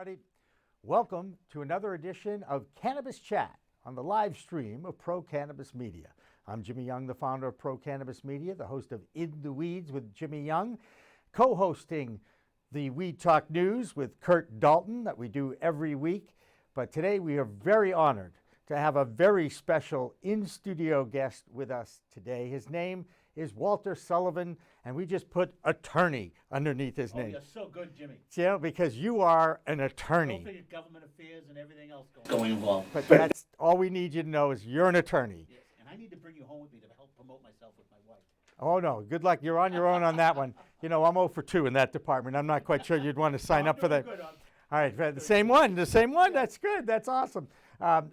Everybody, welcome to another edition of Cannabis Chat on the live stream of Pro Cannabis Media. I'm Jimmy Young, the founder of Pro Cannabis Media, the host of In the Weeds with Jimmy Young, co-hosting the Weed Talk News with Kurt Dalton that we do every week. But today we are very honored to have a very special in-studio guest with us today. His name is Walter Sullivan, and we just put attorney underneath his name. You're so good, Jimmy. Yeah, because you are an attorney. Don't forget government affairs and everything else going involved. But that's all we need you to know is you're an attorney. Yes, and I need to bring you home with me to help promote myself with my wife. Oh, no. Good luck. You're on your own on that one. You know, I'm 0 for 2 in that department. I'm not quite sure you'd want to sign up for that. Good, All right. The same one. The same one. That's good. That's awesome.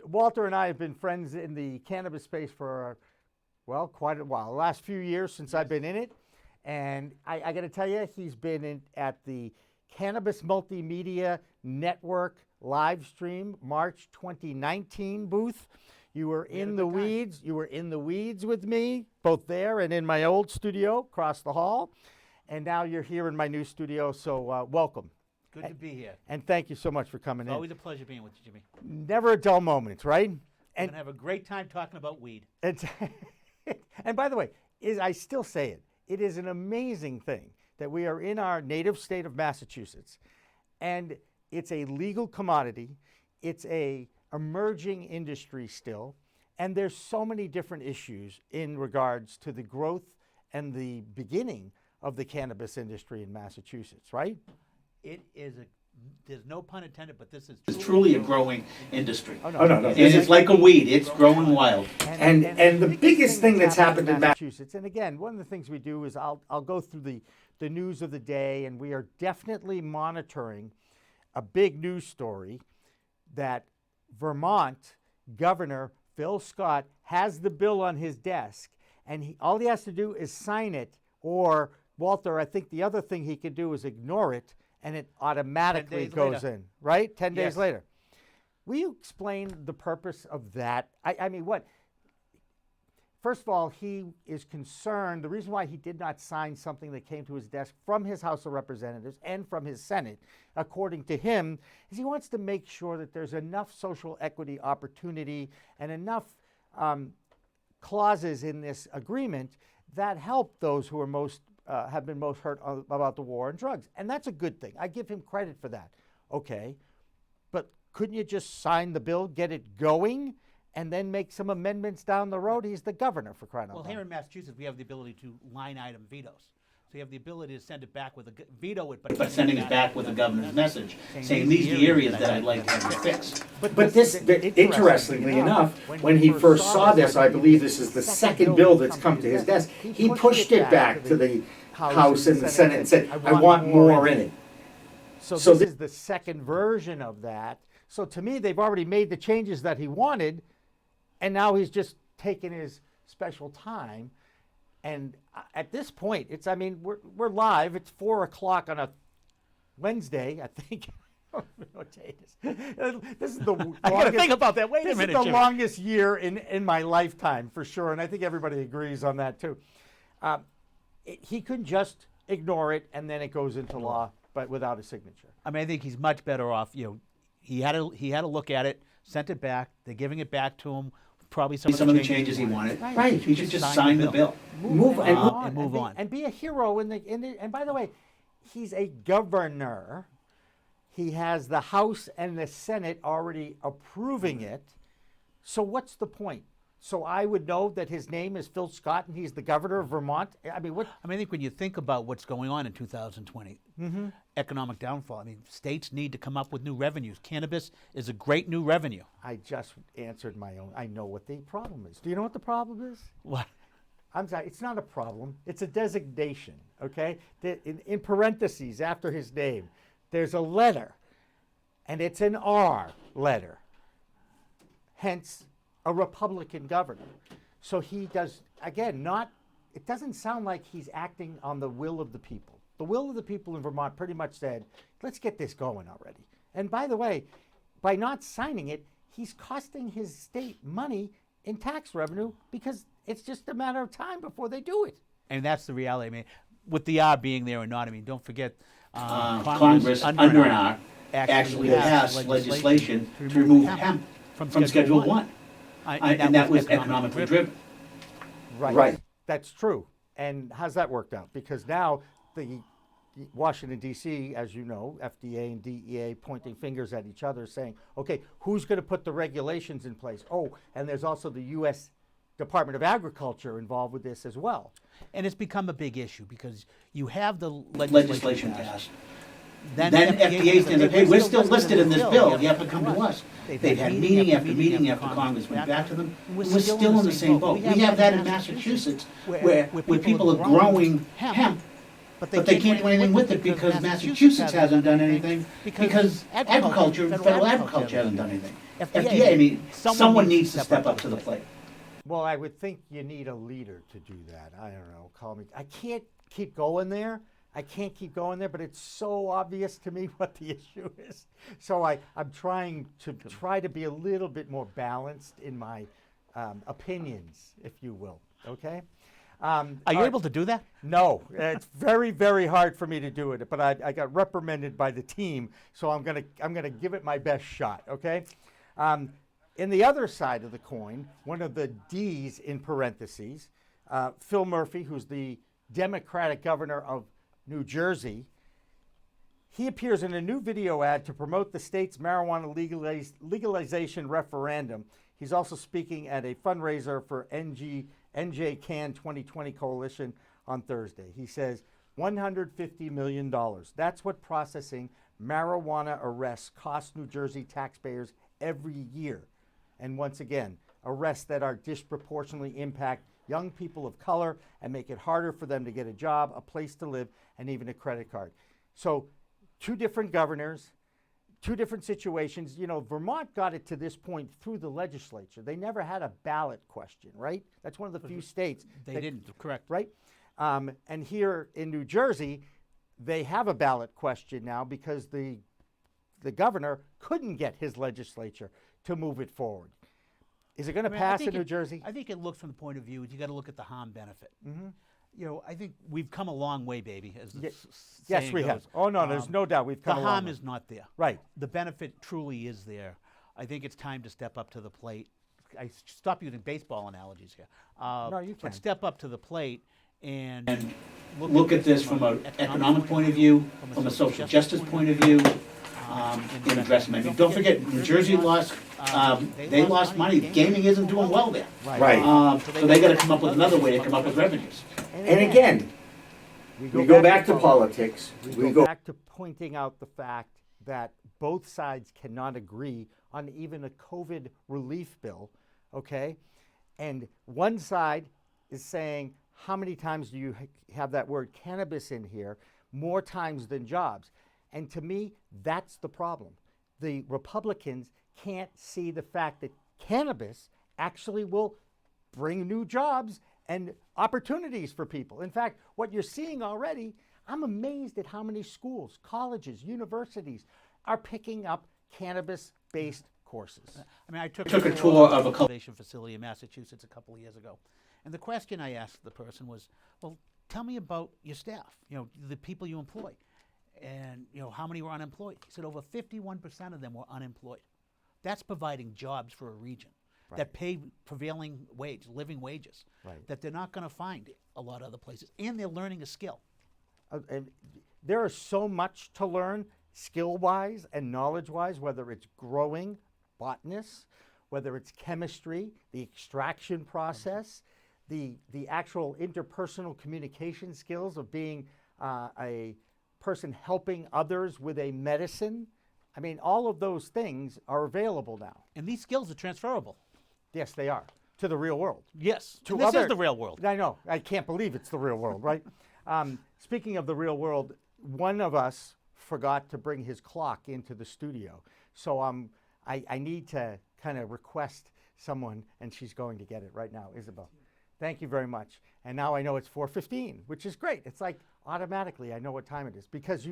Walter and I have been friends in the cannabis space for, well, quite a while. The last few years since I've been in it. And I got to tell you, he's been at the Cannabis Multimedia Network live stream March 2019 booth. You were in the weeds. You were in the weeds with me, both there and in my old studio across the hall. And now you're here in my new studio, so welcome. Good to be here. And thank you so much for coming in. Always a pleasure being with you, Jimmy. Never a dull moment, right? We're going to have a great time talking about weed. And by the way, I still say it. It is an amazing thing that we are in our native state of Massachusetts, and it's a legal commodity. It's a emerging industry still, and there's so many different issues in regards to the growth and the beginning of the cannabis industry in Massachusetts, right? It is there's no pun intended, but this is truly a growing industry. No. And it's like a weed. It's growing wild. And the biggest thing that's happened in Massachusetts, and again, one of the things we do is I'll go through the news of the day, and we are definitely monitoring a big news story that Vermont Governor Phil Scott has the bill on his desk, and all he has to do is sign it, or Walter, I think the other thing he can do is ignore it, and it automatically 10 days goes later. in, right? 10 days Yes. later. Will you explain the purpose of that? I mean, what? First of all, he is concerned. The reason why he did not sign something that came to his desk from his House of Representatives and from his Senate, according to him, is he wants to make sure that there's enough social equity opportunity and enough clauses in this agreement that help those who are most have been most hurt about the war on drugs. And that's a good thing. I give him credit for that. Okay, but couldn't you just sign the bill, get it going, and then make some amendments down the road? He's the governor, for crying out Well, loud. here in Massachusetts, we have the ability to line item vetoes. So you have the ability to send it back with veto it, but sending it back with a governor's message, saying these are the areas that I'd like to have you fix. But this, interestingly enough, when he first saw this, I believe this is the second bill that's come to his desk, he pushed it back to the House and the Senate and said, I want more in it. So this is the second version of that. So to me, they've already made the changes that he wanted, and now he's just taking his special time. And at this point, I mean, we're live. It's 4 o'clock on a Wednesday, I think. What day it is. This is the longest, I gotta think about that. Wait a this minute, is the Jimmy. longest year in my lifetime, for sure, and I think everybody agrees on that, too. He could just ignore it, and then it goes into law, but without a signature. I mean, I think he's much better off. He had a look at it, sent it back. They're giving it back to him. Probably some of the changes he wanted. Right. He should just sign the bill. Move and move be, on. and be a hero in the. And by the way, he's a governor. He has the House and the Senate already approving it. So what's the point? So I would know that his name is Phil Scott and he's the governor of Vermont. I mean, what? I think when you think about what's going on in 2020, economic downfall. I mean, states need to come up with new revenues. Cannabis is a great new revenue. I just answered my own. I know what the problem is. Do you know what the problem is? What? I'm sorry, it's not a problem. It's a designation, okay? In parentheses after his name, there's a letter, and it's an R letter. Hence, a Republican governor. So he does, again, it doesn't sound like he's acting on the will of the people. The will of the people in Vermont pretty much said, let's get this going already. And by the way, by not signing it, he's costing his state money in tax revenue because it's just a matter of time before they do it. And that's the reality. I mean, with the R being there or not, I mean, don't forget Congress, under an R, actually passed legislation to remove hemp from Schedule 1. And that was economically driven. Right. That's true. And how's that worked out? Because now the Washington, D.C., as you know, FDA and DEA pointing fingers at each other saying, okay, who's going to put the regulations in place? Oh, and there's also the U.S. Department of Agriculture involved with this as well. And it's become a big issue because you have the Legislation passed. Then FDA stands up, hey, we're still listed in this bill, you have to come to us. They've had meeting after meeting after Congress went back to them, and we're still in the same boat. We have that in Massachusetts, where people are growing hemp, but they can't do anything with it because Massachusetts hasn't done anything, because agriculture, federal agriculture hasn't done anything. FDA, I mean, someone needs to step up to the plate. Well, I would think you need a leader to do that. I don't know, call me. I can't keep going there. But it's so obvious to me what the issue is. So I'm trying to be a little bit more balanced in my opinions, if you will. Okay. Are you able to do that? No, it's very, very hard for me to do it. But I got reprimanded by the team, so I'm gonna give it my best shot. Okay. In the other side of the coin, one of the D's in parentheses, Phil Murphy, who's the Democratic governor of New Jersey, he appears in a new video ad to promote the state's marijuana legalization referendum. He's also speaking at a fundraiser for NJ Can 2020 Coalition on Thursday. He says $150 million. That's what processing marijuana arrests cost New Jersey taxpayers every year. And once again, arrests that are disproportionately impact young people of color and make it harder for them to get a job, a place to live, and even a credit card. So 2 different governors, 2 different situations. You know, Vermont got it to this point through the legislature. They never had a ballot question, right? That's one of the few states. They didn't, correct. Right? And here in New Jersey, they have a ballot question now because the governor couldn't get his legislature to move it forward. Is it going to pass in New Jersey? I think it looks from the point of view, you got to look at the harm benefit. I think we've come a long way, baby, as the Yes, saying we goes. have. Oh, no, there's no doubt we've come The a long harm way. is not there. Right. The benefit truly is there. I think it's time to step up to the plate. I stop using baseball analogies here. No, you can. But step up to the plate and Look at this from an economic point of view, from a social justice point of view, and address them. I mean, don't forget, New Jersey lost, they lost money. Gaming isn't doing well there. Right. So they gotta come up with another way to come up with revenues. And again, we go back to politics. We go back to pointing out the fact that both sides cannot agree on even a COVID relief bill, okay? And one side is saying, how many times do you have that word cannabis in here? More times than jobs. And to me, that's the problem. The Republicans can't see the fact that cannabis actually will bring new jobs and opportunities for people. In fact, what you're seeing already, I'm amazed at how many schools, colleges, universities are picking up cannabis-based courses. I mean, I took a tour of a cultivation facility in Massachusetts a couple of years ago. And the question I asked the person was, well, tell me about your staff, the people you employ. And, how many were unemployed? He said over 51% of them were unemployed. That's providing jobs for a region that pay prevailing living wages, that they're not going to find a lot of other places. And they're learning a skill. And there is so much to learn skill-wise and knowledge-wise, whether it's growing, botanists, whether it's chemistry, the extraction process, the actual interpersonal communication skills of being a person helping others with a medicine. I mean, all of those things are available now. And these skills are transferable. Yes, they are, to the real world. Yes, To this other- is the real world. I know. I can't believe it's the real world, right? Speaking of the real world, one of us forgot to bring his clock into the studio. So I need to kind of request someone, and she's going to get it right now, Isabel. Thank you very much. And now I know it's 4:15, which is great. It's like automatically I know what time it is, because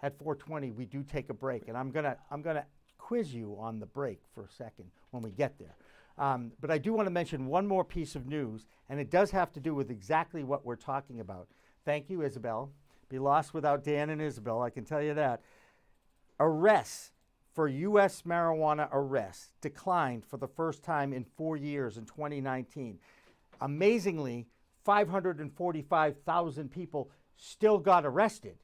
at 4:20 we do take a break, and I'm gonna quiz you on the break for a second when we get there. But I do want to mention one more piece of news, and it does have to do with exactly what we're talking about. Thank you, Isabel. Be lost without Dan and Isabel, I can tell you that. Arrests for U.S. marijuana arrests declined for the first time in 4 years in 2019. Amazingly, 545,000 people still got arrested,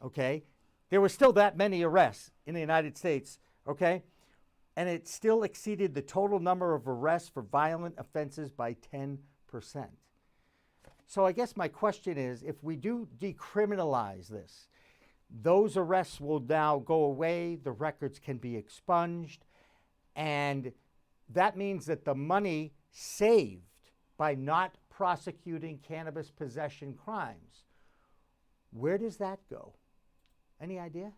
okay? There were still that many arrests in the United States, okay? And it still exceeded the total number of arrests for violent offenses by 10%. So I guess my question is, if we do decriminalize this, those arrests will now go away, the records can be expunged, and that means that the money saved by not prosecuting cannabis possession crimes, where does that go? Any idea?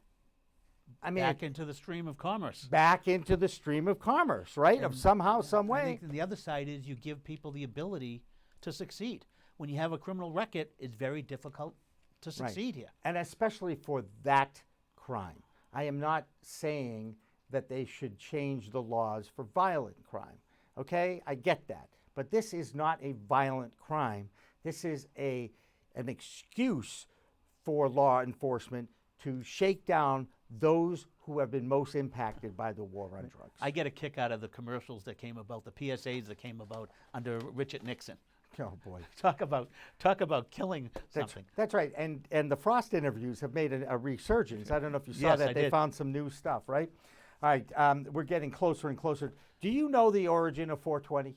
I mean, Back into the stream of commerce. back into the stream of commerce, right? Of somehow, some I way. think the other side is you give people the ability to succeed. When you have a criminal record, it's very difficult to succeed here. And especially for that crime. I am not saying that they should change the laws for violent crime. Okay? I get that. But this is not a violent crime. This is an excuse for law enforcement to shake down those who have been most impacted by the war on drugs. I get a kick out of the commercials that came about, the PSAs that came about under Richard Nixon. Oh boy. Talk about killing something. That's right. And the Frost interviews have made a resurgence. I don't know if you saw Yes, that. I They did. found some new stuff, right? All right. We're getting closer and closer. Do you know the origin of 420?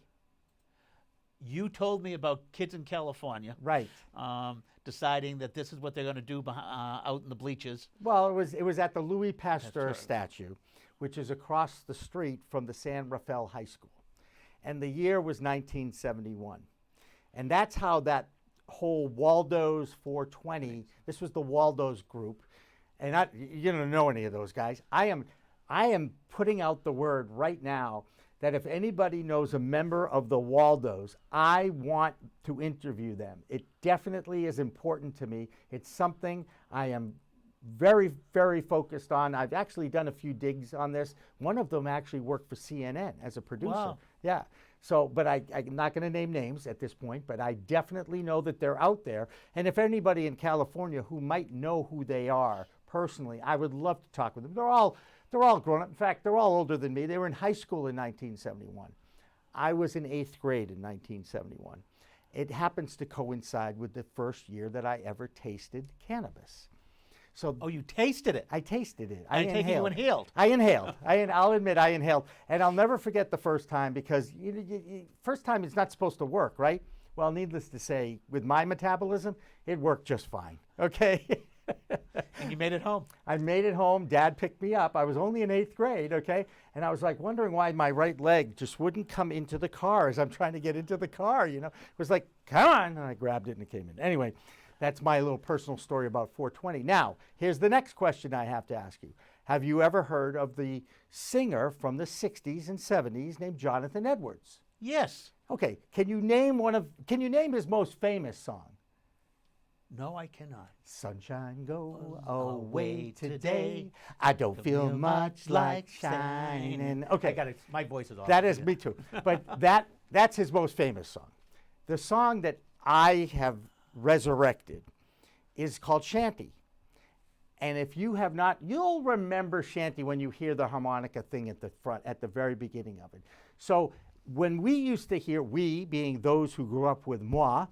You told me about kids in California Right. deciding that this is what they're going to do out in the bleachers. Well, it was at the Louis Pasteur right. statue, which is across the street from the San Rafael High School. And the year was 1971. And that's how that whole Waldo's 420, this was the Waldo's group. And you don't know any of those guys. I am putting out the word right now that if anybody knows a member of the Waldos, I want to interview them. It definitely is important to me. It's something I am very, very focused on. I've actually done a few digs on this. One of them actually worked for CNN as a producer. Wow. Yeah. So, but I'm not going to name names at this point, but I definitely know that they're out there. And if anybody in California who might know who they are personally, I would love to talk with them. They're all grown up. In fact, they're all older than me. They were in high school in 1971. I was in 8th grade in 1971. It happens to coincide with the first year that I ever tasted cannabis. So, Oh, you tasted it. I tasted it. I take it you inhaled. I inhaled. I'll admit I inhaled. And I'll never forget the first time because first time it's not supposed to work, right? Well, needless to say, with my metabolism, it worked just fine. Okay? And you made it home. I made it home. Dad picked me up. I was only in 8th grade, okay? And I was like wondering why my right leg just wouldn't come into the car as I'm trying to get into the car, you know? It was like, come on. And I grabbed it and it came in. Anyway, that's my little personal story about 420. Now, here's the next question I have to ask you. Have you ever heard of the singer from the 60s and 70s named Jonathan Edwards? Yes. Okay, can you name his most famous song? No, I cannot. Sunshine go away today. I don't feel much like shining. Okay, I got it. My voice is off. that is me too. But that's his most famous song. The song that I have resurrected is called Shanty. And if you have not, you'll remember Shanty when you hear the harmonica thing at the front, at the very beginning of it. So when we used to hear, we being those who grew up with moi,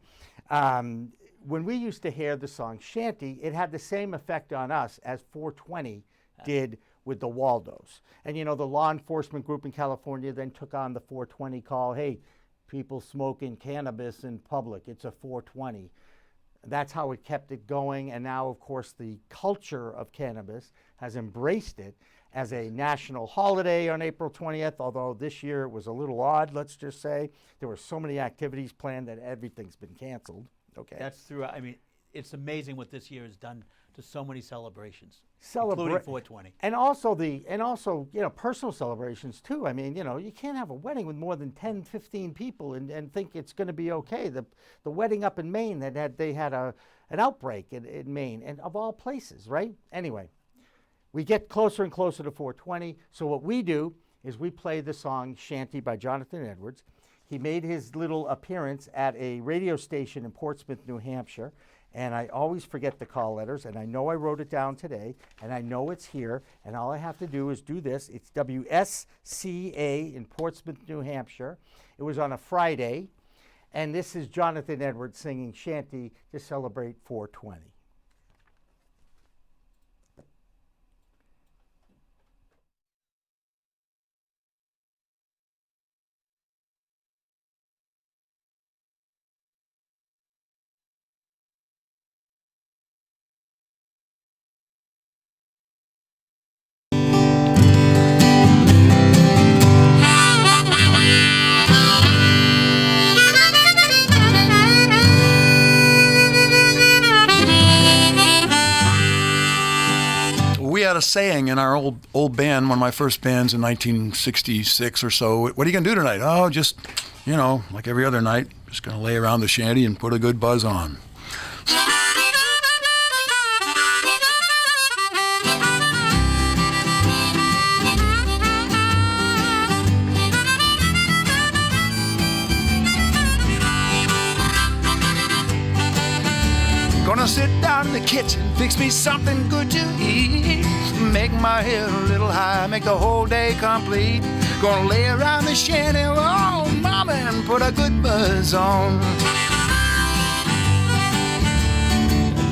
when we used to hear the song Shanty, it had the same effect on us as 420 did with the Waldos. And you know, the law enforcement group in California then took on the 420 call, hey, people smoking cannabis in public, it's a 420. That's how it kept it going. And now, of course, the culture of cannabis has embraced it as a national holiday on April 20th, although this year it was a little odd, let's just say. There were so many activities planned that everything's been canceled. Okay. That's through. I mean, it's amazing what this year has done to so many celebrations, including 420. And also you know, personal celebrations too. I mean, you know, you can't have a wedding with more than 10, 15 people and think it's going to be okay. The wedding up in Maine they had an outbreak in Maine, and of all places, right? Anyway, we get closer and closer to 420. So what we do is we play the song Shanty by Jonathan Edwards. He made his little appearance at a radio station in Portsmouth, New Hampshire, and I always forget the call letters, and I know I wrote it down today, and I know it's here, and all I have to do is do this. It's WSCA in Portsmouth, New Hampshire. It was on a Friday, and this is Jonathan Edwards singing Shanty to celebrate 420. We had a saying in our old band, one of my first bands in 1966 or so. What are you going to do tonight? Oh, just, you know, like every other night, just going to lay around the shanty and put a good buzz on. Gonna sit down in the kitchen, fix me something good to eat. Make my head a little high, make the whole day complete. Gonna lay around the shanty, oh mama, and put a good buzz on.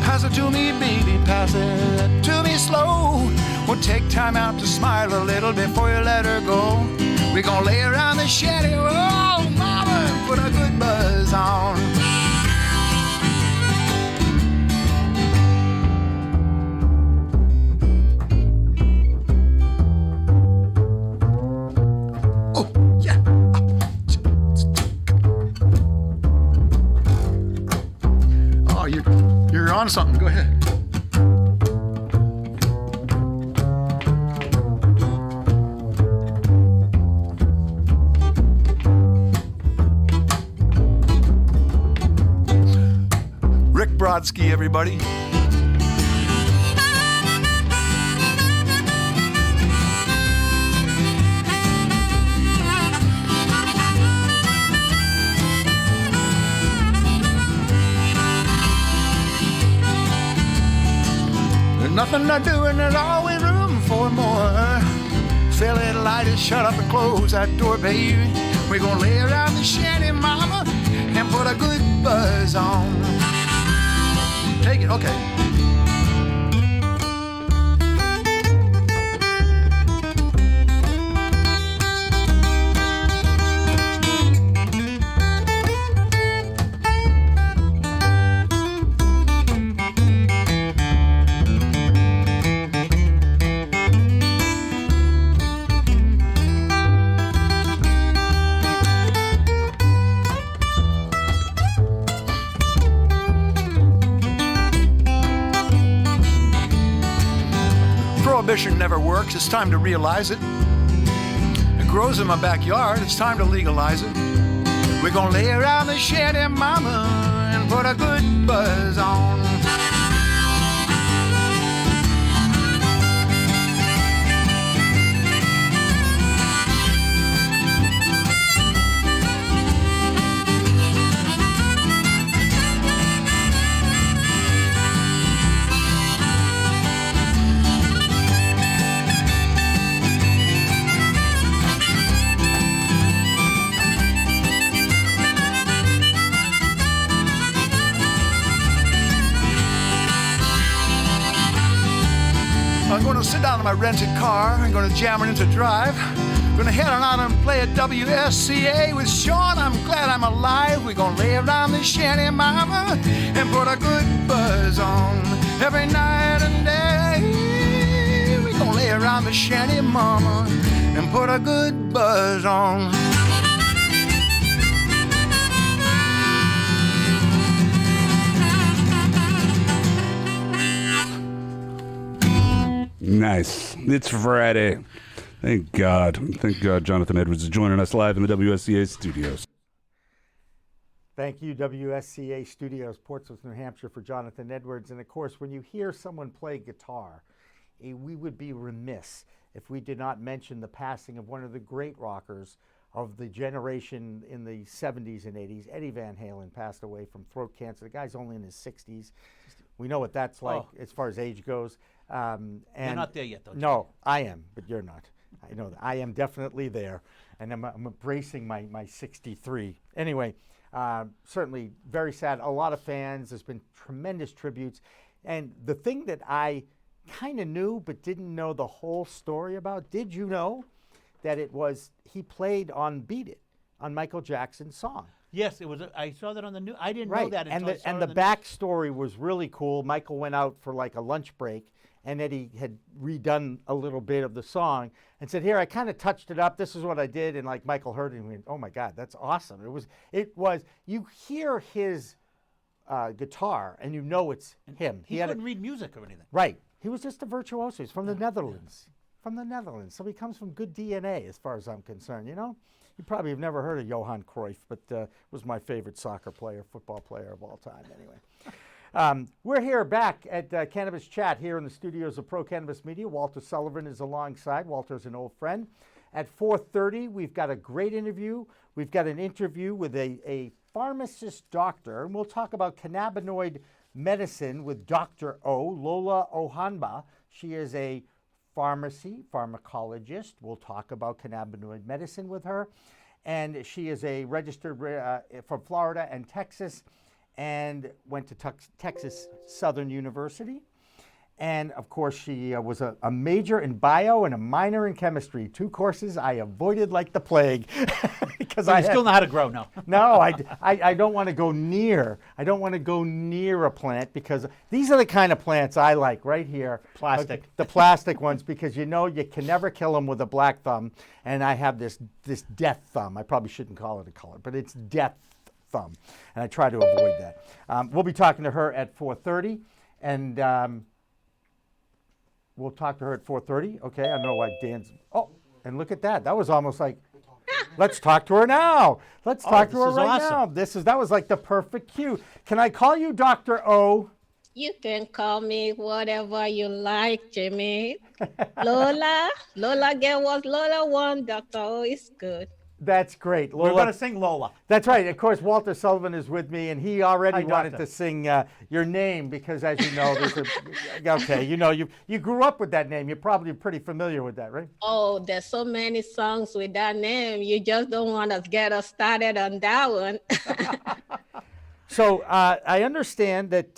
Pass it to me, baby, pass it to me slow. We'll take time out to smile a little before you let her go. We're gonna lay around the shanty, oh mama, and put a good buzz on. You're on something. Go ahead. Brodsky, everybody. There's nothing to do and there's always room for more. Fill it, light it, shut up and close that door, baby. We're gonna lay around the shanty, mama, and put a good buzz on. Take it, okay. Prohibition never works, it's time to realize it. It grows in my backyard, it's time to legalize it. We're gonna lay around the shanty, mama, and put a good buzz on. I'm gonna sit down in my rented car, I'm gonna jam it into drive. Gonna head on out and play at WSCA with Sean. I'm glad I'm alive. We're gonna lay around the shanty, mama, and put a good buzz on. Every night and day, we're gonna lay around the shanty, mama, and put a good buzz on. Nice. It's Friday. Thank God. Thank God Jonathan Edwards is joining us live in the WSCA studios. Thank you, WSCA Studios, Portsmouth, New Hampshire, for Jonathan Edwards. And of course, when you hear someone play guitar, we would be remiss if we did not mention the passing of one of the great rockers of the generation in the 70s and 80s. Eddie Van Halen passed away from throat cancer. The guy's only in his 60s. We know what that's like as far as age goes. And You're not there yet, though. No, I am, but you're not. I know that. I am definitely there, and I'm embracing my 63. Anyway, certainly very sad. A lot of fans. There's been tremendous tributes. And the thing that I kind of knew but didn't know the whole story about, did you know that he played on Beat It, on Michael Jackson's song? Yes, it was. I saw that on the news. I didn't know that until I saw and it the on the backstory was really cool. Michael went out for like a lunch break, and Eddie had redone a little bit of the song and said, "Here, I kind of touched it up. This is what I did." And like Michael heard it and went, "Oh my God, that's awesome!" It was. You hear his guitar, and you know it's him. He couldn't read music or anything. Right. He was just a virtuoso. He's from the Netherlands. From the Netherlands. So he comes from good DNA as far as I'm concerned, you know? You probably have never heard of Johan Cruyff, but was my favorite soccer player, football player of all time anyway. We're here back at Cannabis Chat here in the studios of Pro Cannabis Media. Walter Sullivan is alongside. Walter's an old friend. At 4:30, we've got a great interview. We've got an interview with a pharmacist doctor, and we'll talk about cannabinoid medicine with Dr. O, Lola Ohanba. She is a pharmacologist. We'll talk about cannabinoid medicine with her. And she is a registered from Florida and Texas, and went to Texas Southern University. And of course, she was a major in bio and a minor in chemistry. 2 courses I avoided like the plague. Because I still know how to grow now. No, I don't want to go near. I don't want to go near a plant, because these are the kind of plants I like right here. Plastic. The plastic ones, because you know you can never kill them with a black thumb. And I have this death thumb. I probably shouldn't call it a color, but it's death thumb. And I try to avoid that. We'll be talking to her at 4:30. And we'll talk to her at 4:30. Okay, I know why Dan's... Oh, and look at that. That was almost like... Let's talk to her now. Let's talk to this her is right awesome. now. That was like the perfect cue. Can I call you Dr. O? You can call me whatever you like, Jimmy. Lola, get what Lola want. Dr. O is good. That's great. We're Lola. going to sing Lola. That's right. Of course, Walter Sullivan is with me, and he already Hi, wanted Doctor. to sing your name because, as you know, there's okay. You know, you grew up with that name. You're probably pretty familiar with that, right? Oh, there's so many songs with that name. You just don't want to get us started on that one. So I understand that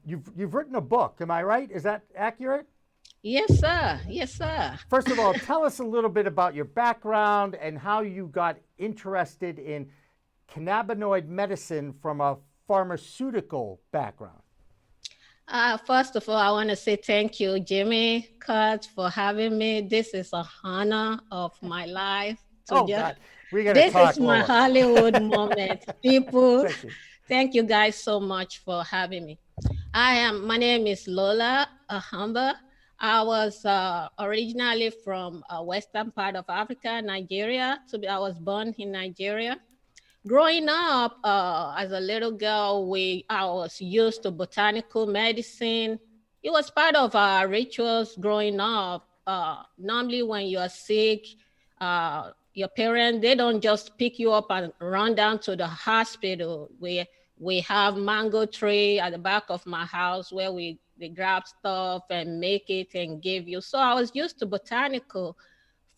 you've written a book. Am I right? Is that accurate? Yes, sir. Yes, sir. First of all, tell us a little bit about your background and how you got interested in cannabinoid medicine from a pharmaceutical background. First of all, I want to say thank you, Jimmy Kurt, for having me. This is a honor of my life. God, we got to This talk. is my Lola. Hollywood moment. People, Thank you. thank you guys so much for having me. My name is Lola Ohanba. I was originally from western part of Africa, Nigeria. I was born in Nigeria. Growing up as a little girl, I was used to botanical medicine. It was part of our rituals growing up. Normally when you're sick, your parents, they don't just pick you up and run down to the hospital. We have mango tree at the back of my house where they grab stuff and make it and give you. So I was used to botanical.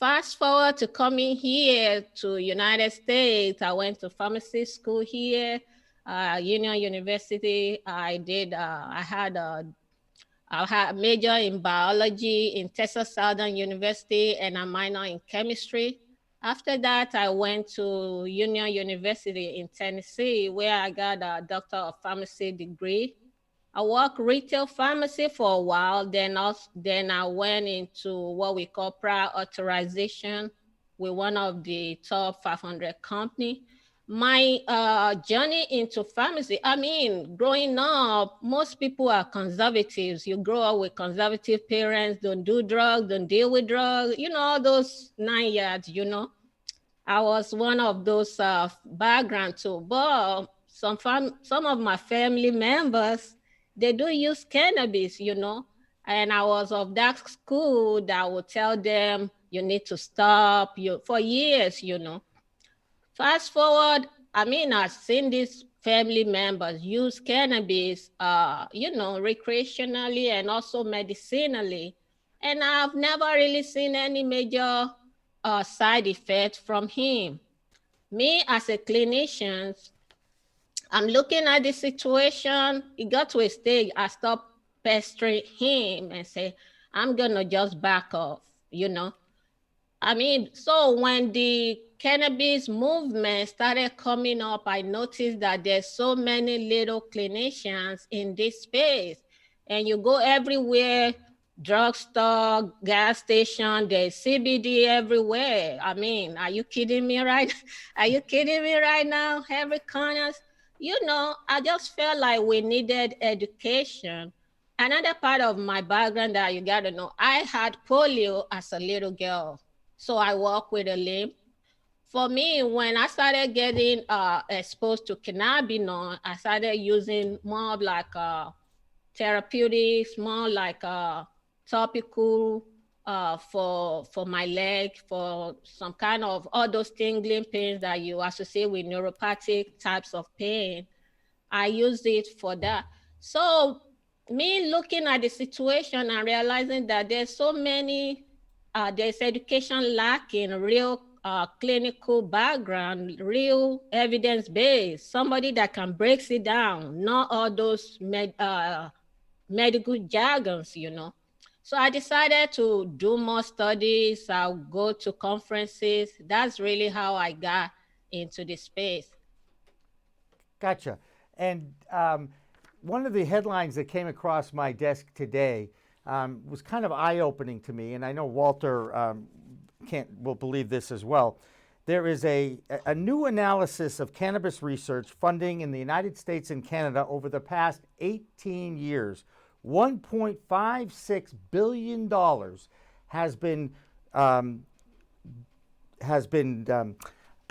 Fast forward to coming here to United States. I went to pharmacy school here, Union University. I had a major in biology in Texas Southern University and a minor in chemistry. After that, I went to Union University in Tennessee, where I got a Doctor of Pharmacy degree. I worked retail pharmacy for a while. Then I went into what we call prior authorization with one of the top 500 company. My journey into pharmacy, growing up, most people are conservatives. You grow up with conservative parents, don't do drugs, don't deal with drugs, all those 9 yards, I was one of those background too. But some of my family members, they do use cannabis, and I was of that school that would tell them, you need to stop for years, Fast forward, I've seen these family members use cannabis, recreationally and also medicinally. And I've never really seen any major side effects from him. Me as a clinician, I'm looking at the situation. It got to a stage, I stopped pestering him and say, I'm gonna just back off, So when the cannabis movement started coming up, I noticed that there's so many little clinicians in this space. And you go everywhere, drugstore, gas station, there's CBD everywhere. Are you kidding me right? Are you kidding me right now? Every corner. I just felt like we needed education. Another part of my background that you gotta know, I had polio as a little girl. So I walk with a limp. For me, when I started getting exposed to cannabinoid, I started using more of like therapeutics, more like topical for my leg, for some kind of all those tingling pains that you associate with neuropathic types of pain. I used it for that. So me looking at the situation and realizing that there's so many, there's education lacking, real clinical background, real evidence-based, somebody that can break it down, not all those medical jargons, So I decided to do more studies. I'll go to conferences. That's really how I got into the space. Gotcha. And one of the headlines that came across my desk today was kind of eye-opening to me, and I know Walter will believe this as well. There is a new analysis of cannabis research funding in the United States and Canada over the past 18 years. $1.56 billion has been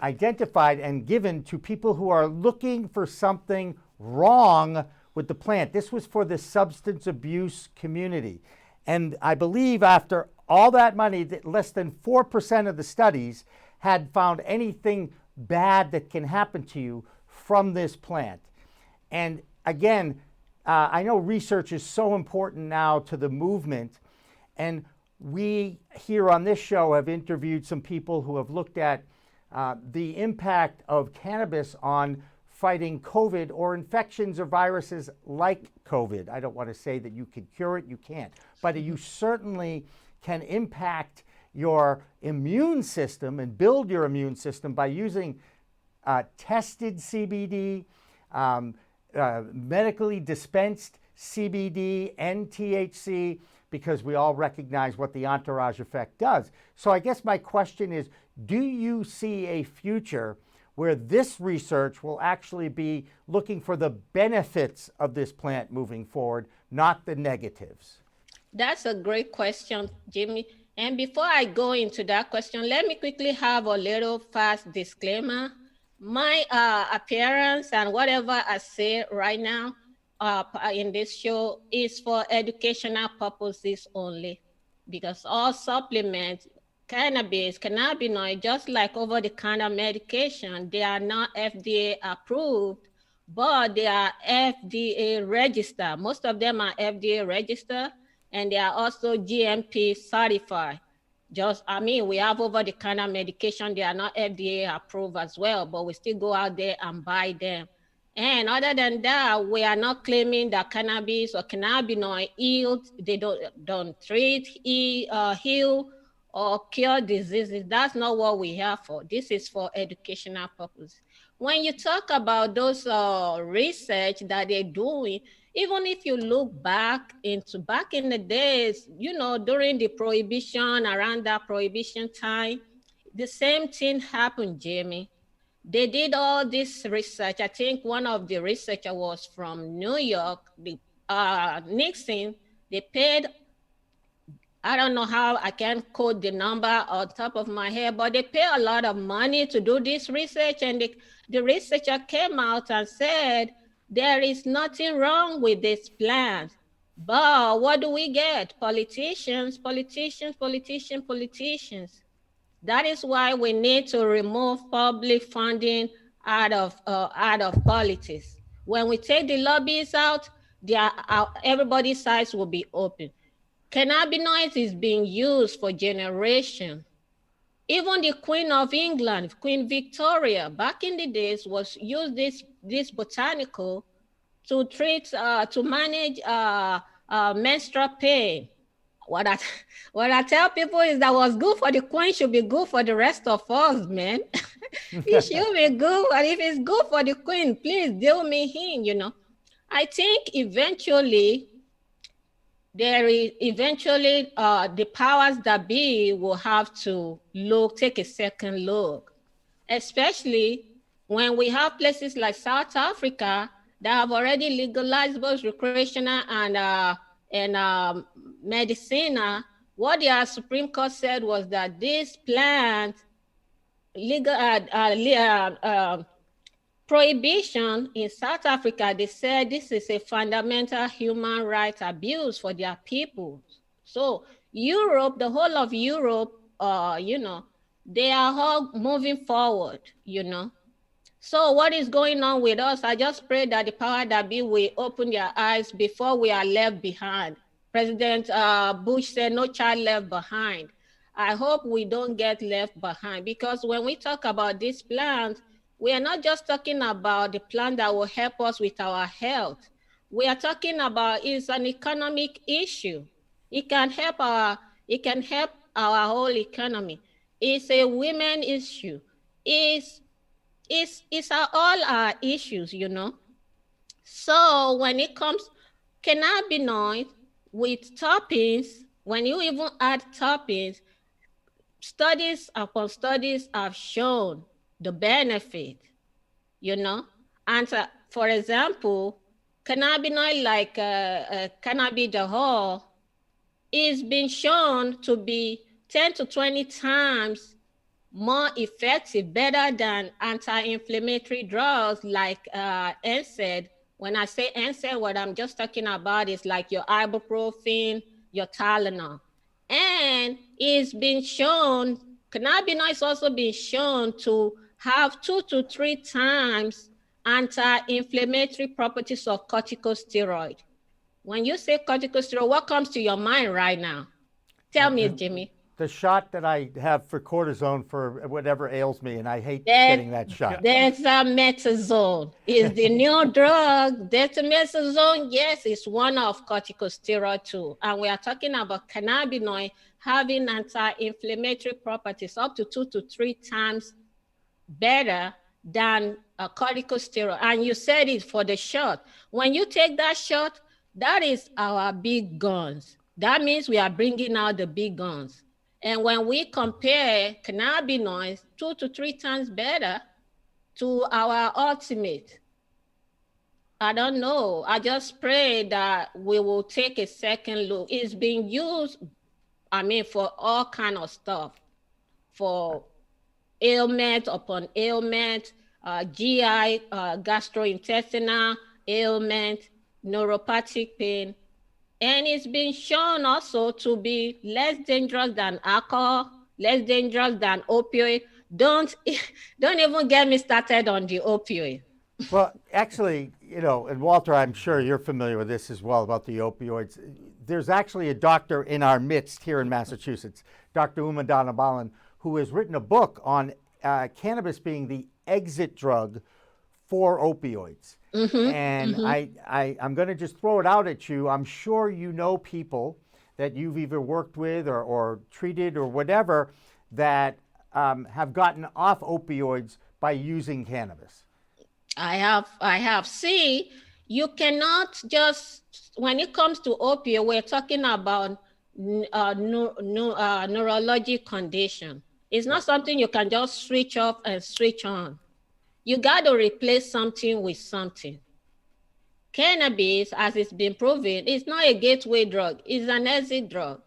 identified and given to people who are looking for something wrong with the plant. This was for the substance abuse community. And I believe after all that money, that less than 4% of the studies had found anything bad that can happen to you from this plant. And again, I know research is so important now to the movement, and we here on this show have interviewed some people who have looked at the impact of cannabis on fighting COVID or infections or viruses like COVID. I don't want to say that you can cure it, you can't, but you certainly can impact your immune system and build your immune system by using tested CBD, medically dispensed CBD and THC, because we all recognize what the entourage effect does. So I guess my question is, do you see a future where this research will actually be looking for the benefits of this plant moving forward, not the negatives? That's a great question, Jimmy. And before I go into that question, let me quickly have a little fast disclaimer. My appearance and whatever I say right now in this show is for educational purposes only, because all supplements, cannabis, cannabinoid, just like over-the-counter medication, they are not FDA approved, but they are FDA registered. Most of them are FDA registered, and they are also GMP certified. We have over-the-counter medication, they are not FDA approved as well, but we still go out there and buy them. And other than that, we are not claiming that cannabis or cannabinoid they don't treat, heal, or cure diseases. That's not what we have for. This is for educational purposes. When you talk about those research that they're doing, even if you look back in the days, during the prohibition, around that prohibition time, the same thing happened, Jamie. They did all this research. I think one of the researchers was from New York, Nixon. They paid, I don't know how, I can't quote the number on top of my head, but they pay a lot of money to do this research. And the researcher came out and said, there is nothing wrong with this plant. But what do we get? Politicians. That is why we need to remove public funding out of politics. When we take the lobbies out, everybody's eyes will be open. Cannabinoids is being used for generations. Even the Queen of England, Queen Victoria, back in the days, was used this botanical to treat, to manage menstrual pain. What I tell people is that what's good for the Queen should be good for the rest of us, man. It should be good, but if it's good for the Queen, please deal me in, I think eventually, the powers that be will have to take a second look, especially when we have places like South Africa that have already legalized both recreational and medicinal. What their Supreme Court said was that this plant prohibition in South Africa, they said this is a fundamental human rights abuse for their people. So Europe, the whole of Europe, they are all moving forward, So what is going on with us? I just pray that the power that be will open their eyes before we are left behind. President Bush said, no child left behind. I hope we don't get left behind, because when we talk about this plant, we are not just talking about the plant that will help us with our health. We are talking about it's an economic issue. It can help our whole economy. It's a women issue. It's all our issues, So when it comes cannabinoid with toppings, when you even add toppings, studies upon studies have shown the benefit, And for example, cannabinoid like cannabidiol is been shown to be 10 to 20 times more effective, better than anti-inflammatory drugs like NSAID. When I say NSAID, what I'm just talking about is like your ibuprofen, your Tylenol. And it's been shown, cannabinoids also been shown to have 2 to 3 times anti-inflammatory properties of corticosteroid. When you say corticosteroid, what comes to your mind right now? Tell me, Jimmy. The shot that I have for cortisone for whatever ails me, and I hate getting that shot. Dexamethasone is the new drug. Dexamethasone, yes, is one of corticosteroid too. And we are talking about cannabinoid having anti-inflammatory properties up to 2 to 3 times better than a corticosteroid. And you said it for the shot. When you take that shot, that is our big guns. That means we are bringing out the big guns. And when we compare cannabinoids 2 to 3 times better to our ultimate, I don't know. I just pray that we will take a second look. It's being used, for all kind of stuff, for ailment upon ailment, GI, gastrointestinal ailment, neuropathic pain. And it's been shown also to be less dangerous than alcohol, less dangerous than opioid. Don't even get me started on the opioid. Well, actually, and Walter, I'm sure you're familiar with this as well about the opioids. There's actually a doctor in our midst here in Massachusetts, Dr. Umadana, who has written a book on cannabis being the exit drug for opioids. I'm going to just throw it out at you. I'm sure you know people that you've either worked with or treated or whatever that have gotten off opioids by using cannabis. I have. See, you cannot just, when it comes to opioid, we're talking about neurologic condition. It's not something you can just switch off and switch on. You got to replace something with something. Cannabis, as it's been proven, is not a gateway drug. It's an exit drug.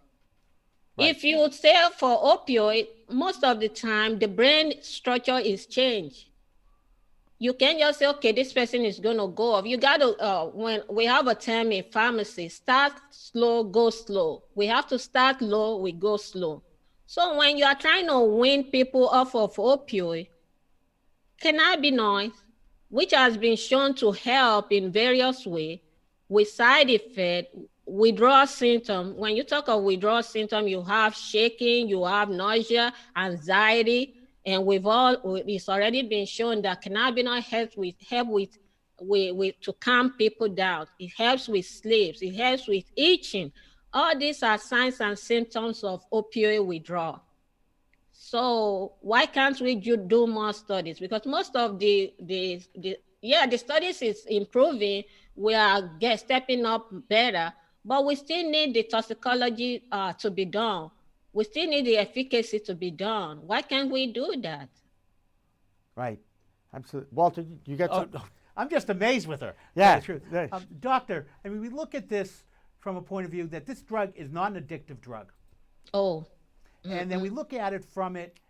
Right. If you say for opioid, most of the time, the brain structure is changed. You can't just say, okay, this person is going to go off. You got to, when we have a term in pharmacy, start slow, go slow. We have to start low, we go slow. So when you are trying to wean people off of opioid, cannabinoids, which has been shown to help in various ways with side effect, withdrawal symptom. When you talk of withdrawal symptom, you have shaking, you have nausea, anxiety, and it's already been shown that cannabinoid help to calm people down. It helps with sleep. It helps with itching. All these are signs and symptoms of opioid withdrawal. So why can't we do more studies? Because most of the studies is improving. We are stepping up better, but we still need the toxicology to be done. We still need the efficacy to be done. Why can't we do that? Right. Absolutely. Walter, you got some? I'm just amazed with her. Yeah. Doctor, we look at this from a point of view that this drug is not an addictive drug. Oh. And then we look at it from it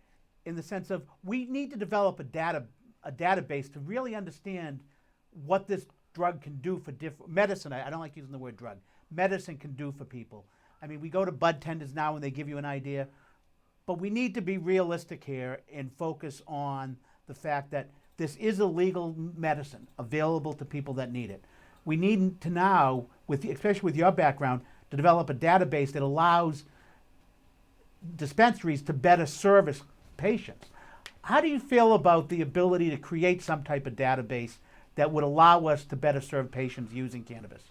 in the sense of we need to develop a database to really understand what this drug can do for medicine. I don't like using the word drug. Medicine can do for people. We go to bud tenders now and they give you an idea, but we need to be realistic here and focus on the fact that this is a legal medicine available to people that need it. We need to now, especially with your background, to develop a database that allows dispensaries to better service patients. How do you feel about the ability to create some type of database that would allow us to better serve patients using cannabis?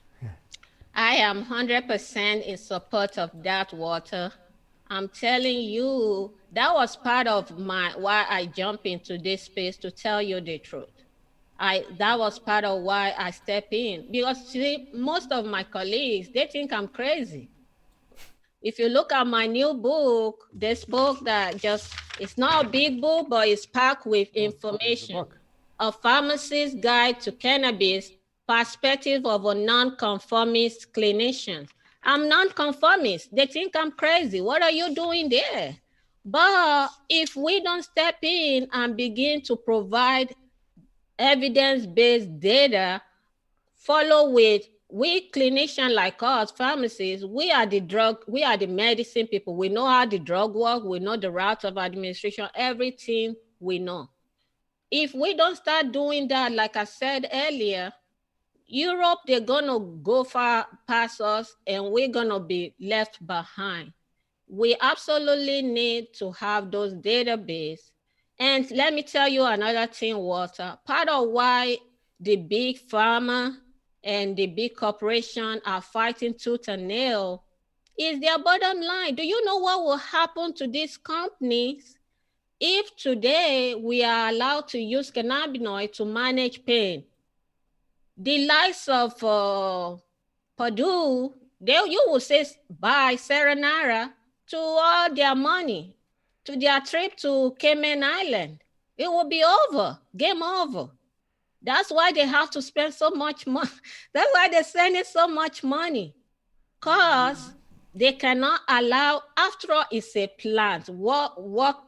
I am 100% in support of that, Walter. I'm telling you, that was part of why I jumped into this space, to tell you the truth. That was part of why I stepped in. Because see, most of my colleagues, they think I'm crazy. If you look at my new book, this book that it's not a big book, but it's packed with information. A Pharmacist's Guide to Cannabis, Perspective of a Non-Conformist Clinician. I'm non-conformist. They think I'm crazy. What are you doing there? But if we don't step in and begin to provide evidence-based data, follow with, we clinicians like us, pharmacists, we are the medicine people. We know how the drug works, we know the route of administration, everything we know. If we don't start doing that, like I said earlier, Europe, they're gonna go far past us and we're gonna be left behind. We absolutely need to have those databases. And let me tell you another thing, Walter. Part of why the big pharma and the big corporation are fighting tooth and nail is their bottom line. Do you know what will happen to these companies if today we are allowed to use cannabinoid to manage pain? The likes of Purdue, you will say buy Serenara to all their money, to their trip to Cayman Island. It will be over, game over. That's why they have to spend so much money. That's why they're sending so much money, because they cannot allow, after all, it's a plant. What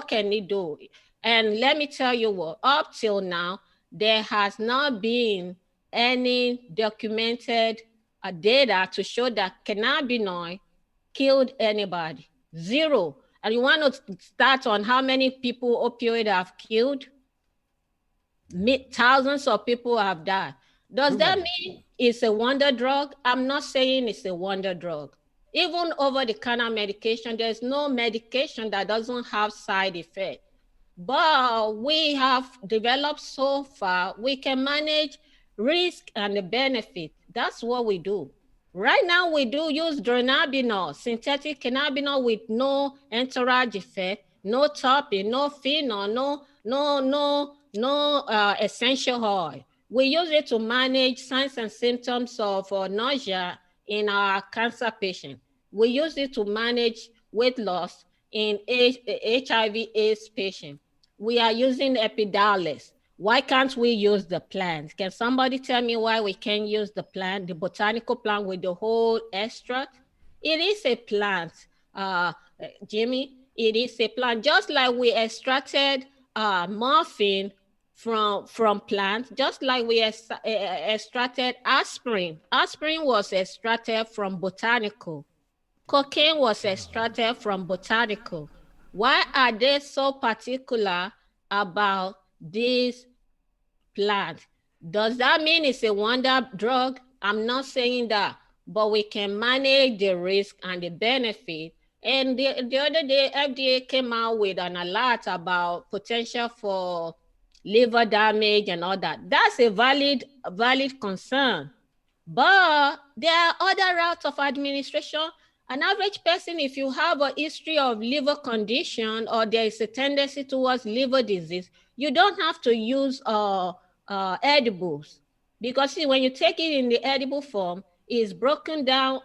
can it do? And let me tell you what, up till now, there has not been any documented data to show that cannabinoid killed anybody. Zero. And you want to start on how many people opioid have killed? Thousands of people have died. Does that mean it's a wonder drug? I'm not saying it's a wonder drug. Even over-the-counter medication, there's no medication that doesn't have side effects. But we have developed so far, we can manage risk and the benefit. That's what we do. Right now, we do use dronabinol, synthetic cannabinol with no entourage effect, no topping, no phenol, no essential oil. We use it to manage signs and symptoms of nausea in our cancer patients. We use it to manage weight loss in HIV/AIDS patients. We are using epidalis. Why can't we use the plant? Can somebody tell me why we can't use the plant, the botanical plant with the whole extract? It is a plant, Jimmy. It is a plant. Just like we extracted morphine from plants, just like we extracted aspirin. Aspirin was extracted from botanical. Cocaine was extracted from botanical. Why are they so particular about this plant? Does that mean it's a wonder drug? I'm not saying that, but we can manage the risk and the benefit. And the other day, FDA came out with an alert about potential for liver damage and all that. That's a valid concern. But there are other routes of administration. An average person, if you have a history of liver condition or there is a tendency towards liver disease, you don't have to use edibles, because see, when you take it in the edible form, it's broken down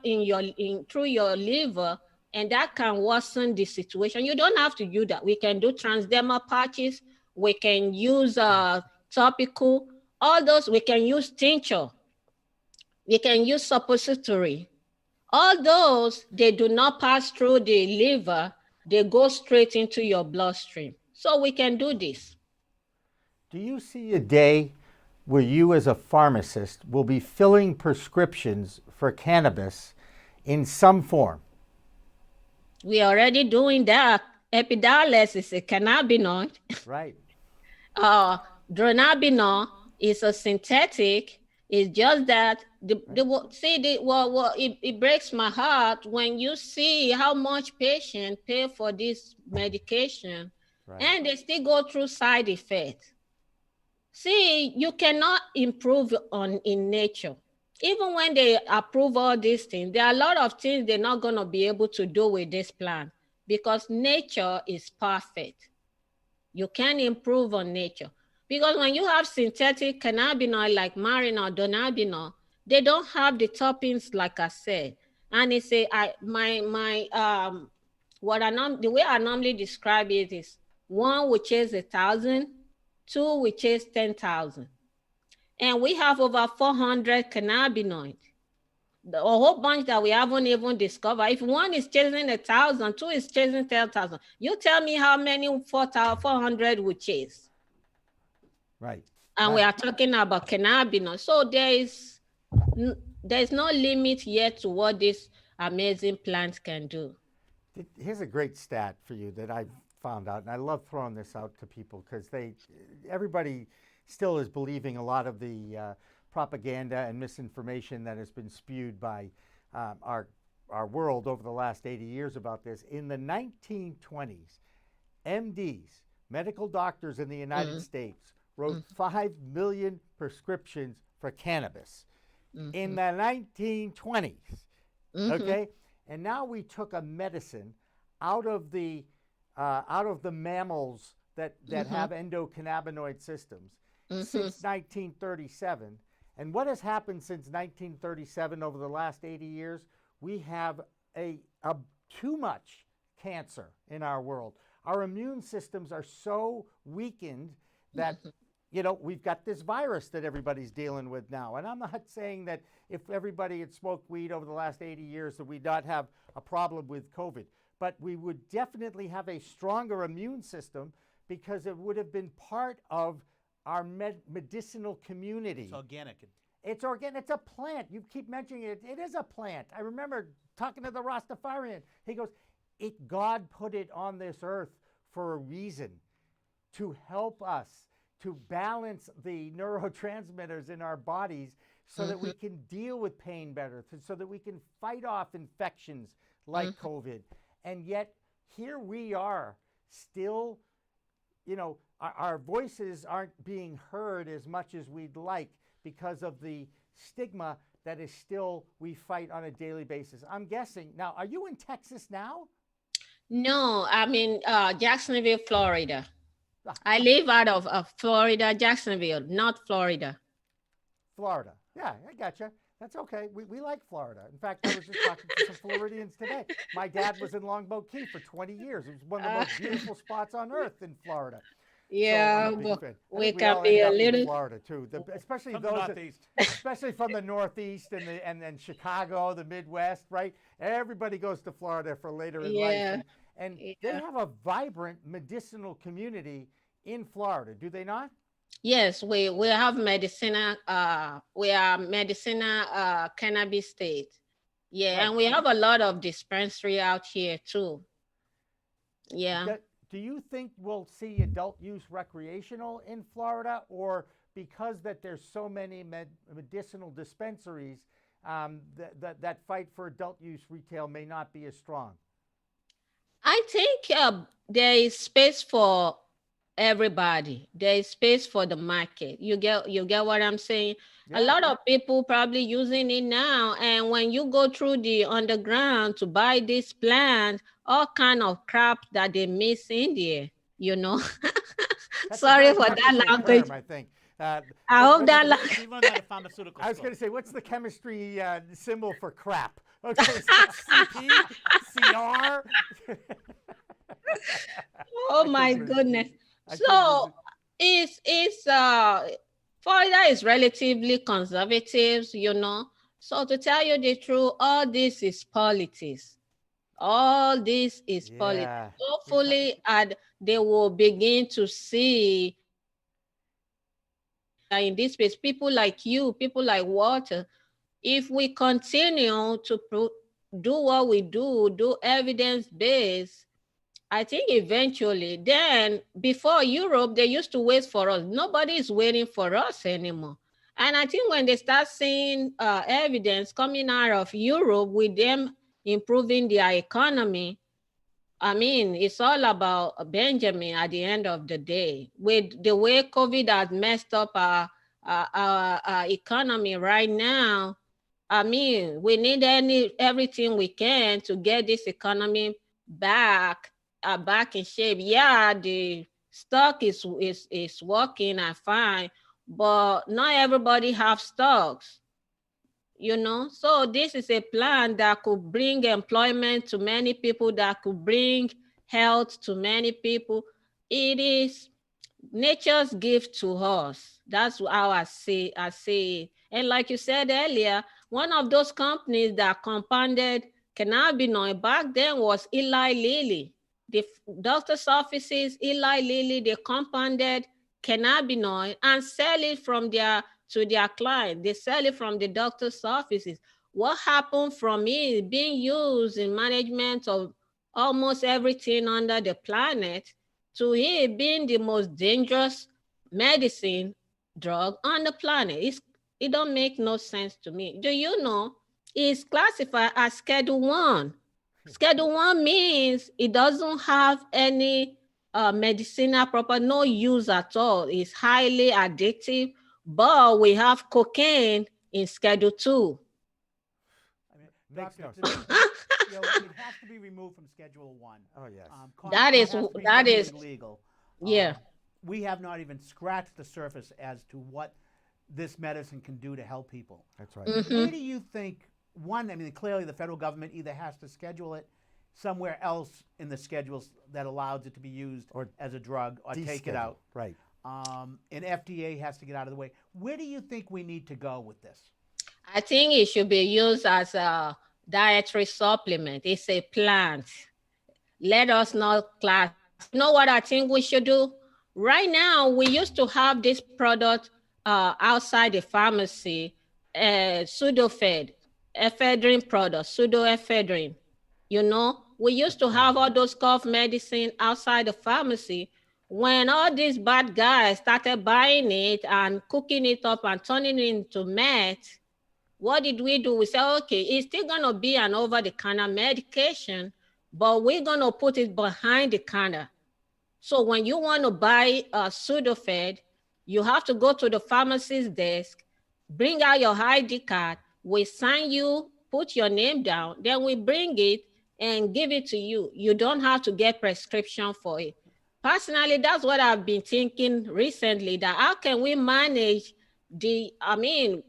through your liver, and that can worsen the situation. You don't have to do that. We can do transdermal patches. We can use topical. All those, we can use tincture. We can use suppository. All those, they do not pass through the liver. They go straight into your bloodstream. So we can do this. Do you see a day where you as a pharmacist will be filling prescriptions for cannabis in some form? We are already doing that. Epidalis is a cannabinoid. Right. Dronabinol is a synthetic. It's just that it breaks my heart when you see how much patients pay for this medication, right, and they still go through side effects. See, you cannot improve in nature. Even when they approve all these things, there are a lot of things they're not going to be able to do with this plant, because nature is perfect. You can improve on nature. Because when you have synthetic cannabinoid like Marinol, Donabinol, they don't have the toppings like I said. And it's the way I normally describe it is 1 which is 1,000, 2 which is 10,000. And we have over 400 cannabinoids. a whole bunch that we haven't even discovered. If one is chasing 1,000, two is chasing 10,000. You tell me how many 400 would chase. Right. And Right. we are talking about cannabinoids. So there's no limit yet to what this amazing plant can do. Here's a great stat for you that I found out, and I love throwing this out to people because everybody still is believing a lot of the propaganda and misinformation that has been spewed by our world over the last 80 years about this. In the 1920s, MDs, medical doctors in the United States, wrote 5 million prescriptions for cannabis in the 1920s. Okay, and now we took a medicine out of the mammals that have endocannabinoid systems since 1937. And what has happened since 1937 over the last 80 years? We have a too much cancer in our world. Our immune systems are so weakened that we've got this virus that everybody's dealing with now. And I'm not saying that if everybody had smoked weed over the last 80 years that we'd not have a problem with COVID. But we would definitely have a stronger immune system because it would have been part of our medicinal community. It's organic. It's organic. It's a plant. You keep mentioning it. It is a plant. I remember talking to the Rastafarian. He goes, God put it on this earth for a reason, to help us to balance the neurotransmitters in our bodies so that we can deal with pain better, so that we can fight off infections like COVID. And yet here we are still, our voices aren't being heard as much as we'd like because of the stigma that is still we fight on a daily basis. I'm guessing. Now, are you in Texas now? No, I'm in Jacksonville, Florida. I live out of Florida, Jacksonville, not Florida. Florida. Yeah, I gotcha. That's okay. We like Florida. In fact, I was just talking to some Floridians today. My dad was in Longboat Key for 20 years. It was one of the most beautiful spots on earth in Florida. Yeah, so we can be a little Florida too, especially From those the Northeast. especially from the Northeast and then Chicago, the Midwest, right? Everybody goes to Florida for later in life, and they have a vibrant medicinal community in Florida, do they not? Yes, we have medicinal. We are medicinal cannabis state. Yeah, Right. and we have a lot of dispensary out here too. Yeah. Do you think we'll see adult use recreational in Florida, or because that there's so many medicinal dispensaries, that fight for adult use retail may not be as strong? I think there is space for everybody. There is space for the market. You get what I'm saying? Yeah. A lot of people probably using it now, and when you go through the underground to buy this plant, all kind of crap that they miss in there, That's Sorry a for very that technical language. term, I think. I hope that language. We learned that at pharmaceutical I was school. going to say, what's the chemistry symbol for crap? Okay, is that CP, CR? Oh my goodness. So Florida is relatively conservative, So to tell you the truth, all this is politics. All this is politics. Yeah. Hopefully, they will begin to see in this space, people like you, people like Walter, if we continue to do what we do evidence-based, I think eventually, then before Europe, they used to wait for us. Nobody is waiting for us anymore. And I think when they start seeing evidence coming out of Europe with them improving their economy, I mean, it's all about Benjamin at the end of the day. With the way COVID has messed up our economy right now, I mean, we need everything we can to get this economy back in shape. Yeah, the stock is working and fine, but not everybody have stocks. So this is a plan that could bring employment to many people, that could bring health to many people. It is nature's gift to us. That's how I see it. And like you said earlier, One of those companies that compounded cannabinoid back then was Eli Lilly. The doctor's offices, Eli Lilly, they compounded cannabinoid and sell it from to their client. They sell it from the doctor's offices. What happened from it being used in management of almost everything under the planet to it being the most dangerous medicine drug on the planet? It don't make no sense to me. Do you know it's classified as Schedule 1? Schedule 1 means it doesn't have any medicinal property, no use at all. It's highly addictive, but we have cocaine in Schedule 2. I mean, Makes Doctor, no to me, you know, it has to be removed from Schedule 1. Oh, yes. That is- has to be that is- something legal. Yeah. We have not even scratched the surface as to what this medicine can do to help people. That's right. Where do you think, one, I mean, clearly the federal government either has to schedule it somewhere else in the schedules that allows it to be used Or as a drug or take it Deschedule. out. Right. And FDA has to get out of the way. Where do you think we need to go with this? I think it should be used as a dietary supplement. It's a plant. Let us not class. You know what I think we should do? Right now, we used to have this product outside the pharmacy, Sudafed, ephedrine product, pseudoephedrine. You know, we used to have all those cough medicine outside the pharmacy. When all these bad guys started buying it and cooking it up and turning it into meth, what did we do? We said, okay, it's still gonna be an over-the-counter medication, but we're gonna put it behind the counter. So when you want to buy a Sudafed, you have to go to the pharmacist's desk, bring out your ID card, we sign you, put your name down, then we bring it and give it to you. You don't have to get prescription for it. Personally, that's what I've been thinking recently, that how can we manage the thing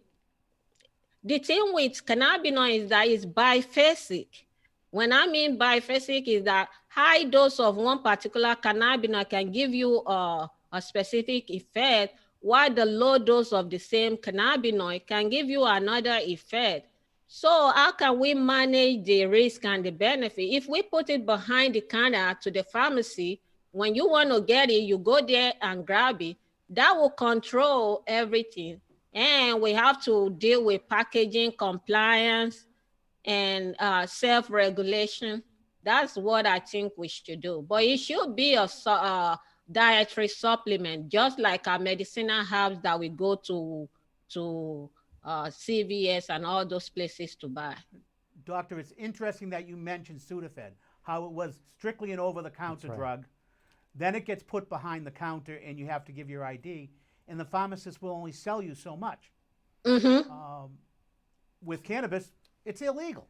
with cannabinoids is that it's biphasic. When I mean biphasic is that high dose of one particular cannabinoid can give you a specific effect, while the low dose of the same cannabinoid can give you another effect. So how can we manage the risk and the benefit? If we put it behind the counter to the pharmacy, when you want to get it, you go there and grab it. That will control everything. And we have to deal with packaging compliance and self-regulation. That's what I think we should do. But it should be a dietary supplement, just like our medicinal herbs that we go to CVS and all those places to buy. Doctor, it's interesting that you mentioned Sudafed, how it was strictly an over-the-counter right. drug. Then it gets put behind the counter and you have to give your ID, and the pharmacist will only sell you so much. Mm-hmm. With cannabis, it's illegal.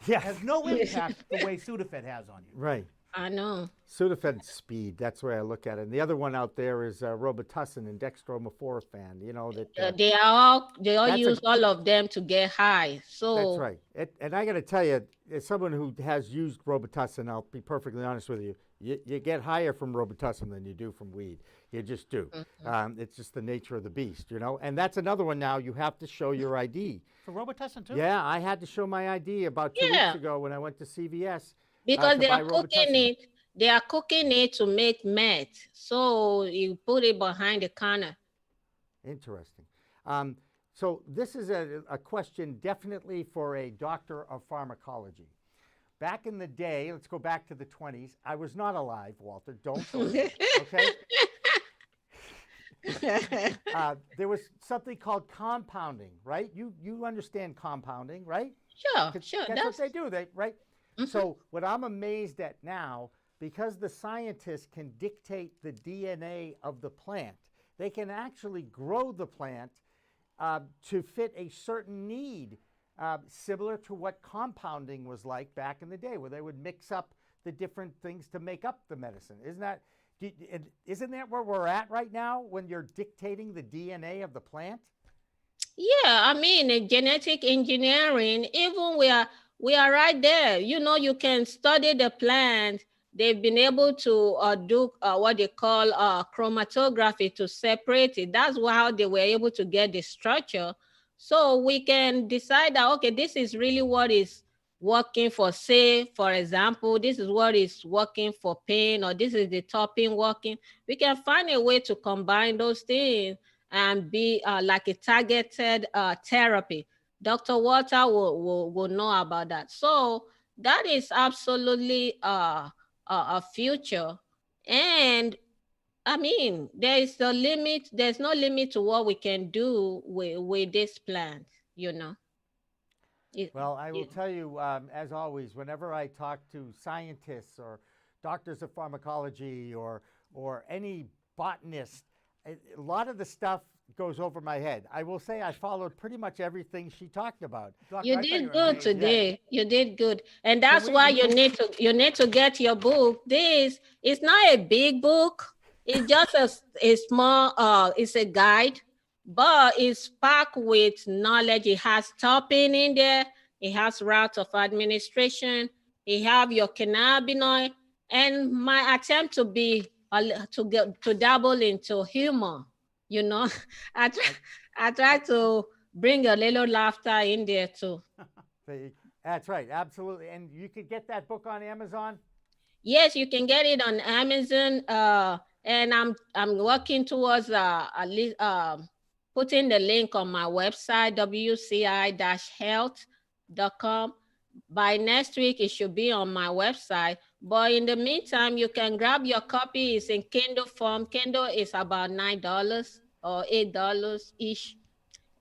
Yeah. It has no impact the way Sudafed has on you. Right. I know. Sudafed speed, that's where I look at it. And the other one out there is Robitussin and dextromethorphan, you know. that. They all That's use all of them to get high. So That's right. And I got to tell you, as someone who has used Robitussin, I'll be perfectly honest with you, you get higher from Robitussin than you do from weed. You just do. Mm-hmm. It's just the nature of the beast, you know. And that's another one now. You have to show your ID. For Robitussin, too? Yeah, I had to show my ID about 2 Yeah. weeks ago when I went to CVS. because to they buy are cooking Robitussin. it, they are cooking it to make meth. So you put it behind the counter. Interesting. So this is a question definitely for a doctor of pharmacology. Back in the day, let's go back to the 20s. I was not alive, Walter. Don't go there, okay? There was something called compounding, right? You understand compounding, right? Sure, 'Cause sure. That's what they do, right? Mhm. So what I'm amazed at now, because the scientists can dictate the DNA of the plant, they can actually grow the plant to fit a certain need, similar to what compounding was like back in the day, where they would mix up the different things to make up the medicine. Isn't that where we're at right now when you're dictating the DNA of the plant? Yeah, I mean, genetic engineering, even we are right there. You know, you can study the plant. They've been able to do what they call chromatography to separate it. That's how they were able to get the structure. So we can decide that, okay, this is really what is working for, say, for example, this is what is working for pain, or this is the topping working. We can find a way to combine those things and be like a targeted therapy. Dr. Walter will know about that. So that is absolutely a future. And I mean, there is a limit. There's no limit to what we can do with this plant, you know. Well, I will tell you, as always, whenever I talk to scientists or doctors of pharmacology or any botanist, a lot of the stuff goes over my head. I will say I followed pretty much everything she talked about. Doctor, You I thought did were good amazing. today. You did good, and that's why you need to get your book. This is not a big book. It's just a small. It's a guide, but it's packed with knowledge. It has topping in there. It has route of administration. It have your cannabinoid, and my attempt to be to dabble into humor. You know, I try to bring a little laughter in there too. That's right, absolutely. And you could get that book on Amazon? Yes, you can get it on Amazon. And I'm working towards at least putting the link on my website, wci-health.com. By next week, it should be on my website. But in the meantime, you can grab your copy. It's in Kindle form. Kindle is about $9 or $8 each.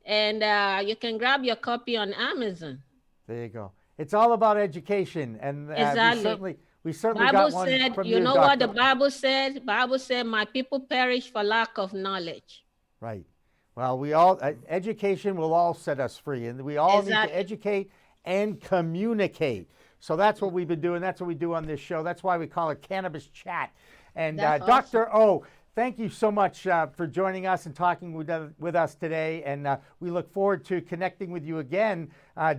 And you can grab your copy on Amazon. There you go. It's all about education, and Exactly. we certainly Bible got one said, from you know Doctor. what the Bible said? Bible said, my people perish for lack of knowledge. Right. Well, we all education will all set us free, and we all need to educate and communicate. So that's what we've been doing. That's what we do on this show. That's why we call it Cannabis Chat. And That's Dr. O, thank you so much for joining us and talking with us today. And we look forward to connecting with you again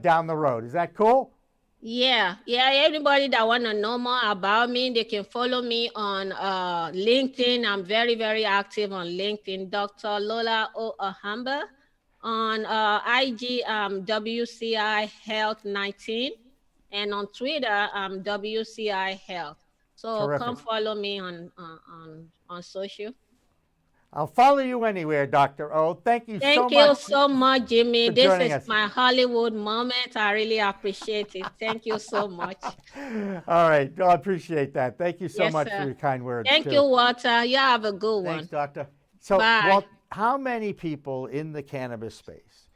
down the road. Is that cool? Yeah. Anybody that want to know more about me, they can follow me on LinkedIn. I'm very, very active on LinkedIn. Dr. Lola Ohanba. On IG, WCI Health 19. And on Twitter, WCI Health. So Terrific. come follow me on social. I'll follow you anywhere, Dr. O. Thank you so much. Thank you so much, Jimmy. This joining is us. my Hollywood moment. I really appreciate it. Thank you so much. All right. Well, I appreciate that. Thank you so Yes, much sir. for your kind words. Thank too. you, Walter. You have a good Thanks, one. Doctor. So, Bye. Walt, how many people in the cannabis space,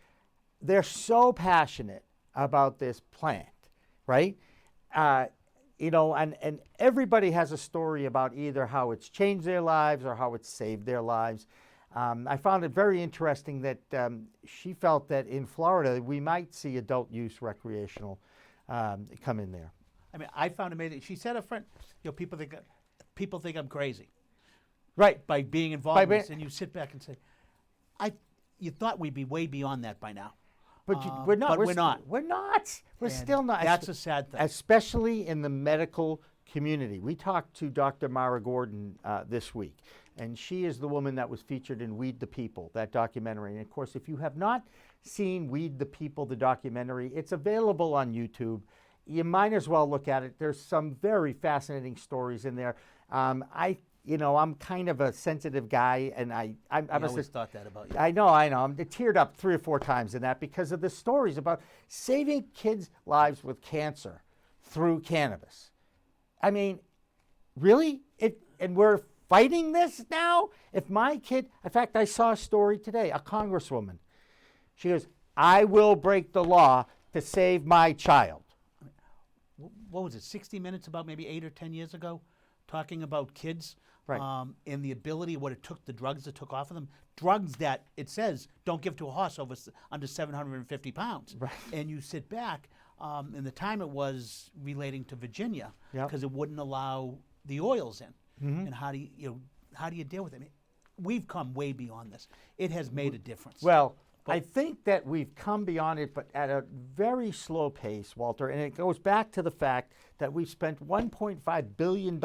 they're so passionate about this plant, right? You know, and everybody has a story about either how it's changed their lives or how it's saved their lives. I found it very interesting that she felt that in Florida we might see adult use recreational come in there. I mean, I found it amazing. She said, a friend, you know, people think I'm crazy, Right. by being involved in this, and you sit back and say, you thought we'd be way beyond that by now. But we're not. But we're not. We're not. We're And still not. That's a sad thing. Especially in the medical community. We talked to Dr. Mara Gordon this week, and she is the woman that was featured in Weed the People, that documentary. And of course, if you have not seen Weed the People, the documentary, it's available on YouTube. You might as well look at it. There's some very fascinating stories in there. I'm kind of a sensitive guy, and I always thought that about you. I know. I'm teared up 3 or 4 times in that because of the stories about saving kids' lives with cancer through cannabis. I mean, really? And we're fighting this now? If my kid, in fact, I saw a story today, a congresswoman. She goes, I will break the law to save my child. What was it, 60 Minutes about maybe 8 or 10 years ago, talking about kids, Right. and the ability, what it took, the drugs that took off of them. Drugs that, it says, don't give to a horse under 750 pounds. Right. And you sit back, and the time it was relating to Virginia, Yep. because it wouldn't allow the oils in. Mm-hmm. And how do you deal with it? I mean, we've come way beyond this. It has made a difference. Well, I think that we've come beyond it, but at a very slow pace, Walter. And it goes back to the fact that we've spent $1.5 billion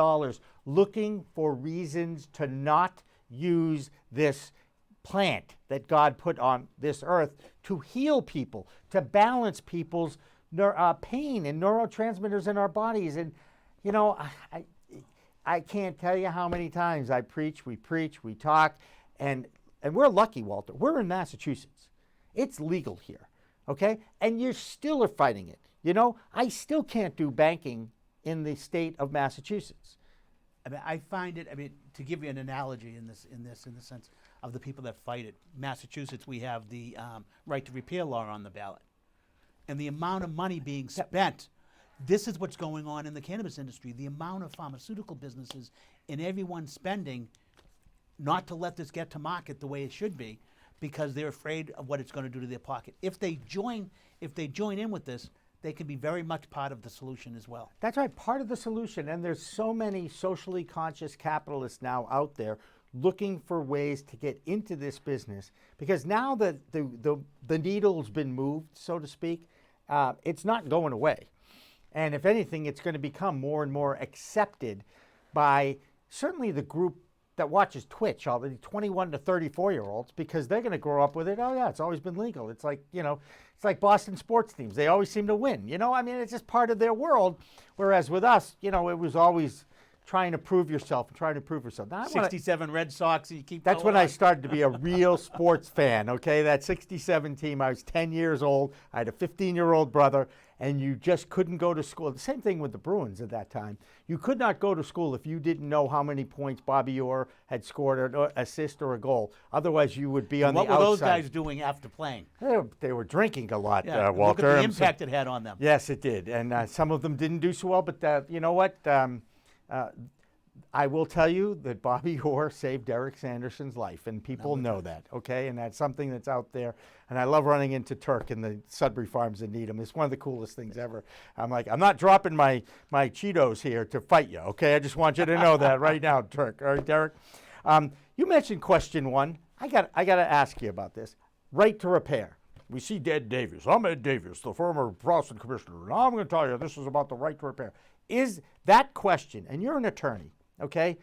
looking for reasons to not use this plant that God put on this earth to heal people, to balance people's pain and neurotransmitters in our bodies. And, you know, I can't tell you how many times we preach, we talk, and we're lucky, Walter. We're in Massachusetts. It's legal here, okay? And you still are fighting it. You know, I still can't do banking in the state of Massachusetts. I mean, I find it. I mean, to give you an analogy in the sense of the people that fight it, Massachusetts, we have the right to repair law on the ballot, and the amount of money being spent. This is what's going on in the cannabis industry. The amount of pharmaceutical businesses and everyone spending, not to let this get to market the way it should be, because they're afraid of what it's going to do to their pocket. If they join in with this, they can be very much part of the solution as well. That's right, part of the solution. And there's so many socially conscious capitalists now out there looking for ways to get into this business, because now that the needle's been moved, so to speak, it's not going away. And if anything, it's going to become more and more accepted by certainly the group that watches Twitch, all the 21 to 34-year-olds, because they're going to grow up with it. Oh, yeah, it's always been legal. It's like, you know, it's like Boston sports teams. They always seem to win. You know, I mean, it's just part of their world. Whereas with us, you know, it was always trying to prove yourself and trying to prove yourself. Now, 67 Red Sox, and you keep That's going when I on. started to be a real sports fan, okay? That 67 team, I was 10 years old. I had a 15-year-old brother, and you just couldn't go to school. The same thing with the Bruins at that time. You could not go to school if you didn't know how many points Bobby Orr had scored, an assist or a goal. Otherwise, you would be on the outside. What were those guys doing after playing? They were drinking a lot, Yeah, Walter. look at the impact it had on them. Yes, it did. And some of them didn't do so well, but you know what? I will tell you that Bobby Orr saved Derek Sanderson's life, and people know that, okay? And that's something that's out there. And I love running into Turk in the Sudbury Farms in Needham. It's one of the coolest things ever. I'm like, I'm not dropping my Cheetos here to fight you, okay? I just want you to know that right now, Turk. All right, Derek? You mentioned question one. I got to ask you about this. Right to repair. We see Ed Davis. I'm Ed Davis, the former Boston commissioner. Now I'm going to tell you this is about the right to repair. Is that question, and you're an attorney, okay,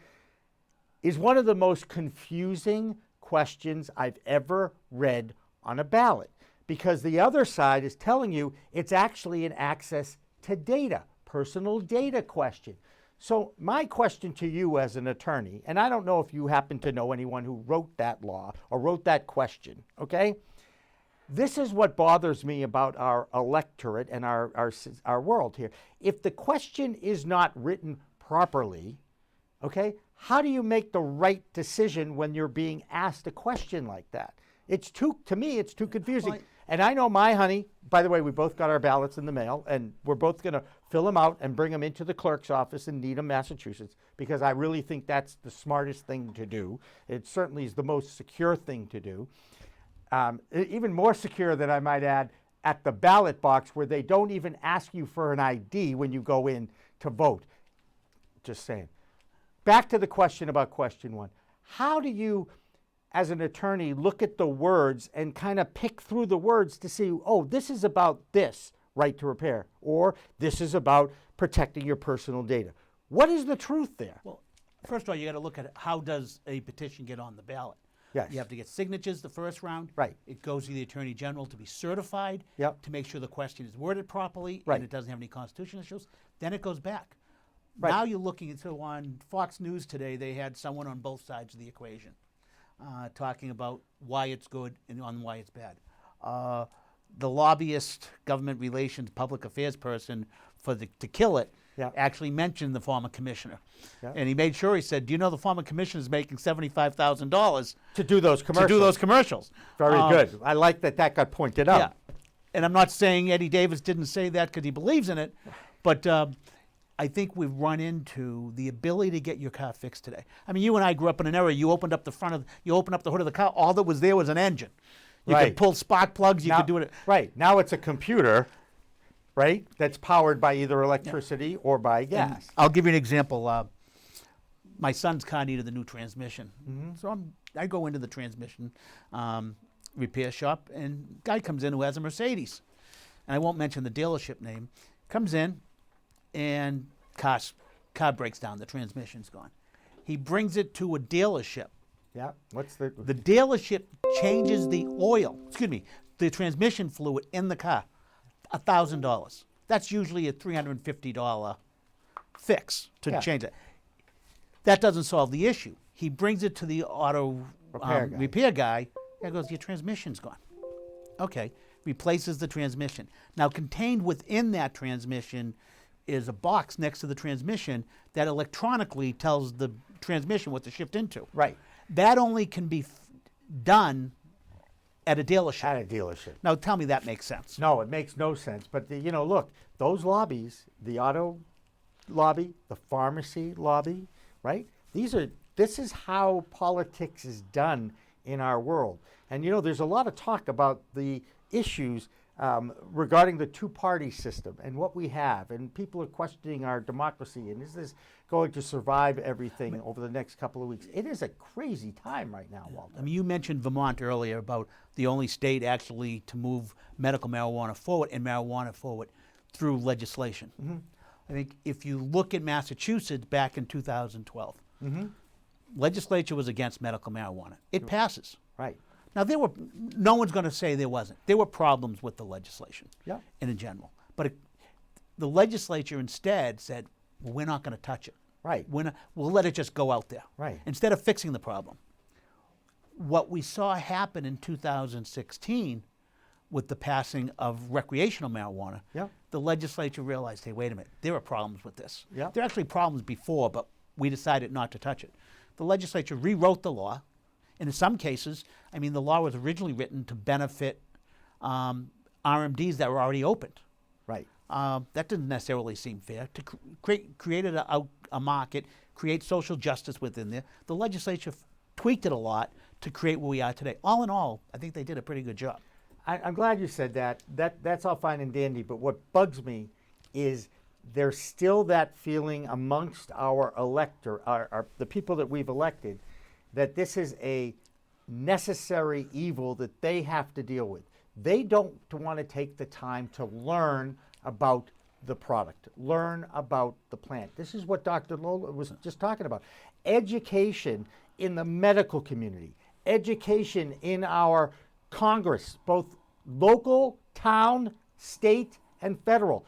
is one of the most confusing questions I've ever read on a ballot, because the other side is telling you it's actually an access to data, personal data question. So my question to you as an attorney, and I don't know if you happen to know anyone who wrote that law or wrote that question, okay? This is what bothers me about our electorate and our world here. If the question is not written properly, okay, how do you make the right decision when you're being asked a question like that? To me, it's too confusing. Well, And I know my honey, by the way, we both got our ballots in the mail, and we're both going to fill them out and bring them into the clerk's office in Needham, Massachusetts, because I really think that's the smartest thing to do. It certainly is the most secure thing to do. Even more secure than I might add at the ballot box, where they don't even ask you for an ID when you go in to vote. Just saying. Back to the question about question one. How do you, as an attorney, look at the words and kind of pick through the words to see, oh, this is about this right to repair, or this is about protecting your personal data? What is the truth there? Well, first of all, you got to look at how does a petition get on the ballot. Yes. You have to get signatures the first round. Right. It goes to the Attorney General to be certified, Yep. to make sure the question is worded properly Right. and it doesn't have any constitutional issues. Then it goes back. Right. Now you're looking at, so on Fox News today, they had someone on both sides of the equation talking about why it's good and on why it's bad. The lobbyist, government relations, public affairs person to kill it Yeah. actually mentioned the former commissioner. Yeah. And he made sure, he said, do you know the former commissioner is making $75,000 To do those commercials. to do those commercials? Very good. I like that got pointed out. Yeah. And I'm not saying Eddie Davis didn't say that because he believes in it, but I think we've run into the ability to get your car fixed today. I mean, you and I grew up in an era, you opened up the hood of the car, all that was there was an engine. You Right. could pull spark plugs, you could do it. Right. Now it's a computer, right, that's powered by either electricity or by gas. I'll give you an example. My son's car needed the new transmission. So I go into the transmission repair shop, and guy comes in who has a Mercedes. And I won't mention the dealership name. Comes in, and car breaks down. The transmission's gone. He brings it to a dealership Yeah. What's the The dealership changes the oil, the transmission fluid in the car, $1,000. That's usually a $350 fix to change it. That doesn't solve the issue. He brings it to the auto repair guy and goes, your transmission's gone. Okay, replaces the transmission. Now contained within that transmission is a box next to the transmission that electronically tells the transmission what to shift into. Right. That only can be done at a dealership. At a dealership. Now tell me that makes sense. No, it makes no sense. But look, those lobbies, the auto lobby, the pharmacy lobby, right? This is how politics is done in our world. And there's a lot of talk about the issues regarding the two-party system and what we have, and people are questioning our democracy, and is this going to survive everything over the next couple of weeks? It is a crazy time right now, Walter. I mean, you mentioned Vermont earlier about the only state actually to move medical marijuana forward and marijuana forward through legislation. I think if you look at Massachusetts back in 2012, legislature was against medical marijuana. It passes. Right. Now, no one's going to say there wasn't. There were problems with the legislation in general. But the legislature instead said, well, we're not going to touch it. Right. We'll let it just go out there. Right. Instead of fixing the problem. What we saw happen in 2016 with the passing of recreational marijuana, the legislature realized, hey, wait a minute, there are problems with this. There are actually problems before, but we decided not to touch it. The legislature rewrote the law. And in some cases, I mean, the law was originally written to benefit RMDs that were already opened. Right. That didn't necessarily seem fair. To create a market, create social justice within there, the legislature tweaked it a lot to create where we are today. All in all, I think they did a pretty good job. I'm glad you said that. That's all fine and dandy, but what bugs me is there's still that feeling amongst our the people that we've elected, that this is a necessary evil that they have to deal with. They don't want to take the time to learn about the product, learn about the plant. This is what Dr. Lola was just talking about. Education in the medical community, education in our Congress, both local, town, state, and federal.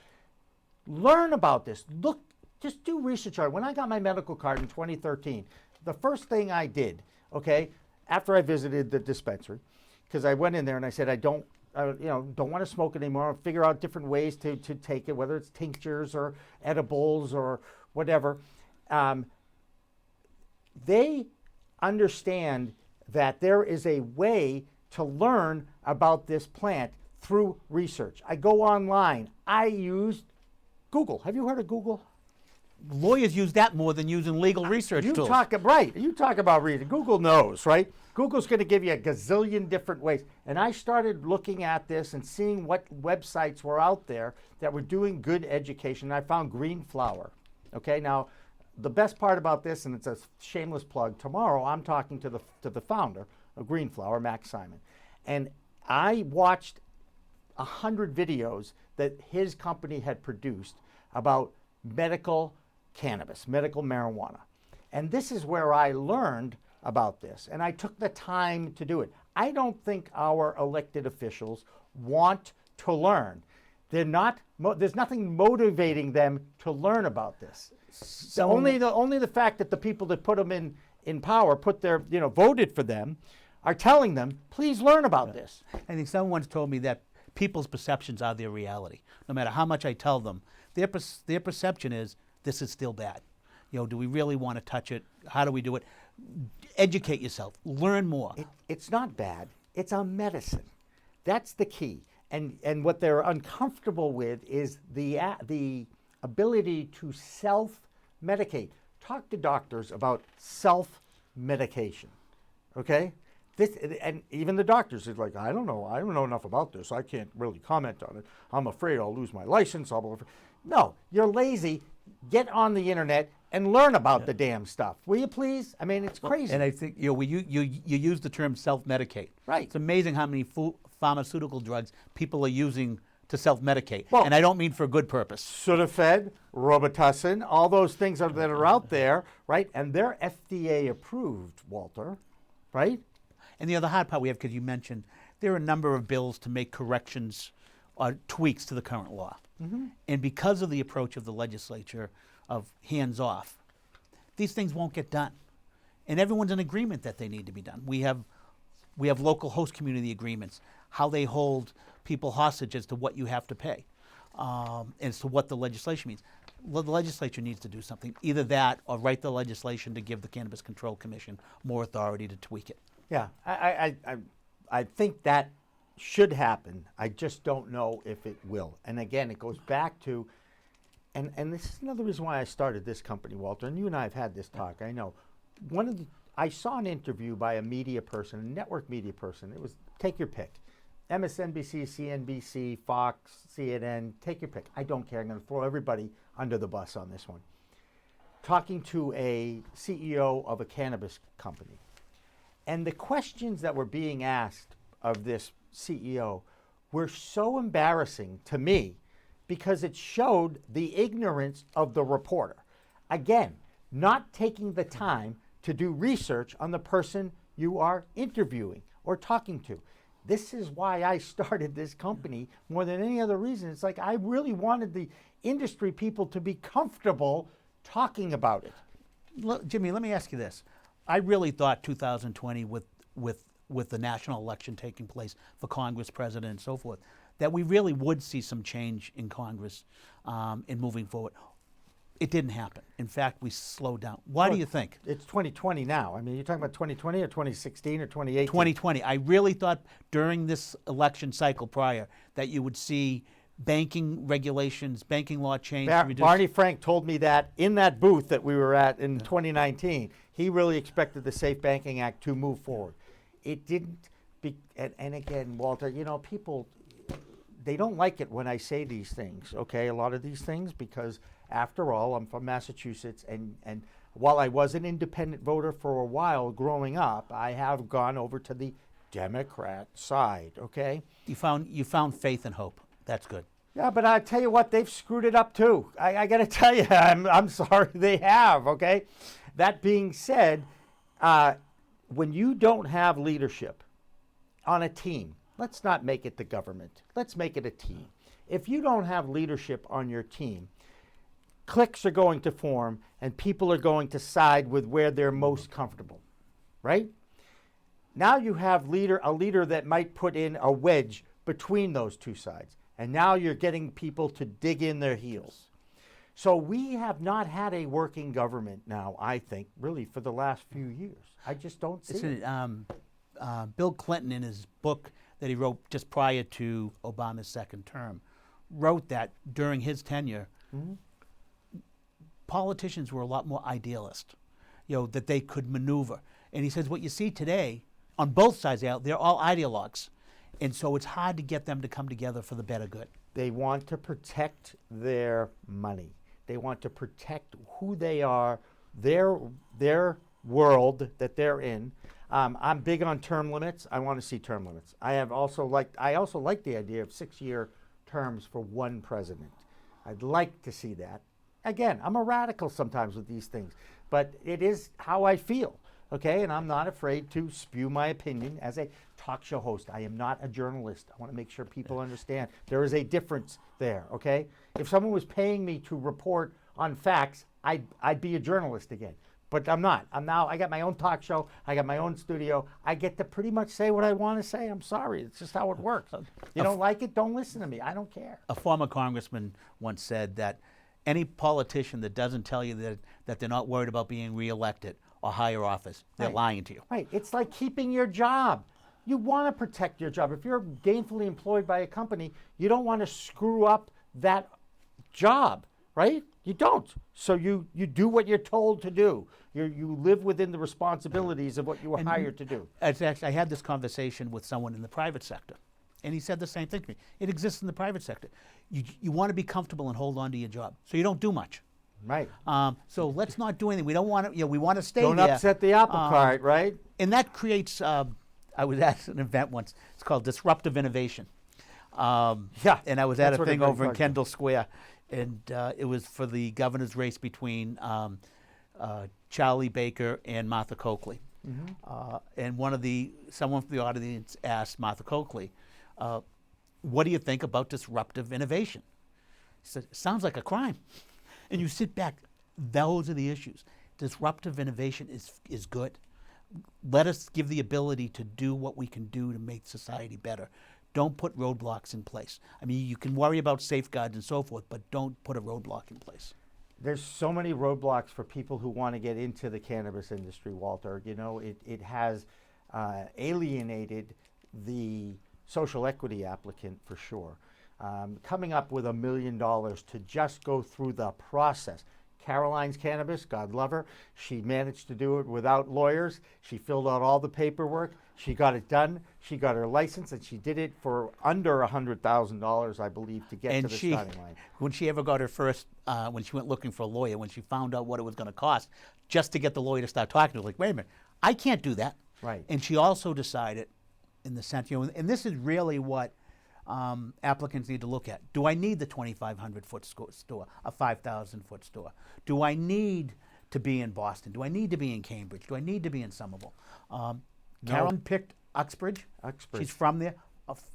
Learn about this. Look, just do research on it. When I got my medical card in 2013, the first thing I did, after I visited the dispensary, because I went in there and I said, I don't want to smoke anymore. I'll figure out different ways to take it, whether it's tinctures or edibles or whatever. They understand that there is a way to learn about this plant through research. I go online. I used Google. Have you heard of Google? Lawyers use that more than using legal research tools. You talk about reading. Google knows, right? Google's going to give you a gazillion different ways. And I started looking at this and seeing what websites were out there that were doing good education. I found Green Flower. Okay, now the best part about this, and it's a shameless plug, tomorrow I'm talking to the founder of Green Flower, Max Simon. And I watched 100 videos that his company had produced about medical cannabis, medical marijuana. And this is where I learned about this, and I took the time to do it. I don't think our elected officials want to learn. There's nothing motivating them to learn about this. So only the fact that the people that put them in power, voted for them, are telling them, please learn about this. I think someone once told me that people's perceptions are their reality. No matter how much I tell them, their perception is, this is still bad. Do we really want to touch it? How do we do it? Educate yourself. Learn more. It's not bad. It's a medicine. That's the key. And what they're uncomfortable with is the ability to self-medicate. Talk to doctors about self-medication. Okay? And even the doctors is like, I don't know enough about this. I can't really comment on it. I'm afraid I'll lose my license. No, you're lazy. Get on the internet and learn about the damn stuff. Will you please? I mean, it's crazy. And I think you use the term self-medicate. Right. It's amazing how many pharmaceutical drugs people are using to self-medicate. Well, and I don't mean for a good purpose. Sudafed, Robitussin, all those things that are out there, right? And they're FDA approved, Walter. right? And the other hard part we have, because you mentioned, there are a number of bills to make corrections or tweaks to the current law. And because of the approach of the legislature of hands off, these things won't get done. And everyone's in agreement that they need to be done. We have local host community agreements, how they hold people hostage as to what you have to pay, as to what the legislation means. The legislature needs to do something, either that or write the legislation to give the Cannabis Control Commission more authority to tweak it. Yeah, I think that should happen. I just don't know if it will. And again, it goes back to, and this is another reason why I started this company, Walter, and you and I have had this talk, I know. I saw an interview by a media person, a network media person. It was, take your pick. MSNBC, CNBC, Fox, CNN, take your pick. I don't care. I'm going to throw everybody under the bus on this one. Talking to a CEO of a cannabis company. And the questions that were being asked of this CEO were so embarrassing to me because it showed the ignorance of the reporter. Again, not taking the time to do research on the person you are interviewing or talking to. This is why I started this company more than any other reason. It's like I really wanted the industry people to be comfortable talking about it. Look, Jimmy, let me ask you this. I really thought 2020 with the national election taking place for Congress, president, and so forth, that we really would see some change in Congress in moving forward. It didn't happen. In fact, we slowed down. Why do you think? It's 2020 now. I mean, you're talking about 2020 or 2016 or 2018? 2020. I really thought during this election cycle prior that you would see banking regulations, banking law change. Barney Frank told me that in that booth that we were at in 2019. He really expected the Safe Banking Act to move forward. It didn't. And again, Walter, you know, people, they don't like it when I say these things, okay, a lot of these things, because after all, I'm from Massachusetts, and while I was an independent voter for a while growing up, I have gone over to the Democrat side, okay? You found faith and hope. That's good. Yeah, but I tell you what, they've screwed it up too. I got to tell you, I'm sorry they have, okay? That being said, when you don't have leadership on a team, let's not make it the government. Let's make it a team. If you don't have leadership on your team, cliques are going to form and people are going to side with where they're most comfortable, right? Now you have a leader that might put in a wedge between those two sides. And now you're getting people to dig in their heels. So we have not had a working government now, I think, really for the last few years. I just don't see it. Bill Clinton, in his book that he wrote just prior to Obama's second term, wrote that during his tenure, politicians were a lot more idealist, you know, that they could maneuver. And he says what you see today on both sides, they're all ideologues. And so it's hard to get them to come together for the better good. They want to protect their money. They want to protect who they are, their world that they're in. I'm big on term limits. I want to see term limits. I also like the idea of 6-year terms for one president. I'd like to see that. Again, I'm a radical sometimes with these things, but it is how I feel, okay? And I'm not afraid to spew my opinion as a talk show host. I am not a journalist. I want to make sure people understand there is a difference there, okay? If someone was paying me to report on facts, I'd be a journalist again. But I'm not. I got my own talk show. I got my own studio. I get to pretty much say what I want to say. I'm sorry. It's just how it works. You don't like it? Don't listen to me. I don't care. A former congressman once said that any politician that doesn't tell you that they're not worried about being reelected or higher office, they're lying to you. Right. It's like keeping your job. You want to protect your job. If you're gainfully employed by a company, you don't want to screw up that job, right? You don't. So you do what you're told to do. You live within the responsibilities of what you were hired to do. I had this conversation with someone in the private sector, and he said the same thing to me. It exists in the private sector. You want to be comfortable and hold on to your job, so you don't do much. Right. So let's not do anything. We don't want to. We want to stay there. Don't upset the apple cart, right? And that creates. I was at an event once. It's called Disruptive Innovation. Yeah. And I was at a thing over in Kendall Square, and it was for the governor's race between Charlie Baker and Martha Coakley. And someone from the audience asked Martha Coakley, what do you think about disruptive innovation? He said, sounds like a crime. And you sit back, those are the issues. Disruptive innovation is good. Let us give the ability to do what we can do to make society better. Don't put roadblocks in place. I mean, you can worry about safeguards and so forth, but don't put a roadblock in place. There's so many roadblocks for people who want to get into the cannabis industry, Walter. You know, it has alienated the social equity applicant for sure. Coming up with $1 million to just go through the process. Caroline's Cannabis, God love her, she managed to do it without lawyers. She filled out all the paperwork. She got it done. She got her license, and she did it for under $100,000, I believe, to get to the starting line. When she ever got her first, when she went looking for a lawyer, when she found out what it was going to cost, just to get the lawyer to start talking to her, like, wait a minute, I can't do that. Right. And she also decided, in the sense, you know, and this is really what applicants need to look at. Do I need the 2,500-foot store, a 5,000-foot store? Do I need to be in Boston? Do I need to be in Cambridge? Do I need to be in Somerville? Carolyn picked Uxbridge. She's from there.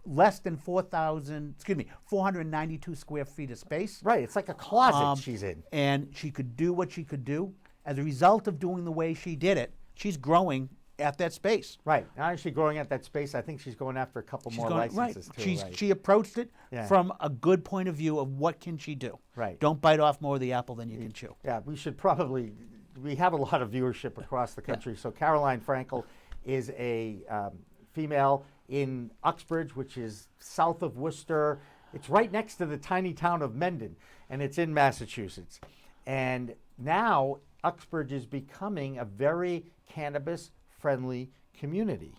Less than 492 square feet of space. Right, it's like a closet she's in. And she could do what she could do. As a result of doing the way she did it, she's growing at that space. Right. Not actually growing at that space, I think she's going after a couple more licenses too. She's, right. She approached it Yeah. from a good point of view of what can she do. Right. Don't bite off more of the apple than you can chew. Yeah, we should probably, we have a lot of viewership across the country. So Caroline Frankel is a female in Uxbridge, which is south of Worcester. It's right next to the tiny town of Mendon, and it's in Massachusetts. And now Uxbridge is becoming a very cannabis-friendly community.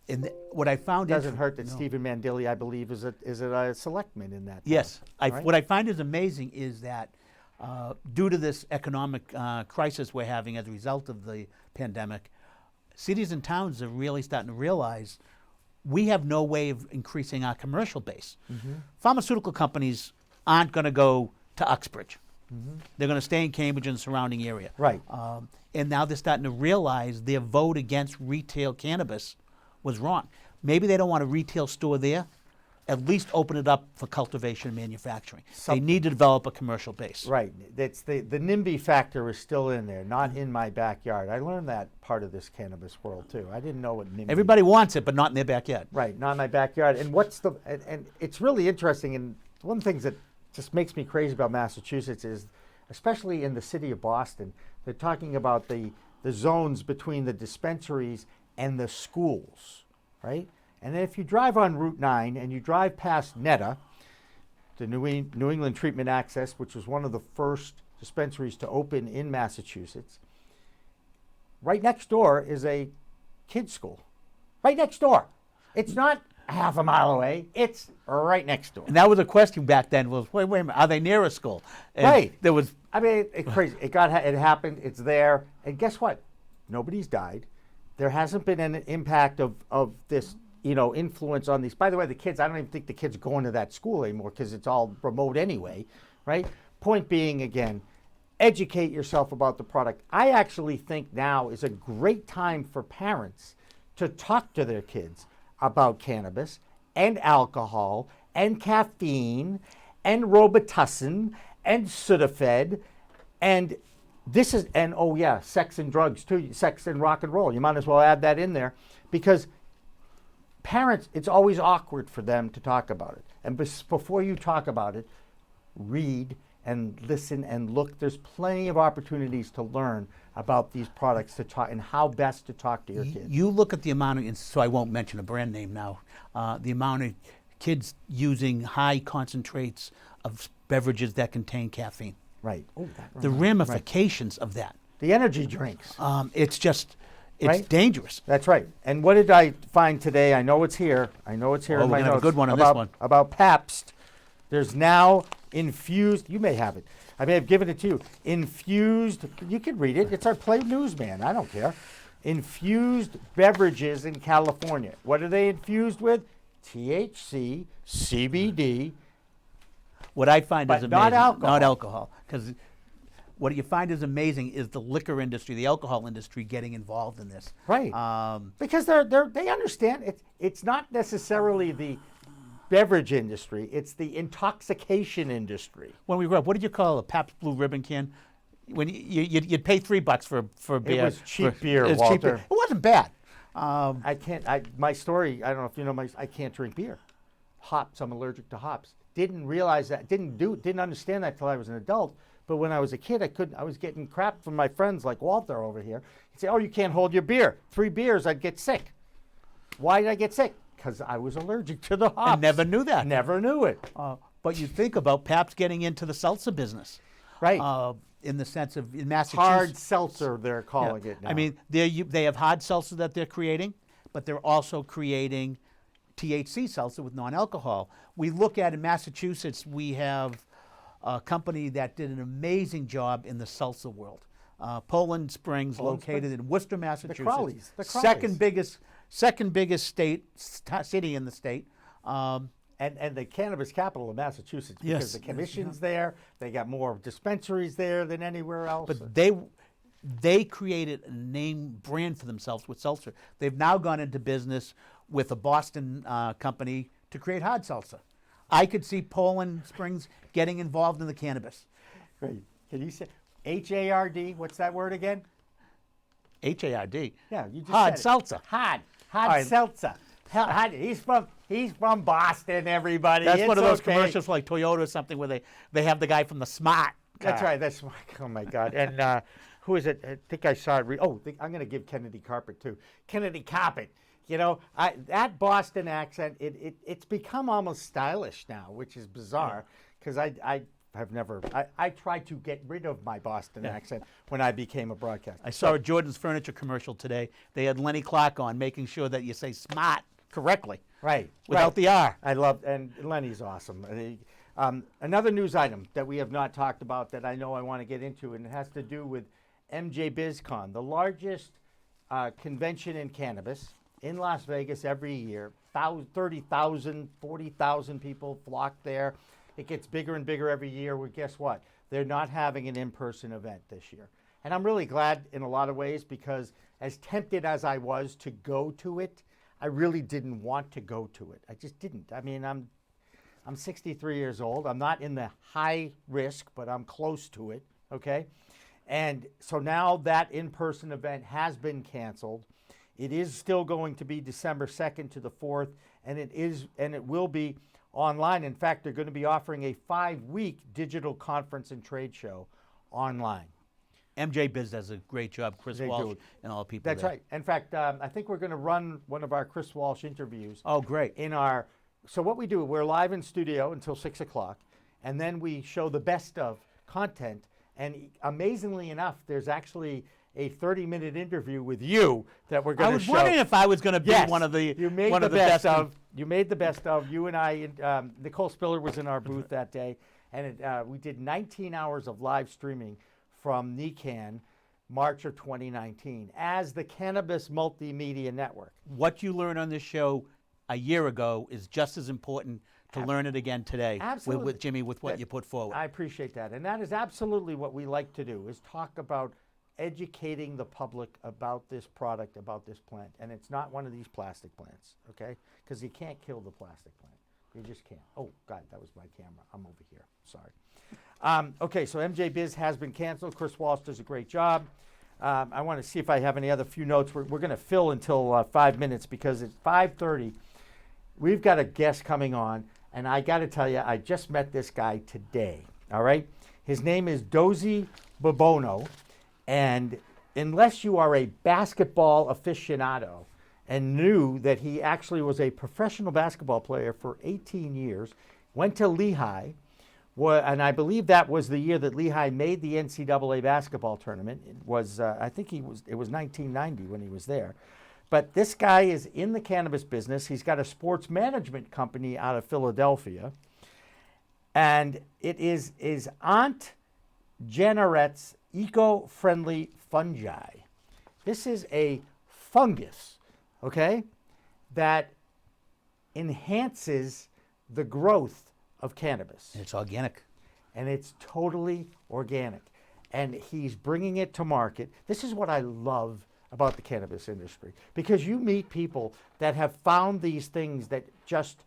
And what I found Doesn't hurt that Stephen Mandilli, I believe, is a selectman in that. Yes. Right? What I find is amazing is that due to this economic crisis we're having as a result of the pandemic, cities and towns are really starting to realize we have no way of increasing our commercial base. Pharmaceutical companies aren't going to go to Uxbridge. They're going to stay in Cambridge and the surrounding area. Right. And now they're starting to realize their vote against retail cannabis was wrong. Maybe they don't want a retail store there. At least open it up for cultivation and manufacturing. They need to develop a commercial base. Right. That's the NIMBY factor is still in there, not in my backyard. I learned that part of this cannabis world too. I didn't know what NIMBY. Everybody wants it, but not in their backyard. Right, not in my backyard. And and it's really interesting. And one of the things that just makes me crazy about Massachusetts is, especially in the city of Boston, they're talking about the zones between the dispensaries and the schools, right? And then if you drive on Route 9 and you drive past NETA, the New England Treatment Access, which was one of the first dispensaries to open in Massachusetts, right next door is a kids' school. Right next door. It's not half a mile away. It's right next door. And that was a question back then was, wait a minute, are they near a school? And right. There was. I mean, it's crazy. It happened. It's there. And guess what? Nobody's died. There hasn't been an impact of this, influence on these. By the way, the kids, I don't even think the kids are going to that school anymore because it's all remote anyway, right? Point being, again, educate yourself about the product. I actually think now is a great time for parents to talk to their kids about cannabis and alcohol and caffeine and Robitussin and Sudafed and sex and drugs too, sex and rock and roll. You might as well add that in there because parents, it's always awkward for them to talk about it. And before you talk about it, read and listen and look. There's plenty of opportunities to learn about these products to talk and how best to talk to your kids. You look at the amount of, so I won't mention a brand name now, the amount of kids using high concentrates of beverages that contain caffeine. Right. The ramifications of that. The energy drinks. It's just, it's Right? dangerous. That's right. And what did I find today? I know it's here. In my we're notes. gonna have a good one on this one. About Pabst. There's now infused, you may have it. I may have given it to you. Infused, you can read it. It's our Play Newsman. I don't care. Infused beverages in California. What are they infused with? THC, CBD. What I find But is amazing. not alcohol. Not alcohol. Because what you find is amazing is the liquor industry, the alcohol industry getting involved in this. Right. Because they understand it's not necessarily the beverage industry, it's the intoxication industry. When we grew up, what did you call a Pabst Blue Ribbon can? When you'd pay $3 for beer. It was cheap beer, it was cheap Walter. beer. It wasn't bad. My story, I don't know if you know I can't drink beer. Hops, I'm allergic to hops. Didn't realize that, didn't understand that till I was an adult. But when I was a kid, I was getting crap from my friends like Walter over here. He'd say, "Oh, you can't hold your beer. 3 beers, I'd get sick." Why did I get sick? Because I was allergic to the hops. I never knew that. Never knew it. But you think about Pabst getting into the seltzer business. Right. In the sense of in Massachusetts. Hard seltzer, they're calling it now. I mean, they have hard seltzer that they're creating, but they're also creating THC seltzer with non-alcohol. We look at in Massachusetts, we have a company that did an amazing job in the seltzer world. Poland Springs, located in Worcester, Massachusetts. The Crawleys. Second biggest city in the state. And the cannabis capital of Massachusetts, because Yes. the commission's there, they got more dispensaries there than anywhere else. But they created a name brand for themselves with seltzer. They've now gone into business with a Boston company to create hard seltzer. I could see Poland Springs getting involved in the cannabis. Great. Can you say HARD? What's that word again? HARD. Yeah, you just Hard said it. seltzer. Hard right. seltzer. He's from Boston, everybody. That's It's one of those okay. commercials for like Toyota or something where they have the guy from the Smart car. That's right. That's oh my God. And who is it? I think I saw it. I'm going to give Kennedy Carpet too. Kennedy Carpet. You know, that Boston accent. It's become almost stylish now, which is bizarre because I tried to get rid of my Boston accent when I became a broadcaster. I saw a Jordan's Furniture commercial today. They had Lenny Clark on, making sure that you say smart correctly. Right. Without the R. I love, and Lenny's awesome. Another news item that we have not talked about that I know I want to get into, and it has to do with MJ BizCon, the largest convention in cannabis in Las Vegas every year. 30,000, 40,000 people flock there. It gets bigger and bigger every year. Well, guess what? They're not having an in-person event this year. And I'm really glad in a lot of ways because as tempted as I was to go to it, I really didn't want to go to it. I just didn't. I mean, I'm 63 years old. I'm not in the high risk, but I'm close to it, okay? And so now that in-person event has been canceled. It is still going to be December 2nd to the 4th, and it will be online. In fact, they're going to be offering a 5-week digital conference and trade show online. MJ Biz does a great job. Chris They Walsh do. and all the people That's there. right. In fact, I think we're going to run one of our Chris Walsh interviews. Oh, great. So what we do, we're live in studio until 6 o'clock, and then we show the best of content. And amazingly enough, there's actually a 30-minute interview with you that we're going to show. I was wondering if I was going to be Yes, one of the you made one the of the best best of. You made the best of. You and I, Nicole Spiller was in our booth that day, and we did 19 hours of live streaming from NECAN, March of 2019, as the Cannabis Multimedia Network. What you learned on this show a year ago is just as important to learn it again today. Absolutely. With Jimmy, with what you put forward. I appreciate that, and that is absolutely what we like to do: is talk about educating the public about this product, about this plant. And it's not one of these plastic plants, okay? Because you can't kill the plastic plant. You just can't. Oh, God, that was my camera. I'm over here. Sorry. Okay, so MJ Biz has been canceled. Chris Walsh does a great job. I want to see if I have any other few notes. We're going to fill until 5 minutes because it's 5:30. We've got a guest coming on, and I got to tell you, I just met this guy today, all right? His name is Dozie Mbonu. And unless you are a basketball aficionado and knew that he actually was a professional basketball player for 18 years, went to Lehigh, and I believe that was the year that Lehigh made the NCAA basketball tournament. It was, I think it was 1990 when he was there. But this guy is in the cannabis business. He's got a sports management company out of Philadelphia. And it is Aunt Generet's eco-friendly fungi. This is a fungus, okay, that enhances the growth of cannabis. It's organic. And it's totally organic. and he's bringing it to market. This is what I love about the cannabis industry, because you meet people that have found these things that just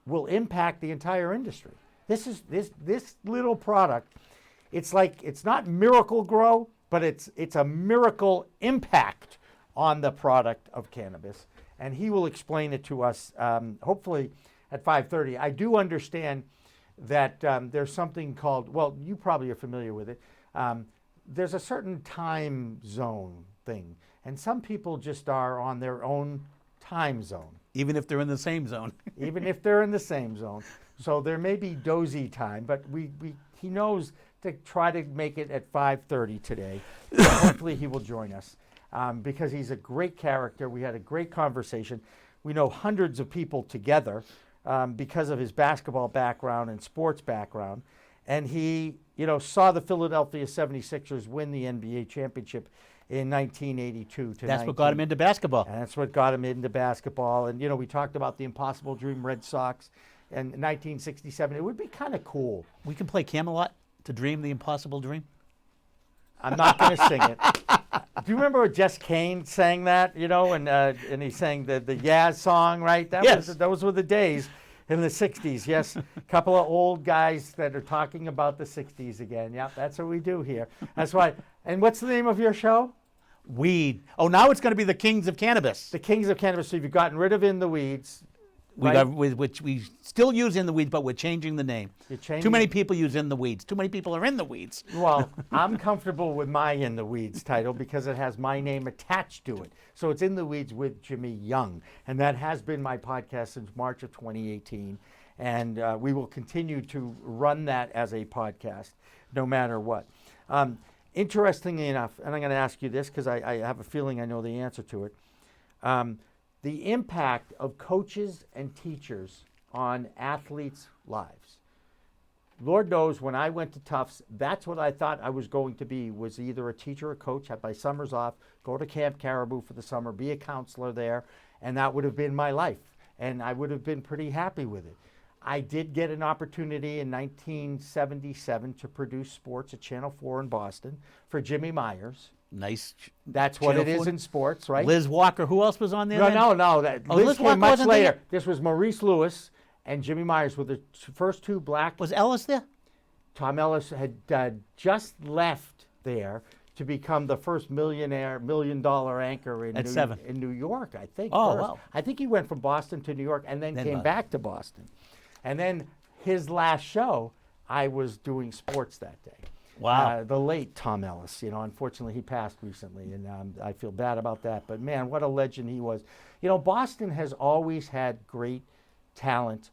will impact the entire industry. This little product, it's like, it's not miracle grow, but it's a miracle impact on the product of cannabis. And he will explain it to us, hopefully at 5:30. I do understand that there's something called, well, you probably are familiar with it. There's a certain time zone thing, and some people just are on their own time zone. Even if they're in the same zone. Even if they're in the same zone. So there may be Dozie time, but he knows to try to make it at 5:30 today. So hopefully he will join us because he's a great character. We had a great conversation. We know hundreds of people together because of his basketball background and sports background. And he, saw the Philadelphia 76ers win the NBA championship in 1982 to That's what got him into basketball. And that's what got him into basketball. And, we talked about the impossible dream Red Sox in 1967. It would be kind of cool. We can play Camelot to dream the impossible dream. I'm not going to sing it. Do you remember Jess Kane sang that, and he sang the Yaz song, right? Yes. Those were the days in the 60s. Yes, a couple of old guys that are talking about the 60s again. Yeah, that's what we do here. That's why. And what's the name of your show? Weed. Oh, now it's going to be the Kings of Cannabis. The Kings of Cannabis. So you've gotten rid of In the Weeds. Which we still use In the Weeds, but we're changing the name. You're changing. Too many people use In the Weeds. Too many people are in the weeds. Well, I'm comfortable with my In the Weeds title because it has my name attached to it. So it's In the Weeds with Jimmy Young. And that has been my podcast since March of 2018. And we will continue to run that as a podcast no matter what. Interestingly enough, and I'm going to ask you this because I have a feeling I know the answer to it. The impact of coaches and teachers on athletes' lives. Lord knows when I went to Tufts, that's what I thought I was going to be, was either a teacher or a coach, have my summers off, go to Camp Caribou for the summer, be a counselor there, and that would have been my life. And I would have been pretty happy with it. I did get an opportunity in 1977 to produce sports at Channel 4 in Boston for Jimmy Myers. Nice. That's what Channel it is 4. in sports, right? Liz Walker. Who else was on there? No. Liz Liz came Walker much wasn't later. there? This was Maurice Lewis and Jimmy Myers were the first two black. Was Ellis there? Tom Ellis had just left there to become the first $1 million anchor in New York, I think. Oh, first. wow. I think he went from Boston to New York and then came back to Boston. And then his last show, I was doing sports that day. Wow. The late Tom Ellis, unfortunately he passed recently, and I feel bad about that. But man, what a legend he was. Boston has always had great talent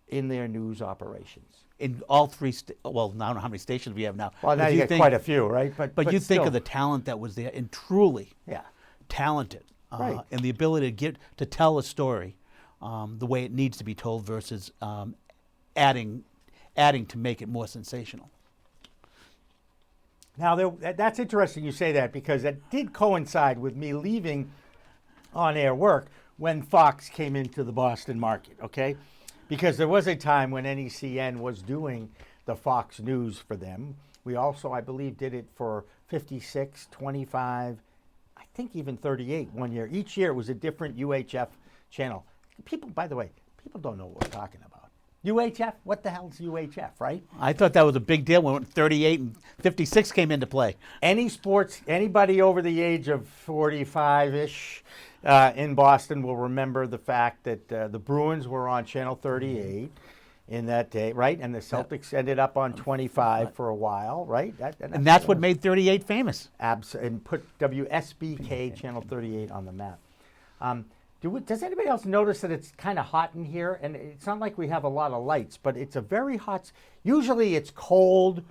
in their news operations. In all three, well, I don't know how many stations we have now. Well, now you got quite a few, right? But you think still. of the talent that was there, and truly talented, Right. and the ability to tell a story the way it needs to be told versus adding to make it more sensational. Now, that's interesting you say that because it did coincide with me leaving on-air work when Fox came into the Boston market, okay? Because there was a time when NECN was doing the Fox News for them. We also, I believe, did it for 56, 25, I think even 38 one year. Each year it was a different UHF channel. People, by the way, people don't know what we're talking about. UHF? What the hell's UHF, right? I thought that was a big deal when 38 and 56 came into play. Anybody over the age of 45-ish in Boston will remember the fact that the Bruins were on Channel 38 in that day, right? And the Celtics ended up on 25 for a while, right? And that's what made 38 famous. And put WSBK Channel 38 on the map. Does anybody else notice that it's kind of hot in here? And it's not like we have a lot of lights, but it's a very hot. Usually it's cold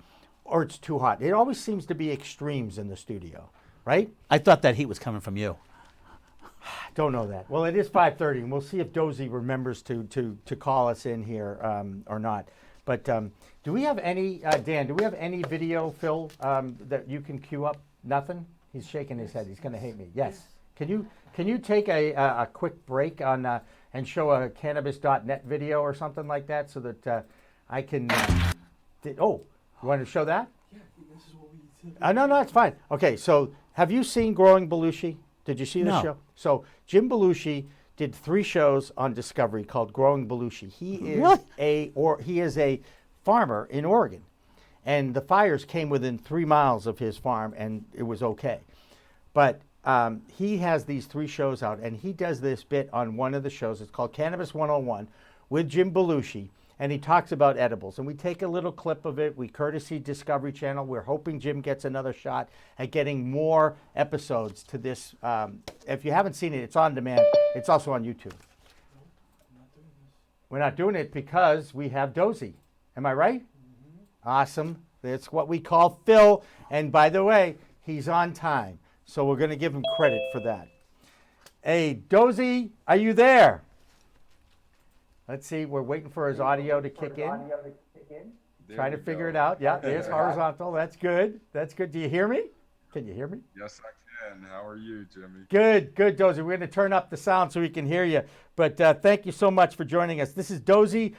or it's too hot. It always seems to be extremes in the studio, right? I thought that heat was coming from you. Don't know that. Well, it is 5:30, and we'll see if Dozie remembers to call us in here or not. But do we have any, Dan, do we have any video, Phil, that you can cue up? Nothing? He's shaking his head. He's going to hate me. Yes. Can you take a quick break on and show a cannabis.net video or something like that so that I can... you want to show that? Yeah, this is what we No, it's fine. Okay, so have you seen Growing Belushi? Did you see the No. show? So Jim Belushi did 3 shows on Discovery called Growing Belushi. He is a farmer in Oregon, and the fires came within 3 miles of his farm, and it was okay. But he has these 3 shows out, and he does this bit on one of the shows. It's called Cannabis 101 with Jim Belushi, and he talks about edibles. And we take a little clip of it. We courtesy Discovery Channel. We're hoping Jim gets another shot at getting more episodes to this. If you haven't seen it, it's on demand. It's also on YouTube. We're not doing it because we have Dozie. Am I right? Awesome. That's what we call Phil. And by the way, he's on time. So we're going to give him credit for that. Hey, Dozie, are you there? Let's see. We're waiting for his audio to kick in. Trying to figure it out. Yeah, there's horizontal. That's good. That's good. Do you hear me? Can you hear me? Yes, I can. How are you, Jimmy? Good, Dozie. We're going to turn up the sound so we can hear you. But thank you so much for joining us. This is Dozie.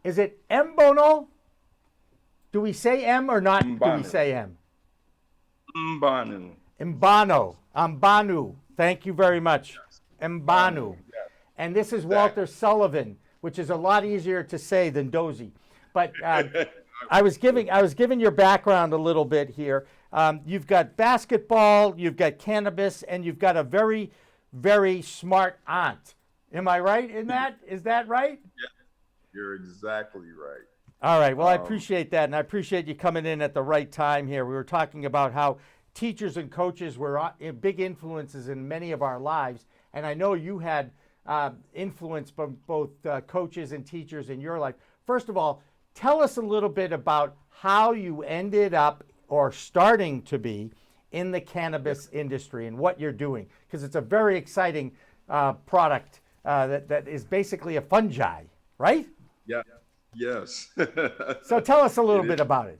Is it Mbonu? Do we say M or not? Mbonu. Do we say M? Mbonu. Mbonu. Thank you very much. Mbonu. Yes. And this is Walter Sullivan, which is a lot easier to say than Dozie. But I was giving your background a little bit here. You've got basketball, you've got cannabis, and you've got a very, very smart aunt. Am I right in that? Is that right? Yeah, you're exactly right. All right. Well, I appreciate that, and I appreciate you coming in at the right time here. We were talking about how teachers and coaches were big influences in many of our lives, and I know you had influence from both coaches and teachers in your life. First of all, tell us a little bit about how you ended up or starting to be in the cannabis industry and what you're doing, because it's a very exciting product that is basically a fungi, right? Yeah. Yes. So tell us a little bit about it.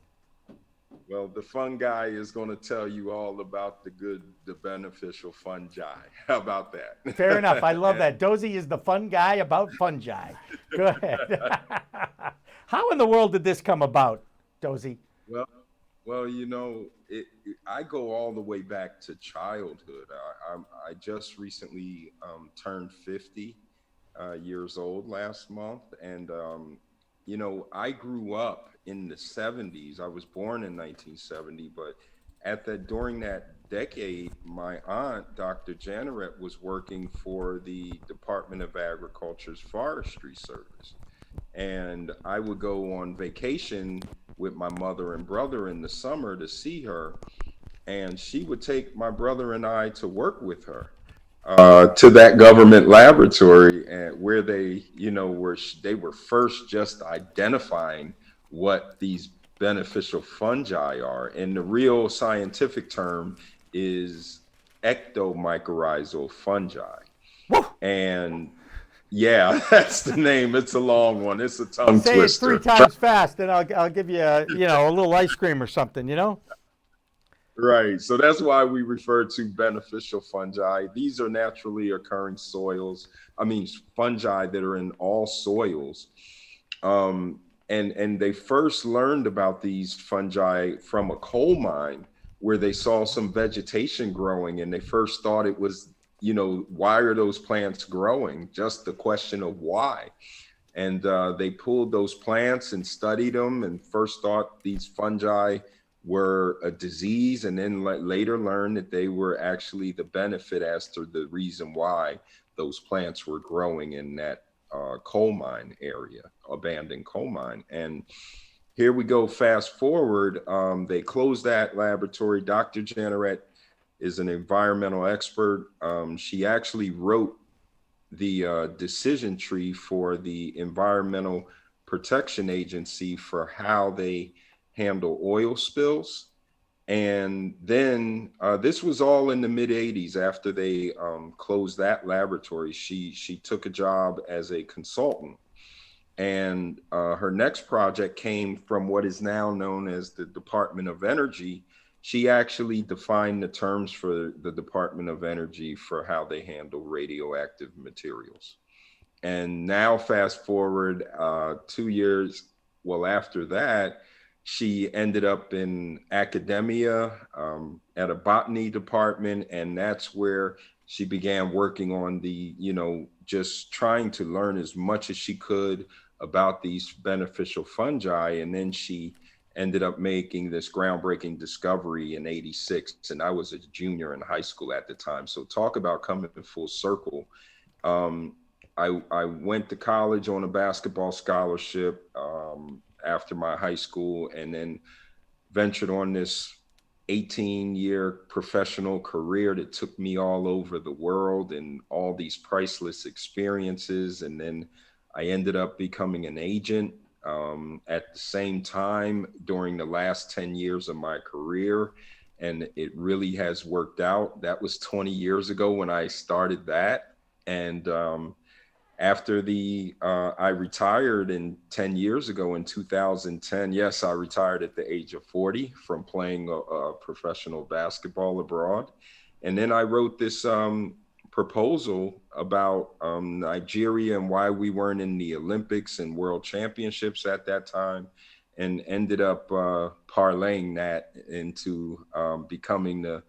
Well, the fungi is going to tell you all about the beneficial fungi. How about that? Fair enough. I love that. Dozie is the fun guy about fungi. Go ahead. How in the world did this come about, Dozie? Well, you know, I go all the way back to childhood. I just recently turned 50 years old last month, and you know, I grew up in the 70s. I was born in 1970, but during that decade, my aunt, Dr. Janneret, was working for the Department of Agriculture's Forestry Service. And I would go on vacation with my mother and brother in the summer to see her. And she would take my brother and I to work with her to that government laboratory, and where they were first just identifying what these beneficial fungi are. And the real scientific term is ectomycorrhizal fungi. Woo! And yeah, that's the name. It's a long one. It's a tongue twister. Say it 3 times fast, and I'll give you a little ice cream or something, you know? Right. So that's why we refer to beneficial fungi. These are naturally occurring fungi that are in all soils. And they first learned about these fungi from a coal mine where they saw some vegetation growing, and they first thought it was, why are those plants growing? Just the question of why. And they pulled those plants and studied them, and first thought these fungi were a disease, and then later learned that they were actually the benefit as to the reason why those plants were growing in that coal mine area, abandoned coal mine. And here we go, fast forward, they closed that laboratory. Dr. Janneret is an environmental expert. She actually wrote the decision tree for the Environmental Protection Agency for how they handle oil spills. And then this was all in the mid 80s. After they closed that laboratory, she took a job as a consultant. And her next project came from what is now known as the Department of Energy. She actually defined the terms for the Department of Energy for how they handle radioactive materials. And now fast forward 2 years, after that, she ended up in academia at a botany department, and that's where she began working on the, just trying to learn as much as she could about these beneficial fungi. And then she ended up making this groundbreaking discovery in '86, and I was a junior in high school at the time. So talk about coming full circle. I went to college on a basketball scholarship after my high school, and then ventured on this 18-year professional career that took me all over the world and all these priceless experiences. And then I ended up becoming an agent at the same time during the last 10 years of my career. And it really has worked out. That was 20 years ago when I started that. And after I retired 10 years ago in 2010. Yes, I retired at the age of 40 from playing professional basketball abroad. And then I wrote this proposal about Nigeria and why we weren't in the Olympics and World Championships at that time, and ended up parlaying that into becoming the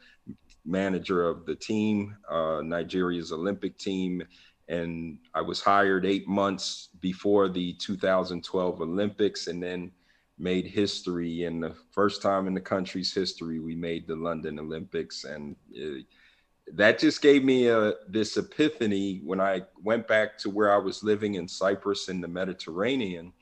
manager of the team, Nigeria's Olympic team. And I was hired 8 months before the 2012 Olympics, and then made history. And the first time in the country's history, we made the London Olympics. And that just gave me this epiphany when I went back to where I was living in Cyprus in the Mediterranean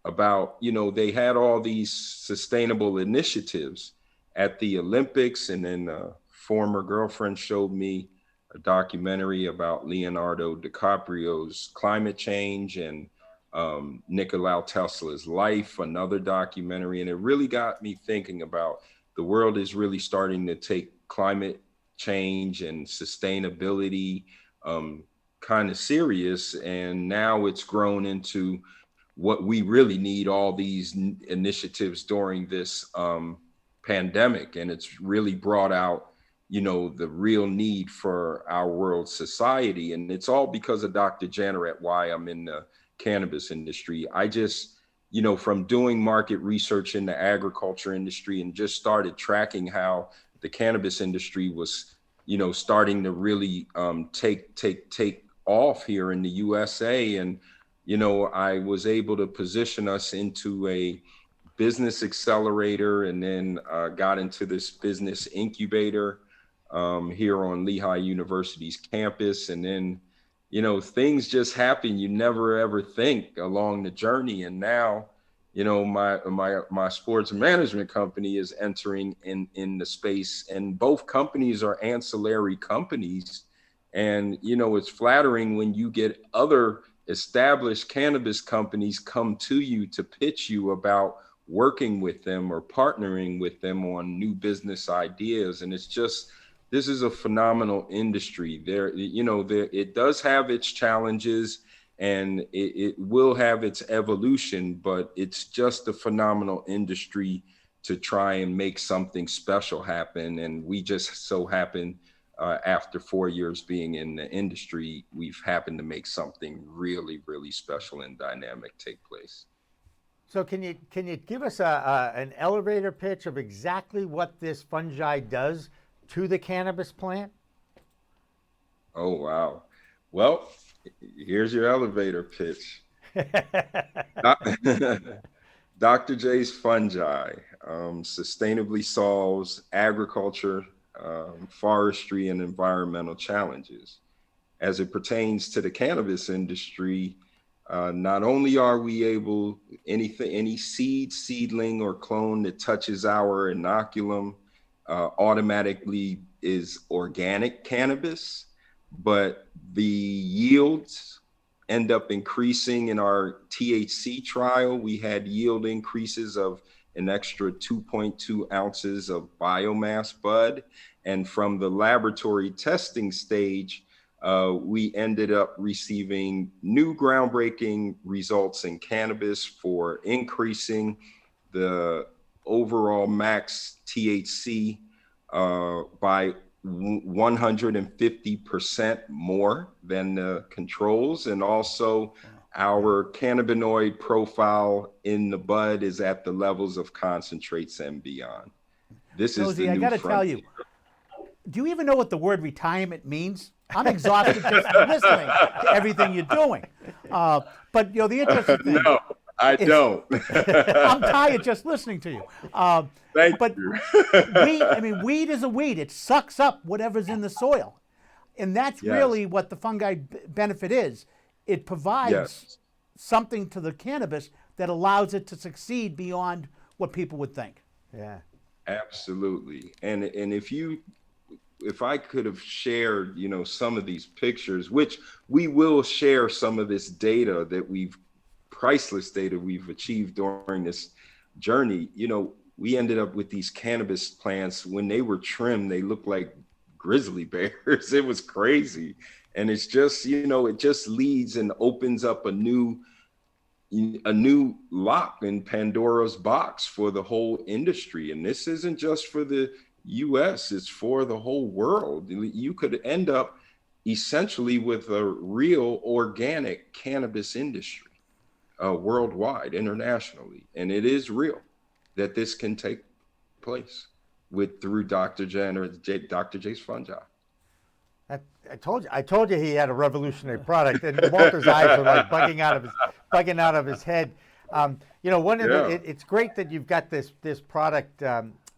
about, they had all these sustainable initiatives at the Olympics. And then a former girlfriend showed me a documentary about Leonardo DiCaprio's climate change and Nikola Tesla's life, another documentary. And it really got me thinking about the world is really starting to take climate change and sustainability kind of serious. And now it's grown into what we really need, all these initiatives during this pandemic. And it's really brought out the real need for our world society. And it's all because of Dr. Janneret, why I'm in the cannabis industry. I just, from doing market research in the agriculture industry and just started tracking how the cannabis industry was, starting to really take off here in the USA. And, I was able to position us into a business accelerator, and then got into this business incubator here on Lehigh University's campus. And then, things just happen you never ever think along the journey. And now, my sports management company is entering in the space, and both companies are ancillary companies. And, it's flattering when you get other established cannabis companies come to you to pitch you about working with them or partnering with them on new business ideas. And it's just, this is a phenomenal industry. It does have its challenges, and it will have its evolution, but it's just a phenomenal industry to try and make something special happen. And we just so happen, after 4 years being in the industry, we've happened to make something really, really special and dynamic take place. So can you give us an elevator pitch of exactly what this fungi does to the cannabis plant? Oh, wow. Well, here's your elevator pitch. Dr. J's Fungi sustainably solves agriculture, forestry, and environmental challenges. As it pertains to the cannabis industry, not only are we able, any seedling, or clone that touches our inoculum automatically is organic cannabis, but the yields end up increasing. In our THC trial, we had yield increases of an extra 2.2 ounces of biomass bud. And from the laboratory testing stage, we ended up receiving new groundbreaking results in cannabis for increasing the overall max THC by 150% more than the controls, and also our cannabinoid profile in the bud is at the levels of concentrates and beyond. This is Dozie, the I new got to tell frontier. you, do you even know what the word retirement means? I'm exhausted just listening to everything you're doing. But you know, the interesting thing. No, I don't. I'm tired just listening to you. Thank but you. weed is a weed. It sucks up whatever's in the soil. And that's Yes. really what the fungi benefit is. It provides Yes. something to the cannabis that allows it to succeed beyond what people would think. Yeah. Absolutely. And if I could have shared, some of these pictures, which we will share some of this data that priceless data we've achieved during this journey. We ended up with these cannabis plants. When they were trimmed, they looked like grizzly bears. It was crazy. And it's just, it just leads and opens up a new lock in Pandora's box for the whole industry. And this isn't just for the US, it's for the whole world. You could end up essentially with a real organic cannabis industry worldwide, internationally. And it is real that this can take place through Dr. J's Fungi. I told you he had a revolutionary product, and Walter's eyes were like bugging out of his head. It's great that you've got this product,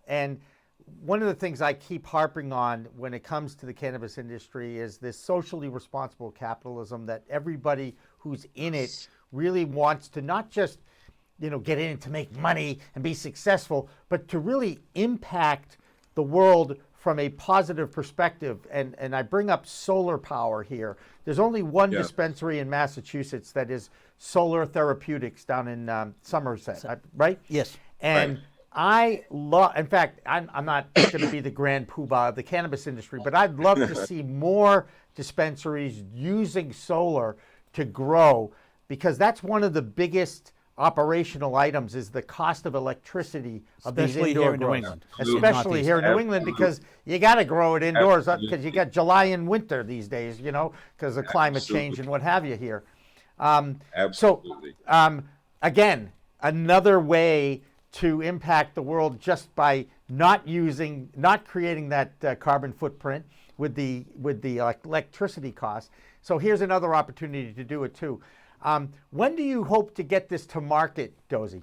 and one of the things I keep harping on when it comes to the cannabis industry is this socially responsible capitalism, that everybody who's in it really wants to not just get in to make money and be successful, but to really impact the world from a positive perspective. And I bring up solar power here. There's only one dispensary in Massachusetts that is solar therapeutics down in Somerset, right? Yes. And I love, in fact, I'm not going to be the grand poobah of the cannabis industry, but I'd love to see more dispensaries using solar to grow, because that's one of the biggest operational items is the cost of electricity of these Especially indoor here in New grows. England. Especially here in New England, because you got to grow it indoors, because you got July and winter these days, because of climate change and what have you here. Absolutely. So, again, another way to impact the world just by not creating that carbon footprint with the electricity costs. So here's another opportunity to do it too. When do you hope to get this to market, Dozie?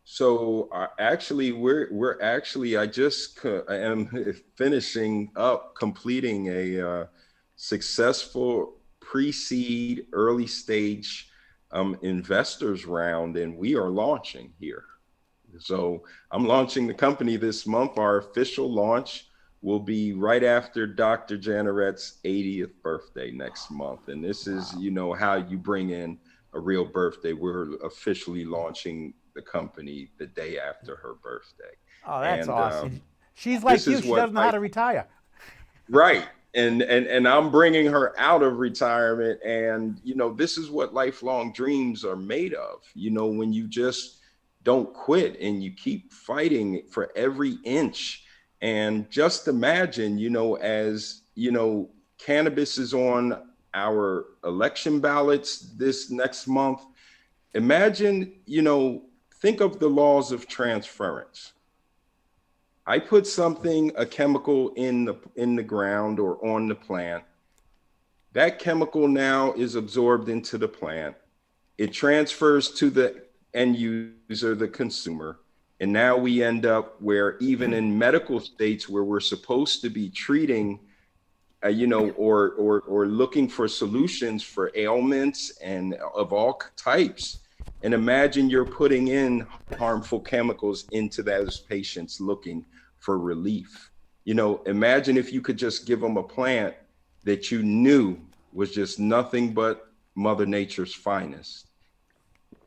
So actually, I just am finishing up completing a successful pre-seed early stage investors round, and we are launching here. So I'm launching the company this month. Our official launch will be right after Dr. Janaret's 80th birthday next month. And this is, how you bring in a real birthday. We're officially launching the company the day after her birthday. Oh, that's awesome. She's like you. She doesn't know how to retire. Right. And I'm bringing her out of retirement. And, this is what lifelong dreams are made of. When you just don't quit and you keep fighting for every inch. And just imagine, as, cannabis is on our election ballots this next month. Imagine, think of the laws of transference. I put a chemical in the ground or on the plant. That chemical now is absorbed into the plant. It transfers to the end user, the consumer. And now we end up where even in medical states where we're supposed to be treating, or looking for solutions for ailments and of all types. And imagine you're putting in harmful chemicals into those patients looking for relief. Imagine if you could just give them a plant that you knew was just nothing but Mother Nature's finest.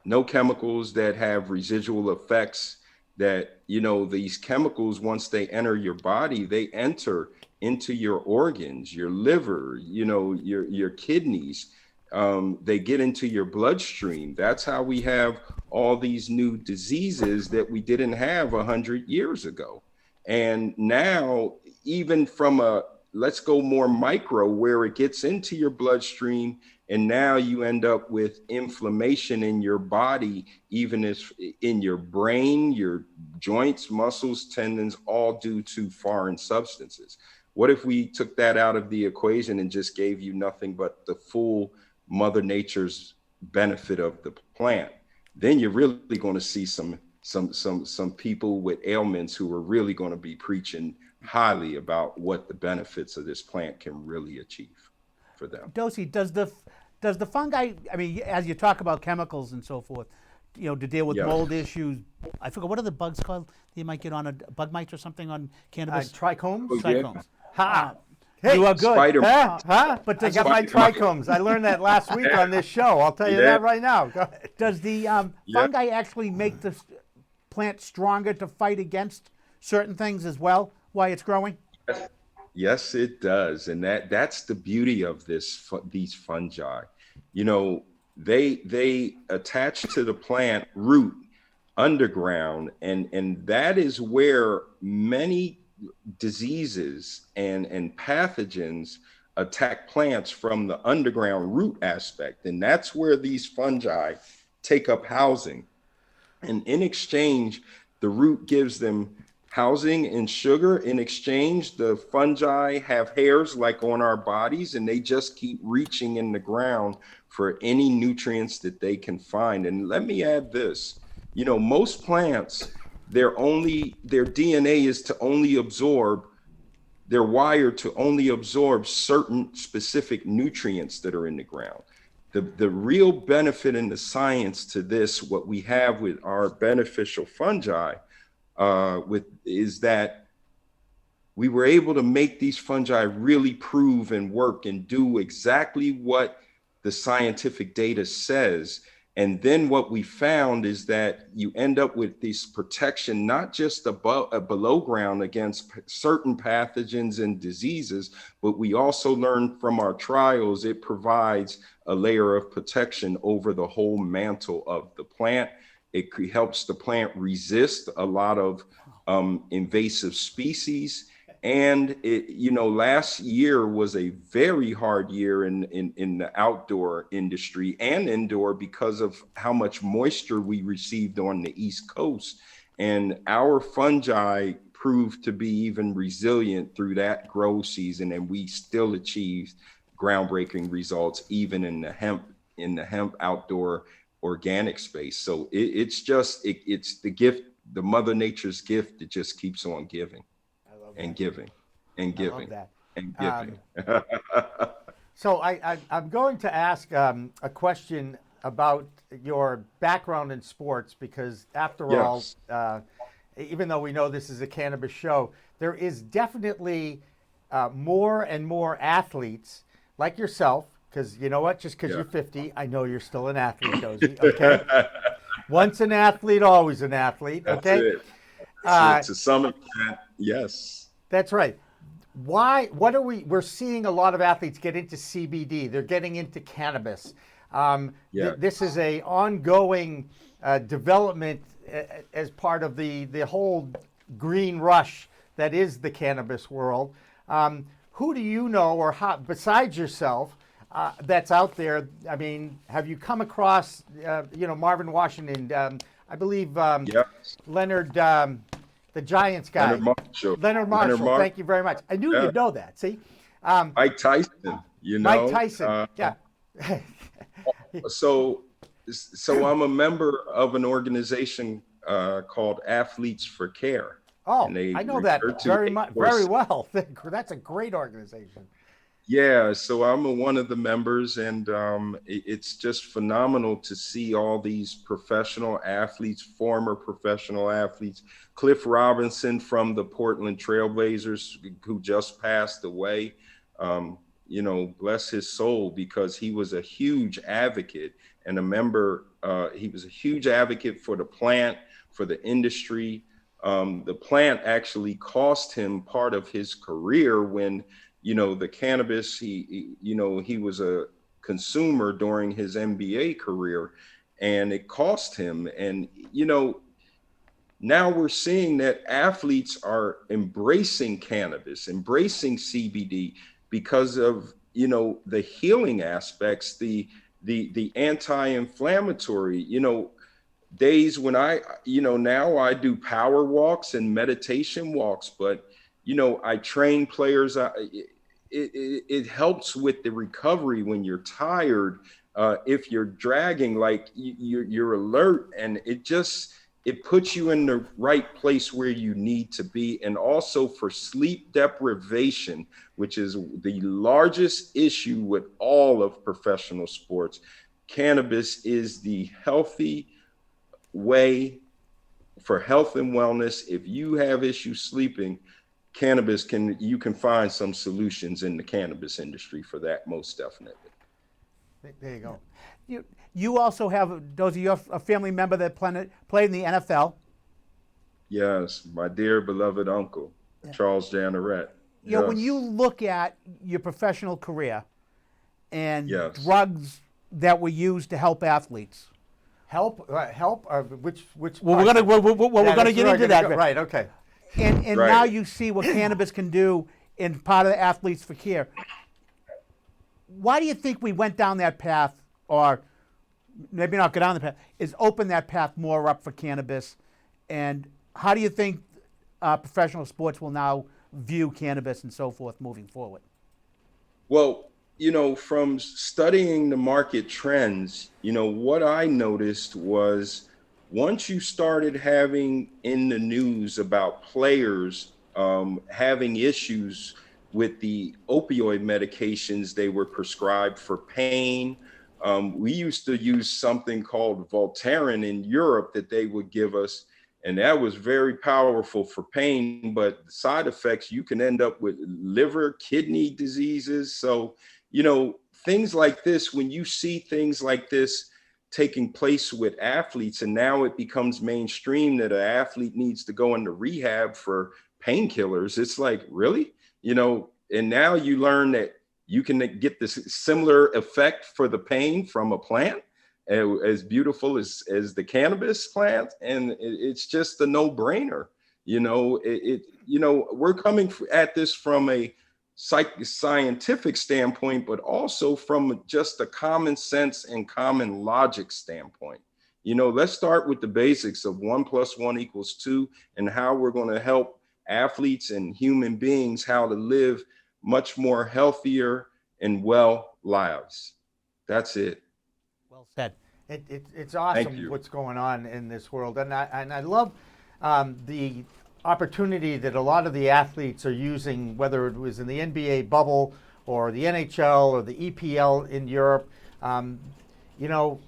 No chemicals that have residual effects. That these chemicals, once they enter your body, they enter into your organs, your liver, your kidneys. They get into your bloodstream. That's how we have all these new diseases that we didn't have 100 years ago. And now, even from a let's go more micro, where it gets into your bloodstream, and now you end up with inflammation in your body, even if in your brain, your joints, muscles, tendons, all due to foreign substances. What if we took that out of the equation and just gave you nothing but the full Mother Nature's benefit of the plant? Then you're really going to see some people with ailments who are really going to be preaching highly about what the benefits of this plant can really achieve for them. Dozie, does the fungi, I mean, as you talk about chemicals and so forth, you know, to deal with Yeah. mold issues, I forget, what are the bugs called? You might get on a bug mites or something on cannabis? Trichomes? Oh, yeah. Trichomes. Ha! Hey, You are good. Spider. Huh? But I does, got my Spider- trichomes. I learned that last week on this show. I'll tell you Yeah. that right now. Go ahead. does the Yeah. fungi actually make the plant stronger to fight against certain things as well while it's growing? Yes, it does, and that's the beauty of these fungi. You know, they attach to the plant root underground, and that is where many diseases and pathogens attack plants, from the underground root aspect, and that's where these fungi take up housing. And in exchange, the root gives them housing and sugar. In exchange, the fungi have hairs like on our bodies, and they just keep reaching in the ground for any nutrients that they can find. And let me add this, you know, most plants, their DNA is to only absorb, they're wired to only absorb certain specific nutrients that are in the ground. The real benefit in the science to this, what we have with our beneficial fungi, is that we were able to make these fungi really prove and work and do exactly what the scientific data says. And then what we found is that you end up with this protection, not just below ground against certain pathogens and diseases, but we also learned from our trials, it provides a layer of protection over the whole mantle of the plant. It helps the plant resist a lot of invasive species. And it, you know, last year was a very hard year in the outdoor industry and indoor, because of how much moisture we received on the East Coast. And our fungi proved to be even resilient through that grow season, and we still achieved groundbreaking results even in the hemp outdoor organic space. So it's the gift, the Mother Nature's gift that just keeps on giving and giving and giving and giving. So I'm going to ask a question about your background in sports, because after all, even though we know this is a cannabis show, there is definitely more and more athletes like yourself, because you know what, just because you're 50, I know you're still an athlete, Dozie, okay? Once an athlete, always an athlete, okay? That's it. To some extent, yes. That's right. We're seeing a lot of athletes get into CBD. They're getting into cannabis. This is a ongoing development as part of the whole green rush that is the cannabis world. Who do you know, or how, besides yourself, that's out there? I mean, have you come across, Marvin Washington, I believe Leonard, the Giants guy. Leonard Marshall. Thank you very much. I knew you'd know that. See? Mike Tyson, Mike Tyson, yeah. So I'm a member of an organization called Athletes for Care. Oh, I know that very well. That's a great organization. Yeah, so I'm one of the members, and it's just phenomenal to see all these professional athletes, former professional athletes. Cliff Robinson from the Portland Trailblazers, who just passed away, bless his soul, because he was a huge advocate and a member. He was a huge advocate for the plant, for the industry. The plant actually cost him part of his career when, the cannabis, he was a consumer during his NBA career, and it cost him. And, now we're seeing that athletes are embracing cannabis, embracing CBD because of, you know, the healing aspects, the anti-inflammatory, you know, days when now I do power walks and meditation walks, but, you know, I train players. It helps with the recovery when you're tired. If you're dragging, like you're alert, and it puts you in the right place where you need to be. And also for sleep deprivation, which is the largest issue with all of professional sports, cannabis is the healthy way for health and wellness. If you have issues sleeping, you can find some solutions in the cannabis industry for that, most definitely. There you go. You also have, Dozie, you're a family member that played in the NFL. Yes, my dear beloved uncle, Charles Janneret. You know, when you look at your professional career and Yes. drugs that were used to help athletes. Help, or which? Well, we're gonna get into that. Right. Okay. And Right. now you see what cannabis can do in part of the Athletes for Care. Why do you think we went down that path, or maybe not go down the path, is open that path more up for cannabis? And how do you think professional sports will now view cannabis and so forth moving forward? Well, you know, from studying the market trends, you know, what I noticed was once you started having in the news about players having issues with the opioid medications they were prescribed for pain. We used to use something called Voltaren in Europe that they would give us, and that was very powerful for pain, but the side effects, you can end up with liver, kidney diseases. So, you know, things like this, when you see things like this taking place with athletes, and now it becomes mainstream that an athlete needs to go into rehab for painkillers, it's like, really? You know, and now you learn that you can get this similar effect for the pain from a plant as beautiful as the cannabis plant. And it's just a no-brainer. You know, we're coming at this from a scientific standpoint, but also from just a common sense and common logic standpoint. You know, let's start with the basics of 1 + 1 = 2 and how we're going to help athletes and human beings how to live much more healthier and well lives. That's it. Well said. It's awesome what's going on in this world, and I love the opportunity that a lot of the athletes are using, whether it was in the NBA bubble or the NHL or the EPL in Europe. You know,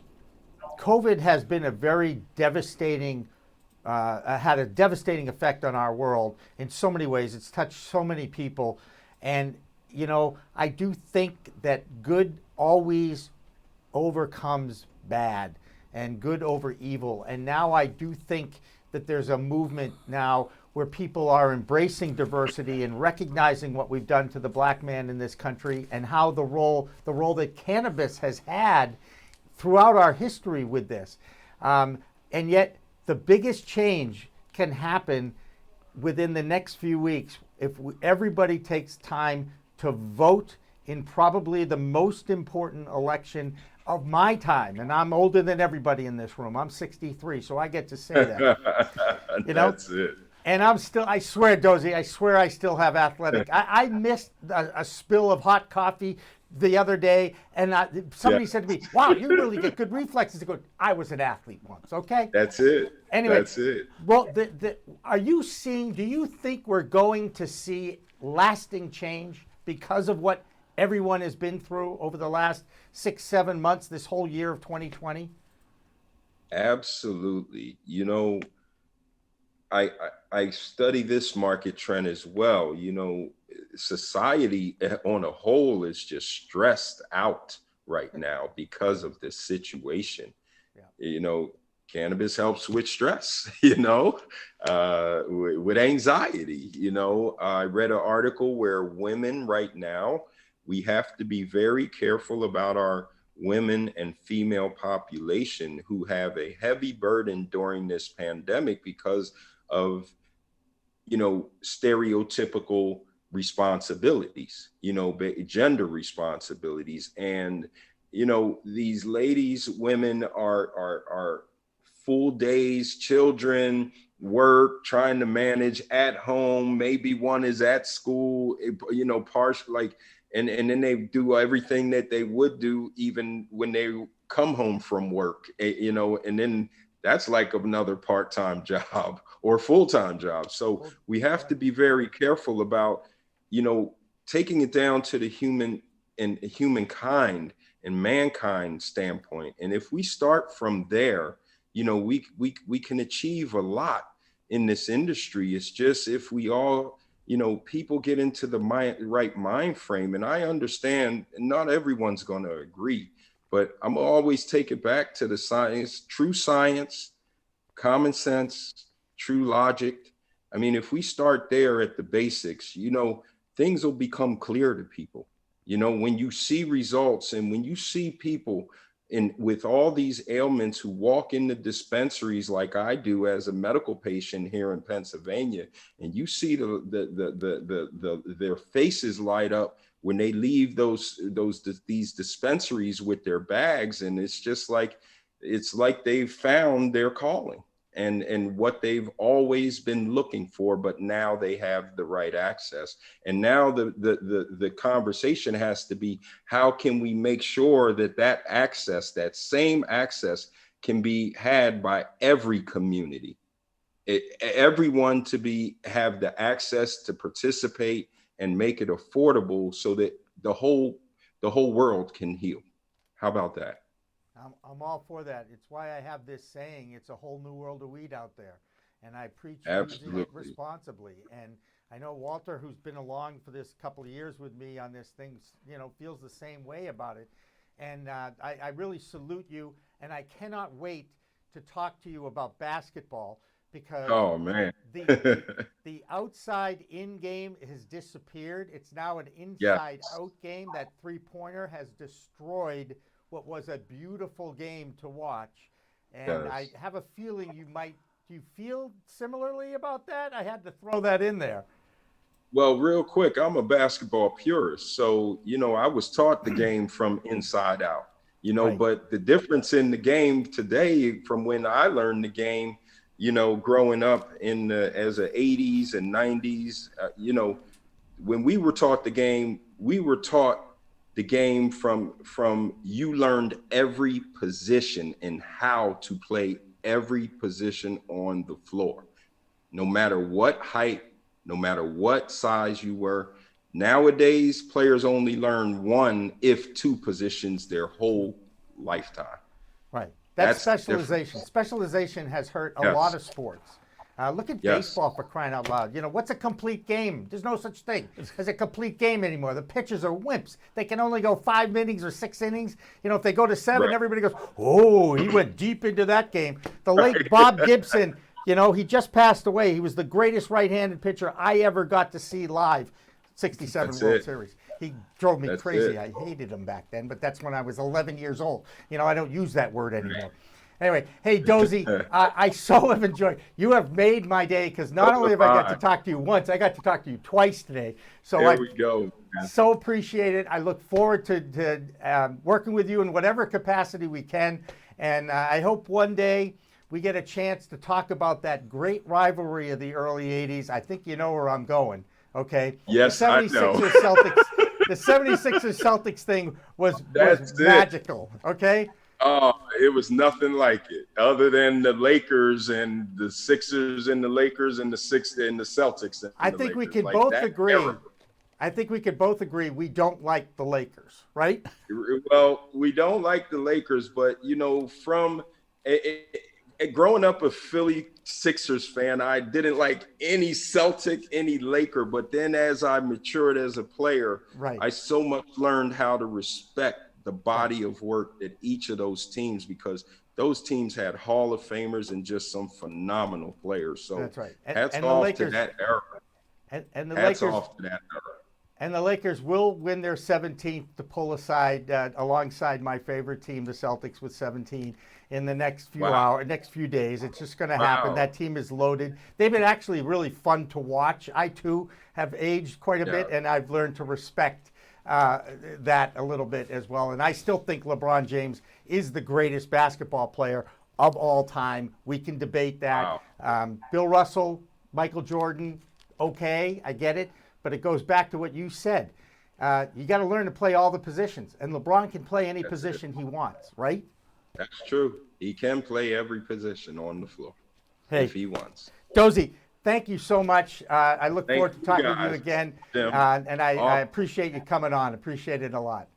COVID has been a very devastating, had a devastating effect on our world in so many ways. It's touched so many people. And, you know, I do think that good always overcomes bad and good over evil. And now I do think that there's a movement now where people are embracing diversity and recognizing what we've done to the black man in this country and how the role that cannabis has had throughout our history with this. And yet the biggest change can happen within the next few weeks if everybody takes time to vote in probably the most important election of my time. And I'm older than everybody in this room. I'm 63, so I get to say that. You know? That's it. And I swear, Dozie, I swear I still have athletic. I missed a spill of hot coffee the other day, and somebody said to me, wow, you really get good reflexes. I was an athlete once, okay? That's it. Anyway, that's it. Well, do you think we're going to see lasting change because of what everyone has been through over the last 6-7 months, this whole year of 2020? Absolutely. You know, I study this market trend as well. You know, society on a whole is just stressed out right now because of this situation. Yeah. You know, cannabis helps with stress, you know, with anxiety. You know, I read an article where women right now, we have to be very careful about our women and female population who have a heavy burden during this pandemic because of, stereotypical responsibilities, gender responsibilities. And, these ladies, women are full days, children, work, trying to manage at home. Maybe one is at school, partial, and then they do everything that they would do even when they come home from work, and then that's like another part-time job or full-time job. So we have to be very careful about, taking it down to the humankind and mankind standpoint. And if we start from there, we can achieve a lot in this industry. It's just if we all, people get into the right mind frame. And I understand not everyone's going to agree, but I'm always take it back to the science, true science, common sense, true logic. I mean, if we start there at the basics, things will become clear to people. When you see results and when you see people with all these ailments who walk into dispensaries like I do as a medical patient here in Pennsylvania, and you see their faces light up when they leave these dispensaries with their bags, and it's like they've found their calling and what they've always been looking for, but now they have the right access. And now the conversation has to be, how can we make sure that access, that same access, can be had by every community, everyone to have the access to participate and make it affordable so that the whole world can heal. How about that? I'm all for that. It's why I have this saying, it's a whole new world of weed out there. And I preach using it responsibly. And I know Walter, who's been along for this couple of years with me on this thing, feels the same way about it. And I really salute you. And I cannot wait to talk to you about basketball because the outside in game has disappeared. It's now an inside out game. That three-pointer has destroyed what was a beautiful game to watch. And I have a feeling do you feel similarly about that? I had to throw that in there. Well, real quick, I'm a basketball purist. So, I was taught the game from inside out, right. But the difference in the game today from when I learned the game, growing up as a 80s and 90s, when we were taught the game, we were taught the game from you learned every position and how to play every position on the floor, no matter what height, no matter what size you were. Nowadays, players only learn one, if two positions their whole lifetime. Right. That's specialization. Different. Specialization has hurt a lot of sports. Look at baseball, for crying out loud. What's a complete game? There's no such thing as a complete game anymore. The pitchers are wimps. They can only go 5 innings or 6 innings. If they go to 7, everybody goes, oh, he went deep into that game. The late Bob Gibson, he just passed away. He was the greatest right-handed pitcher I ever got to see live. 67 World Series. He drove me crazy. I hated him back then, but that's when I was 11 years old. I don't use that word anymore. Anyway, hey, Dozie, I so have enjoyed. You have made my day because not only have I got to talk to you once, I got to talk to you twice today. So there we go. So appreciate it. I look forward to working with you in whatever capacity we can. And I hope one day we get a chance to talk about that great rivalry of the early 80s. I think you know where I'm going, okay? Yes, the 76ers I know. Celtics, the 76ers Celtics thing was magical, okay? Oh, it was nothing like it, other than the Lakers and the Sixers and the Lakers and the Celtics. And I think we could both agree. I think we could both agree we don't like the Lakers, right? Well, we don't like the Lakers, but from growing up a Philly Sixers fan, I didn't like any Celtic, any Laker. But then as I matured as a player, I so much learned how to respect the body of work that each of those teams, because those teams had Hall of Famers and just some phenomenal players. So that's right. Hats off to that era. And the Hats Lakers off to that era. And the Lakers will win their 17th to pull aside alongside my favorite team, the Celtics, with 17 in the next few hours, next few days. It's just going to happen. That team is loaded. They've been actually really fun to watch. I too have aged quite a bit, and I've learned to respect that a little bit as well. And I still think LeBron James is the greatest basketball player of all time. We can debate that. Bill Russell, Michael Jordan, okay, I get it. But it goes back to what you said. You got to learn to play all the positions. And LeBron can play any position he wants, right? That's true. He can play every position on the floor if he wants. Dozie, thank you so much. I look forward to talking to you again. And I appreciate you coming on. Appreciate it a lot.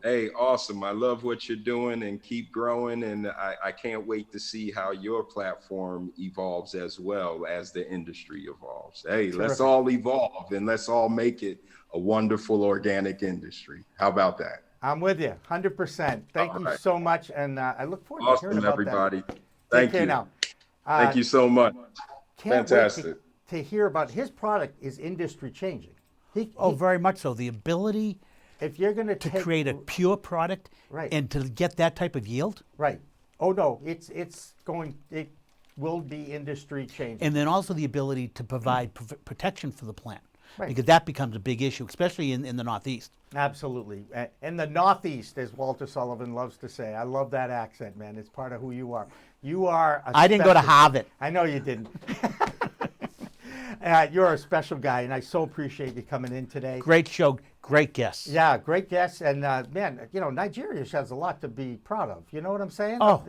Hey, awesome. I love what you're doing and keep growing. And I can't wait to see how your platform evolves as well as the industry evolves. Hey, let's all evolve and let's all make it a wonderful organic industry. How about that? I'm with you 100%. Thank you so much. And I look forward to hearing about everybody. that. Thank you. Now. Thank you so much. Fantastic. To hear about his product is industry changing. Very much so. The ability if you're going to create a pure product and to get that type of yield. Right. Oh no, it will be industry changing. And then also the ability to provide protection for the plant. Right. Because that becomes a big issue, especially in the Northeast. Absolutely. And the Northeast, as Walter Sullivan loves to say. I love that accent, man. It's part of who you are. You are I didn't go to Harvard. I know you didn't. You're a special guy, and I so appreciate you coming in today. Great show, great guests. Yeah, great guests. And, man, Nigeria has a lot to be proud of. You know what I'm saying? Oh.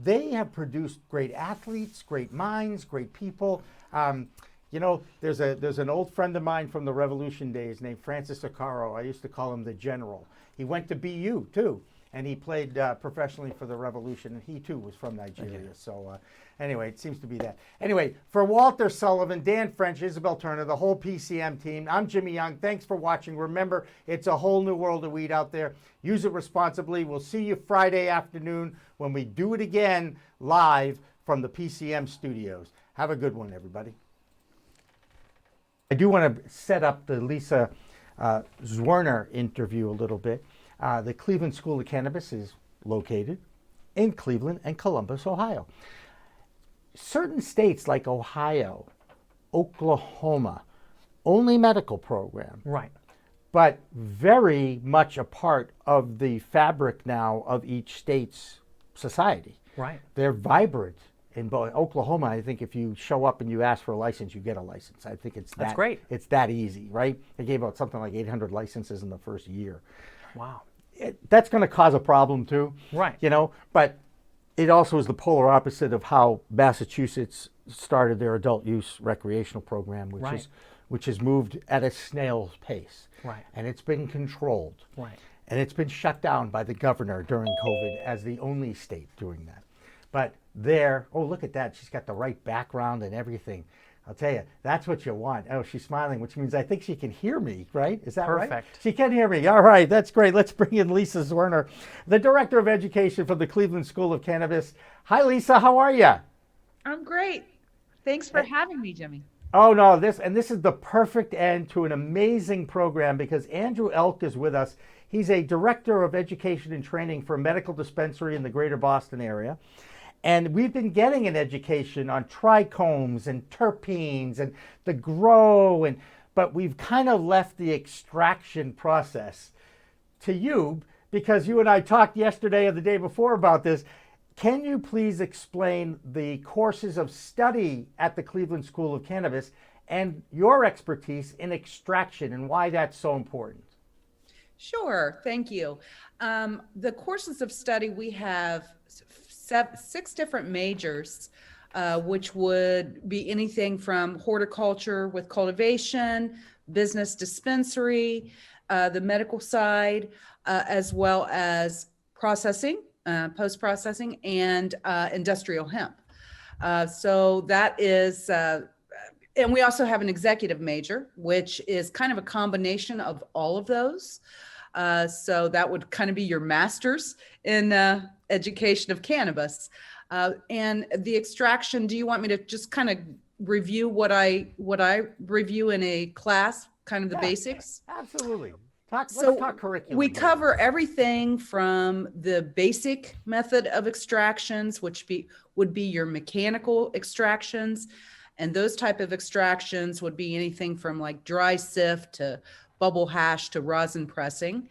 They have produced great athletes, great minds, great people. There's an old friend of mine from the Revolution days named Francis Okaro. I used to call him the General. He went to BU, too. And he played professionally for the Revolution, and he too was from Nigeria. Okay. So anyway, it seems to be that. Anyway, for Walter Sullivan, Dan French, Isabel Turner, the whole PCM team, I'm Jimmy Young. Thanks for watching. Remember, it's a whole new world of weed out there. Use it responsibly. We'll see you Friday afternoon when we do it again live from the PCM studios. Have a good one, everybody. I do want to set up the Lisa Zwerner interview a little bit. The Cleveland School of Cannabis is located in Cleveland and Columbus, Ohio. Certain states like Ohio, Oklahoma, only medical program. Right. But very much a part of the fabric now of each state's society. Right. They're vibrant. In Oklahoma, I think if you show up and you ask for a license, you get a license. I think that's great. It's that easy, right? They gave out something like 800 licenses in the first year. Wow. That's going to cause a problem too. Right. But it also is the polar opposite of how Massachusetts started their adult use recreational program, which has moved at a snail's pace. Right. And it's been controlled. Right. And it's been shut down by the governor during COVID as the only state doing that. But look at that. She's got the right background and everything. I'll tell you, that's what you want. Oh, she's smiling, which means I think she can hear me, right? Is that right? Perfect. She can hear me. All right, that's great. Let's bring in Lisa Zwerner, the Director of Education for the Cleveland School of Cannabis. Hi, Lisa. How are you? I'm great. Thanks for having me, Jimmy. Oh, no, this is the perfect end to an amazing program because Andrew Elk is with us. He's a Director of Education and Training for a medical dispensary in the greater Boston area. And we've been getting an education on trichomes and terpenes and the grow, but we've kind of left the extraction process to you because you and I talked yesterday or the day before about this. Can you please explain the courses of study at the Cleveland School of Cannabis and your expertise in extraction and why that's so important? Sure, thank you. The courses of study, we have 6 different majors, which would be anything from horticulture with cultivation, business dispensary, the medical side, as well as processing, post-processing, and industrial hemp. So that is, and we also have an executive major, which is kind of a combination of all of those. So that would kind of be your master's in education of cannabis. And the extraction, do you want me to just kind of review what I review in a class kind of the Yeah. basics? Absolutely. Let's So talk curriculum. we here. cover everything from the basic method of extractions, which would be your mechanical extractions. And those type of extractions would be anything from like dry sift to bubble hash to rosin pressing.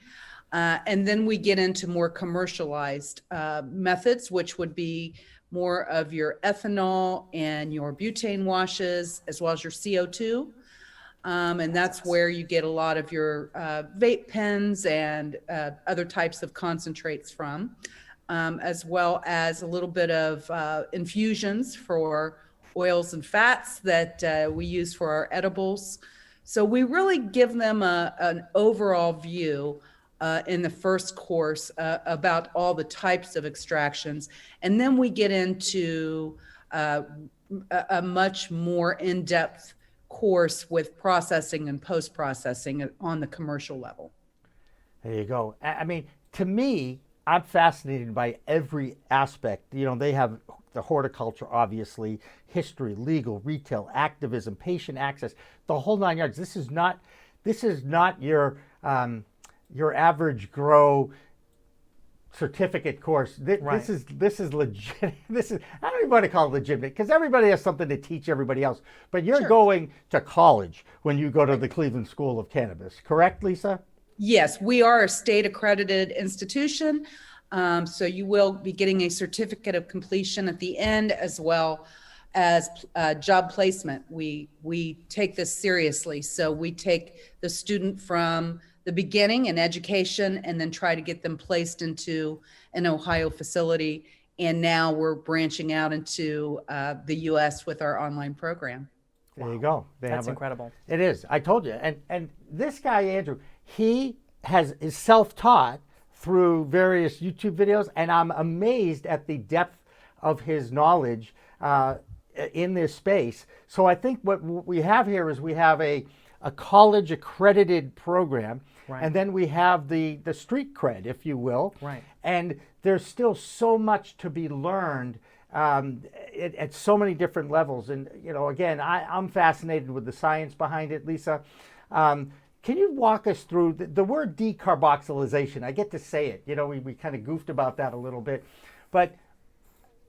And then we get into more commercialized methods, which would be more of your ethanol and your butane washes, as well as your CO2. And that's where you get a lot of your vape pens and other types of concentrates from, as well as a little bit of infusions for oils and fats that we use for our edibles. So we really give them an overall view in the first course about all the types of extractions. And then we get into a much more in-depth course with processing and post-processing on the commercial level. There you go. I mean, to me, I'm fascinated by every aspect. You know, they have the horticulture, obviously, history, legal, retail, activism, patient access, the whole 9 yards. This is not your average grow certificate course. Right. This is legit. This is, I don't even want to call it legitimate because everybody has something to teach everybody else. But you're Sure. going to college when you go to the Cleveland School of Cannabis, correct, Lisa? Yes, we are a state accredited institution. So you will be getting a certificate of completion at the end, as well as job placement. We take this seriously. So we take the student from the beginning in education and then try to get them placed into an Ohio facility. And now we're branching out into the US with our online program. There you go. That's incredible. It is. I told you. And this guy, Andrew, he is self-taught through various YouTube videos, and I'm amazed at the depth of his knowledge in this space. So I think what we have here is we have a college accredited program, Right. and then we have the street cred, if you will. Right. And there's still so much to be learned at so many different levels. And, you know, again, I'm fascinated with the science behind it. Lisa, can you walk us through the word decarboxylation? I get to say it. You know, we kind of goofed about that a little bit. But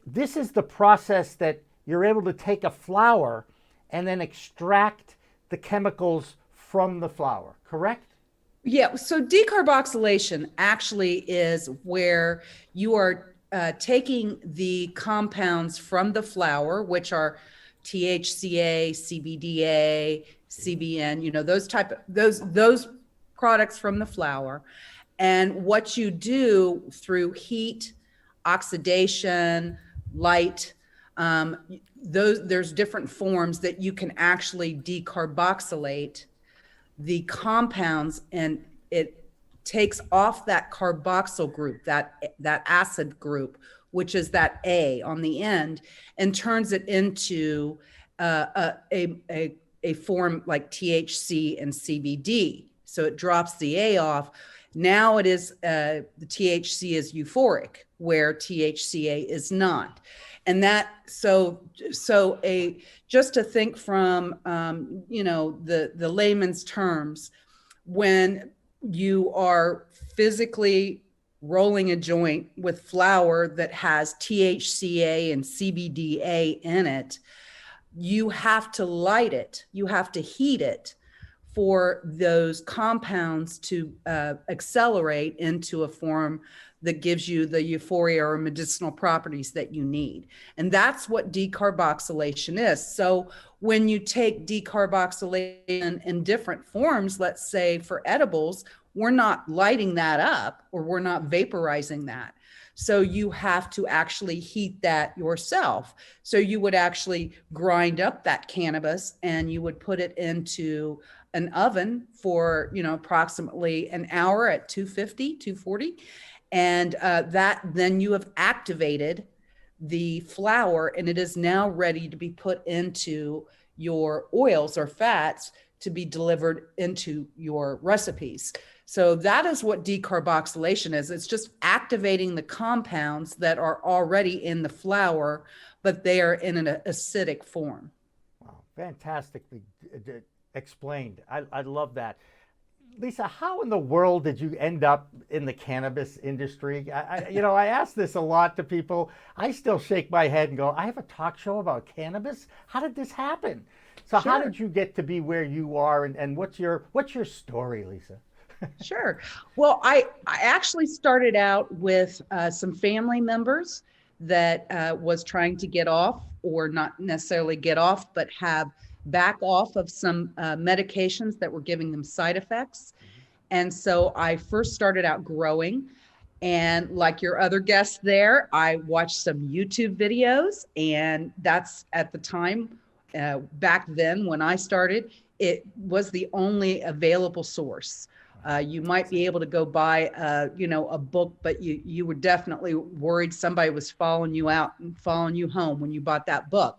this is the process that you're able to take a flower and then extract the chemicals from the flower, correct? Yeah, so decarboxylation actually is where you are taking the compounds from the flower, which are THCA, CBDA, CBN, you know, those products from the flower. And what you do through heat, oxidation, light, there's different forms that you can actually decarboxylate the compounds, and it takes off that carboxyl group, that acid group, which is that A on the end, and turns it into a form like THC and CBD. So it drops the A off. Now it is the THC is euphoric, where THCA is not. And that just to think from you know, the layman's terms, when you are physically rolling a joint with flour that has THCA and CBDA in it, you have to light it, you have to heat it for those compounds to accelerate into a form that gives you the euphoria or medicinal properties that you need. And that's what decarboxylation is. So when you take decarboxylation in different forms, let's say for edibles, we're not lighting that up or we're not vaporizing that. So you have to actually heat that yourself. So you would actually grind up that cannabis and you would put it into an oven for, you know, approximately an hour at 250, 240. And that then you have activated the flour and it is now ready to be put into your oils or fats to be delivered into your recipes. So that is what decarboxylation is. It's just activating the compounds that are already in the flour, but they are in an acidic form. Wow, fantastically explained. I love that. Lisa, how in the world did you end up in the cannabis industry? I ask this a lot to people. I still shake my head and go, I have a talk show about cannabis? How did this happen? So how Sure. did you get to be where you are, and what's your story, Lisa? Sure. Well, I actually started out with some family members that was trying to get off, or not necessarily get off, but have back off of some medications that were giving them side effects. And so I first started out growing. And like your other guests there, I watched some YouTube videos. And that's at the time, back then when I started, it was the only available source. You might be able to go buy, a book, but you were definitely worried somebody was following you out and following you home when you bought that book.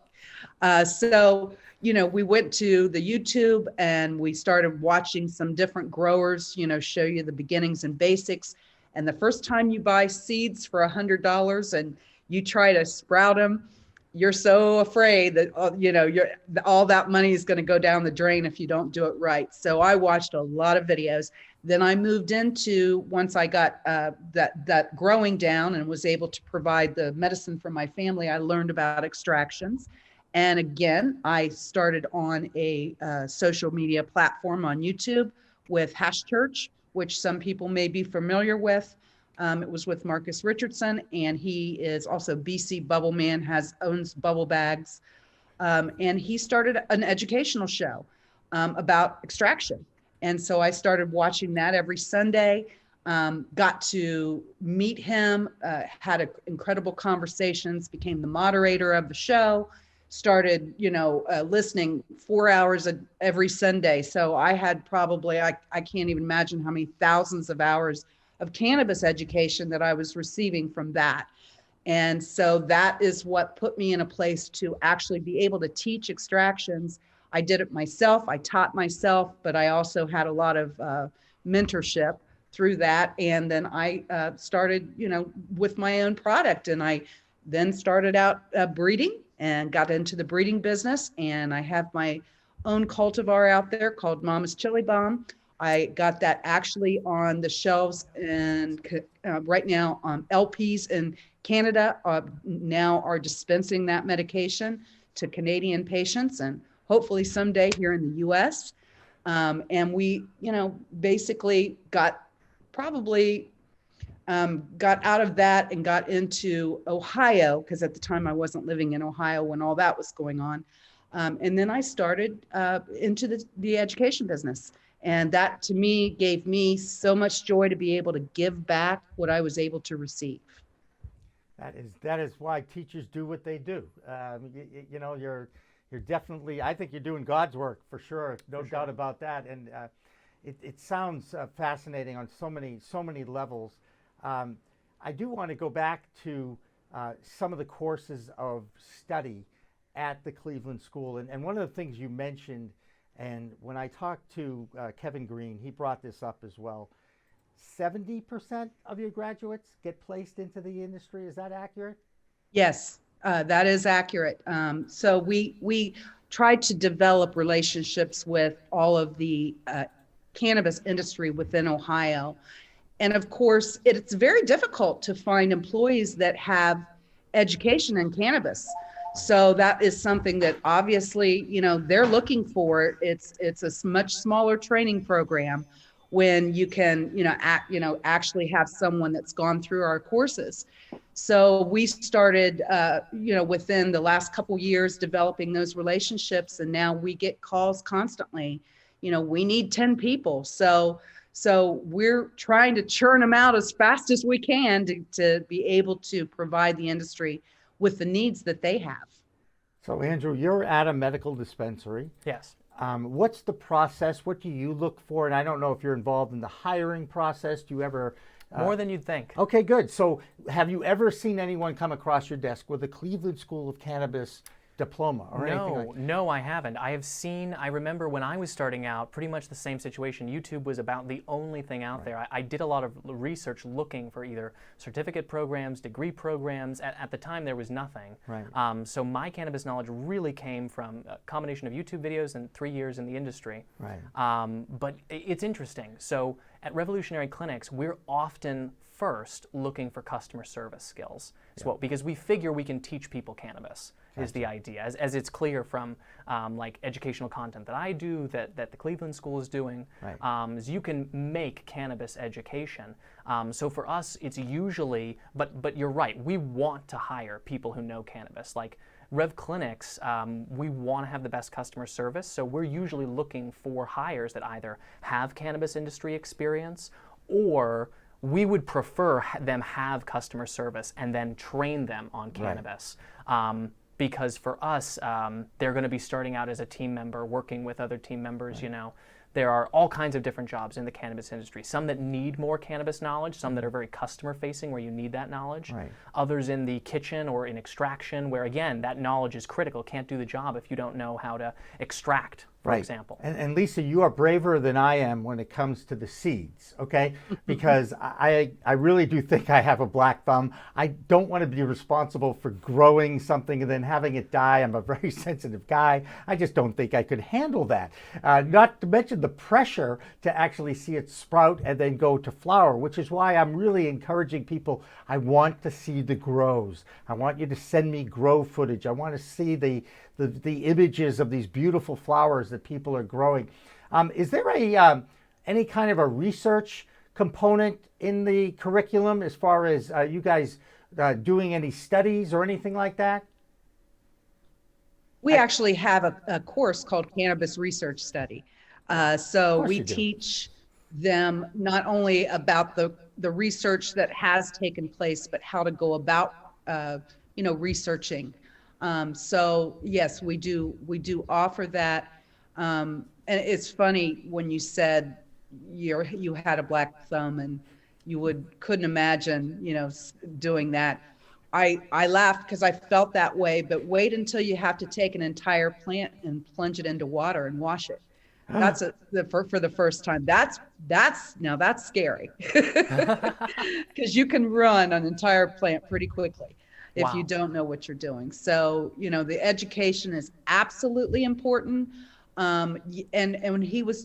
So we went to the YouTube and we started watching some different growers, show you the beginnings and basics. And the first time you buy seeds for $100 and you try to sprout them, you're so afraid that, all that money is going to go down the drain if you don't do it right. So I watched a lot of videos. Then I moved into, once I got that growing down and was able to provide the medicine for my family, I learned about extractions. And again, I started on a social media platform on YouTube with Hash Church, which some people may be familiar with. It was with Marcus Richardson, and he is also BC Bubble Man, owns bubble bags. And he started an educational show about extraction. And so I started watching that every Sunday, got to meet him, had incredible conversations, became the moderator of the show, started, listening 4 hours every Sunday. So I had probably, I can't even imagine how many thousands of hours of cannabis education that I was receiving from that. And so that is what put me in a place to actually be able to teach extractions. I did it myself. I taught myself, but I also had a lot of mentorship through that. And then I started, with my own product. And I then started out breeding and got into the breeding business. And I have my own cultivar out there called Mama's Chili Bomb. I got that actually on the shelves, and right now LPs in Canada now are dispensing that medication to Canadian patients, and hopefully someday here in the US. And we, basically got out of that and got into Ohio, because at the time I wasn't living in Ohio when all that was going on. And then I started into the education business. And that to me gave me so much joy to be able to give back what I was able to receive. That is why teachers do what they do. You're definitely, I think you're doing God's work for sure, no doubt about that. And it sounds fascinating on so many levels. I do want to go back to some of the courses of study at the Cleveland School. And one of the things you mentioned, and when I talked to Kevin Green, he brought this up as well. 70% of your graduates get placed into the industry. Is that accurate? Yes, that is accurate. So we tried to develop relationships with all of the cannabis industry within Ohio. And of course, it's very difficult to find employees that have education in cannabis. So that is something that obviously, they're looking for. It's a much smaller training program when you can, actually have someone that's gone through our courses. So we started, within the last couple years developing those relationships, and now we get calls constantly. We need 10 people. So we're trying to churn them out as fast as we can to be able to provide the industry with the needs that they have. So Andrew, you're at a medical dispensary. Yes. What's the process? What do you look for? And I don't know if you're involved in the hiring process. Do you ever... More than you'd think. Okay, good. So have you ever seen anyone come across your desk with a Cleveland School of Cannabis diploma or anything like that? No, I haven't. I remember when I was starting out, pretty much the same situation. YouTube was about the only thing out there. I did a lot of research looking for either certificate programs, degree programs. At the time, there was nothing. Right. So my cannabis knowledge really came from a combination of YouTube videos and 3 years in the industry. Right. But it's interesting. So at Revolutionary Clinics, we're often first looking for customer service skills as well, because we figure we can teach people cannabis is the idea, as it's clear from like educational content that I do, that the Cleveland School is doing, is you can make cannabis education. So for us, it's usually, but you're right, we want to hire people who know cannabis. Like Rev Clinics, we want to have the best customer service, so we're usually looking for hires that either have cannabis industry experience, or we would prefer them have customer service and then train them on cannabis. Because for us, they're going to be starting out as a team member, working with other team members, you know. There are all kinds of different jobs in the cannabis industry. Some that need more cannabis knowledge, some that are very customer facing where you need that knowledge. Others in the kitchen or in extraction where, again, that knowledge is critical. Can't do the job if you don't know how to extract, for example. And Lisa, you are braver than I am when it comes to the seeds, okay? Because I really do think I have a black thumb. I don't want to be responsible for growing something and then having it die. I'm a very sensitive guy. I just don't think I could handle that. Not to mention the pressure to actually see it sprout and then go to flower, which is why I'm really encouraging people. I want to see the grows. I want you to send me grow footage. I want to see the images of these beautiful flowers that people are growing. Is there any kind of a research component in the curriculum as far as you guys doing any studies or anything like that? We actually have a course called Cannabis Research Study. So we teach them not only about the research that has taken place, but how to go about, researching. So yes, we do offer that. And it's funny when you said you had a black thumb and you couldn't imagine, doing that. I laughed because I felt that way, but wait until you have to take an entire plant and plunge it into water and wash it. That's for the first time. That's scary because you can run an entire plant pretty quickly if you don't know what you're doing. So, the education is absolutely important. And when he was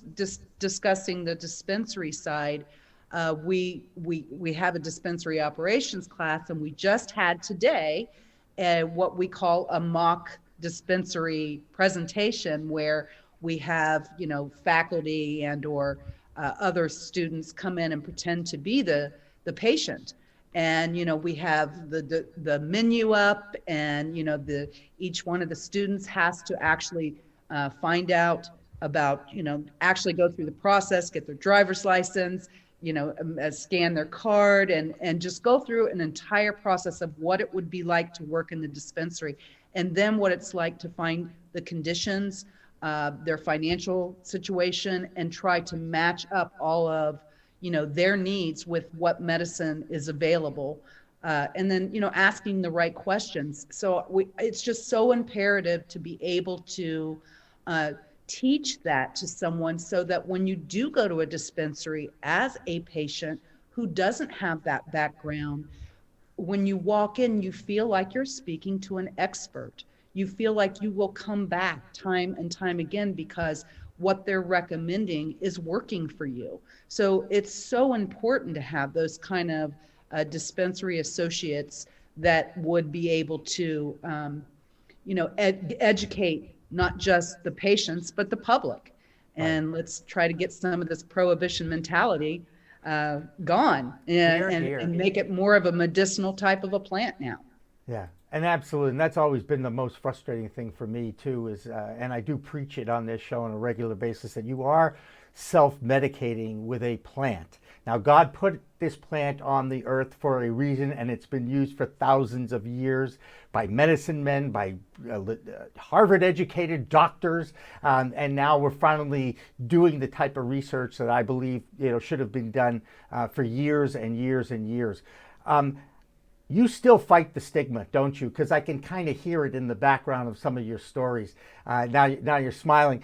discussing the dispensary side, we have a dispensary operations class, and we just had today what we call a mock dispensary presentation where we have, faculty and or other students come in and pretend to be the patient. And, we have the menu up, and, each one of the students has to actually find out about, actually go through the process, get their driver's license, scan their card, and just go through an entire process of what it would be like to work in the dispensary, and then what it's like to find the conditions, their financial situation, and try to match up all of their needs with what medicine is available, and then asking the right questions. So it's just so imperative to be able to teach that to someone, so that when you do go to a dispensary as a patient who doesn't have that background, when you walk in, you feel like you're speaking to an expert. You feel like you will come back time and time again because what they're recommending is working for you. So it's so important to have those kind of dispensary associates that would be able to, educate not just the patients, but the public. And let's try to get some of this prohibition mentality gone and make it more of a medicinal type of a plant now. Yeah. And absolutely, and that's always been the most frustrating thing for me too, is, and I do preach it on this show on a regular basis, that you are self-medicating with a plant. Now, God put this plant on the earth for a reason, and it's been used for thousands of years by medicine men, by Harvard-educated doctors, and now we're finally doing the type of research that I believe should have been done for years and years and years. you still fight the stigma, don't you? Because I can kind of hear it in the background of some of your stories. Now you're smiling.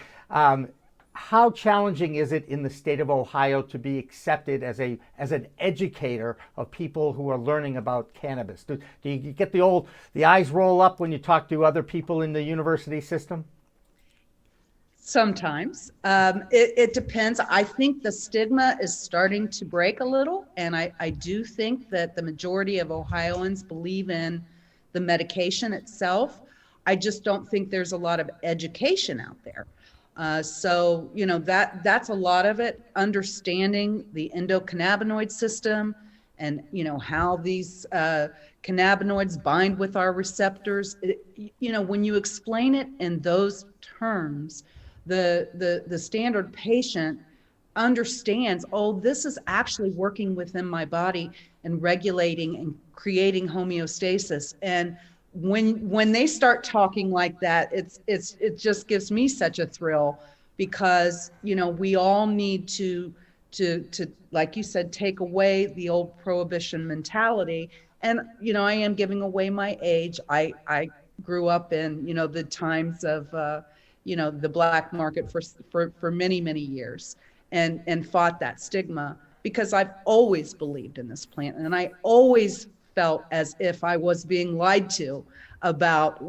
How challenging is it in the state of Ohio to be accepted as an educator of people who are learning about cannabis? Do you get the eyes roll up when you talk to other people in the university system? Sometimes. It depends. I think the stigma is starting to break a little, and I do think that the majority of Ohioans believe in the medication itself. I just don't think there's a lot of education out there. So, that's a lot of it, understanding the endocannabinoid system and, how these cannabinoids bind with our receptors. When you explain it in those terms, the standard patient understands, oh, this is actually working within my body and regulating and creating homeostasis. And when they start talking like that, it just gives me such a thrill, because we all need to like you said, take away the old prohibition mentality. And I am giving away my age. I grew up in the times of the black market for many years, and fought that stigma, because I've always believed in this plant, and I always felt as if I was being lied to about,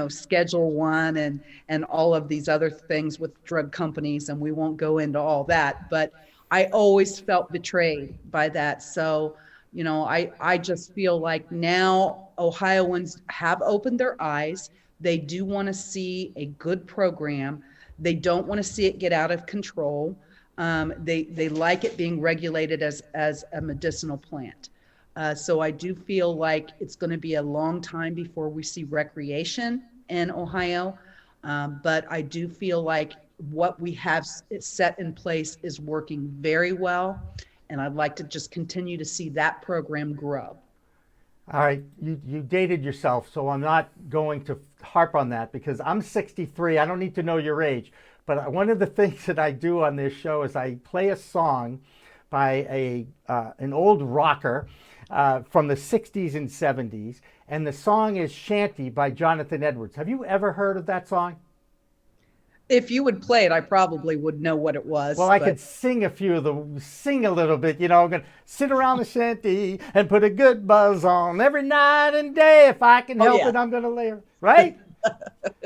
Schedule 1 and all of these other things with drug companies, and we won't go into all that, but I always felt betrayed by that. So, I just feel like now Ohioans have opened their eyes. They do want to see a good program. They don't want to see it get out of control. They like it being regulated as a medicinal plant. So I do feel like it's going to be a long time before we see recreation in Ohio. But I do feel like what we have set in place is working very well. And I'd like to just continue to see that program grow. All right, you dated yourself, so I'm not going to harp on that, because I'm 63. I don't need to know your age. But one of the things that I do on this show is I play a song by an old rocker from the 60s and 70s, and the song is Shanty by Jonathan Edwards. Have you ever heard of that song? If you would play it, I probably would know what it was. Well, I could sing sing a little bit, I'm going to sit around the shanty and put a good buzz on every night and day. If I can help it, I'm going to lay her. Right?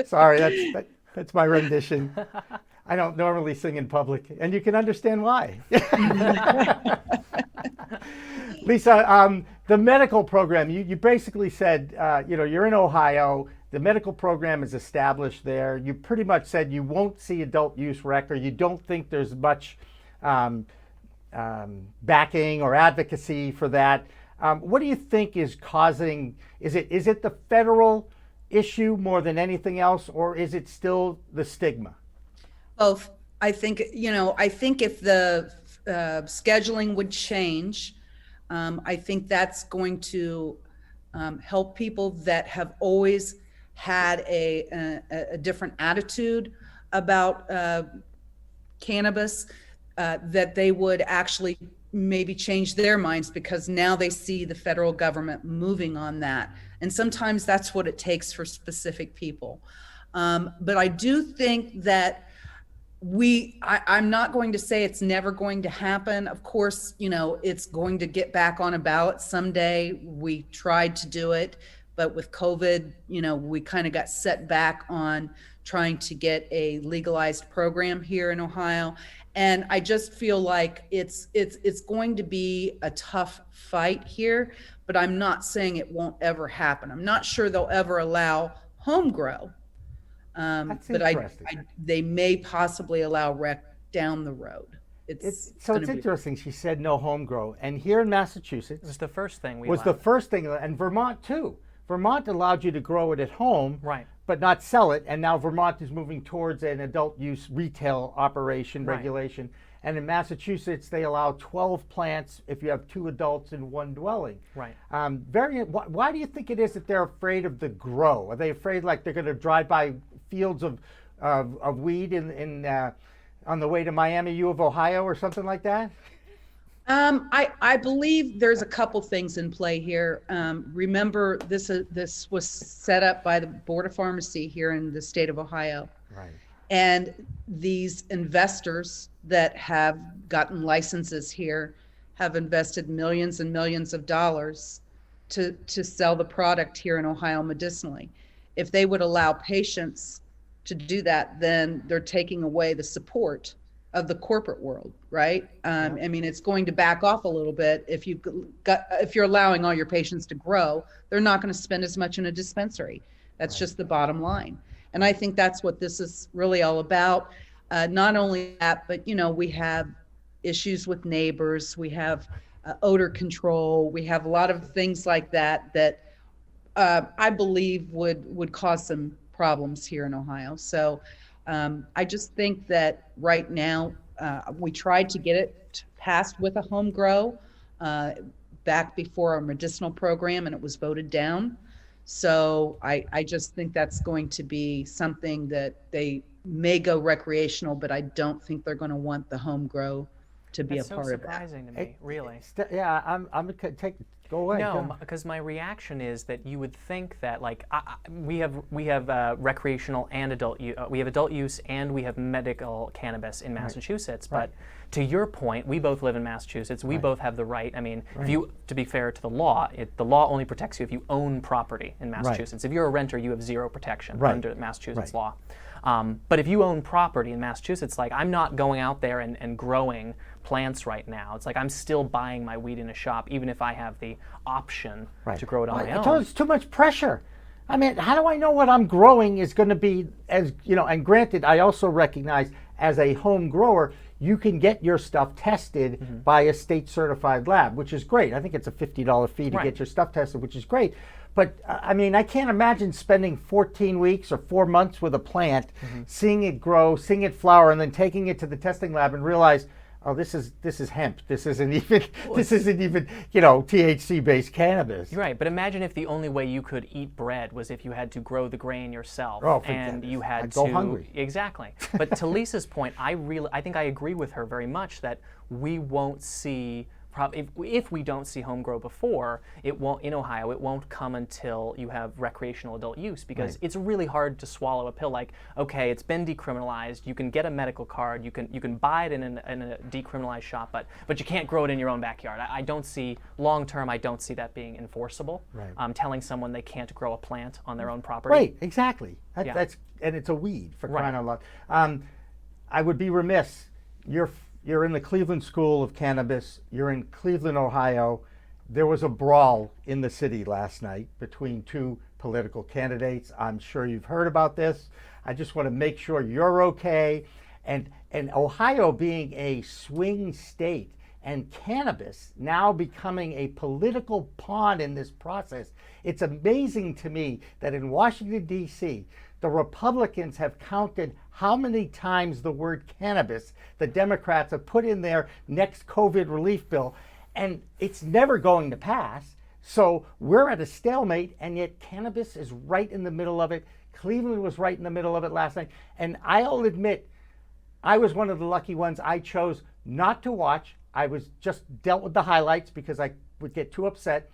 Sorry, that's my rendition. I don't normally sing in public, and you can understand why. Lisa, the medical program, you basically said, you're in Ohio. The medical program is established there. You pretty much said you won't see adult use rec, or you don't think there's much backing or advocacy for that. What do you think is causing? Is it the federal issue more than anything else, or is it still the stigma? Both. I think if the scheduling would change, I think that's going to help people that have always had a different attitude about cannabis, that they would actually maybe change their minds, because now they see the federal government moving on that. And sometimes that's what it takes for specific people. But I do think that I'm not going to say it's never going to happen. Of course, it's going to get back on a ballot someday. We tried to do it, but with COVID, we kind of got set back on trying to get a legalized program here in Ohio. And I just feel like it's going to be a tough fight here, but I'm not saying it won't ever happen. I'm not sure they'll ever allow home grow. But they may possibly allow rec down the road. It's interesting. She said no home grow, and here in Massachusetts, This is the first thing we was allowed. the first thing, and Vermont too. Vermont allowed you to grow it at home, Right. but not sell it, and now Vermont is moving towards an adult use retail operation Right. regulation. And in Massachusetts, they allow 12 plants if you have 2 adults in 1 dwelling. Right. Why do you think it is that they're afraid of the grow? Are they afraid like they're going to drive by fields of weed on the way to Miami U of Ohio or something like that? I believe there's a couple things in play here. Remember, this was set up by the Board of Pharmacy here in the state of Ohio. Right. And these investors that have gotten licenses here have invested millions and millions of dollars to sell the product here in Ohio medicinally. If they would allow patients to do that, then they're taking away the support of the corporate world, right? I mean, it's going to back off a little bit if you're allowing all your patients to grow. They're not going to spend as much in a dispensary. That's just the bottom line. And I think that's what this is really all about. Not only that, but we have issues with neighbors. We have odor control. We have a lot of things like that I believe would cause some problems here in Ohio. So I just think that right now we tried to get it passed with a home grow back before our medicinal program, and it was voted down. So I just think that's going to be something that they may go recreational, but I don't think they're going to want the home grow to be That's a part so of that. surprising to me, really. Yeah, I'm gonna take. Go away. No, because my reaction is that you would think that, like, we have recreational and adult use. We have adult use and we have medical cannabis in Massachusetts. Right. But to your point, we both live in Massachusetts. We both have the right. I mean, if you, to be fair to the law, the law only protects you if you own property in Massachusetts. If you're a renter, you have zero protection under Massachusetts law. But if you own property in Massachusetts, like, I'm not going out there and growing plants right now. It's like I'm still buying my weed in a shop, even if I have the option to grow it on my own. It's too much pressure. I mean, how do I know what I'm growing is going to be, as and granted, I also recognize as a home grower, you can get your stuff tested by a state certified lab, which is great. I think it's a $50 fee to get your stuff tested, which is great. But I mean, I can't imagine spending 14 weeks or 4 months with a plant, seeing it grow, seeing it flower, and then taking it to the testing lab and realize, oh, this is hemp. This isn't even THC based cannabis. Right, but imagine if the only way you could eat bread was if you had to grow the grain yourself, and you had I'd to go hungry. Exactly. But to Lisa's point, I think I agree with her very much that we won't see. If we don't see home grow before, it won't in Ohio. It won't come until you have recreational adult use, because it's really hard to swallow a pill. Like, okay, it's been decriminalized. You can get a medical card. You can buy it in a decriminalized shop, but you can't grow it in your own backyard. I don't see long term. I don't see that being enforceable. Telling someone they can't grow a plant on their own property. Right, exactly. That's and it's a weed, for crying out loud. I would be remiss. You're in the Cleveland School of Cannabis. You're in Cleveland, Ohio. There was a brawl in the city last night between two political candidates. I'm sure you've heard about this. I just want to make sure you're okay. And Ohio being a swing state and cannabis now becoming a political pawn in this process, it's amazing to me that in Washington, D.C., the Republicans have counted how many times the word cannabis the Democrats have put in their next COVID relief bill, and it's never going to pass. So we're at a stalemate, and yet cannabis is right in the middle of it. Cleveland was right in the middle of it last night. And I'll admit, I was one of the lucky ones. I chose not to watch. I was just dealt with the highlights because I would get too upset.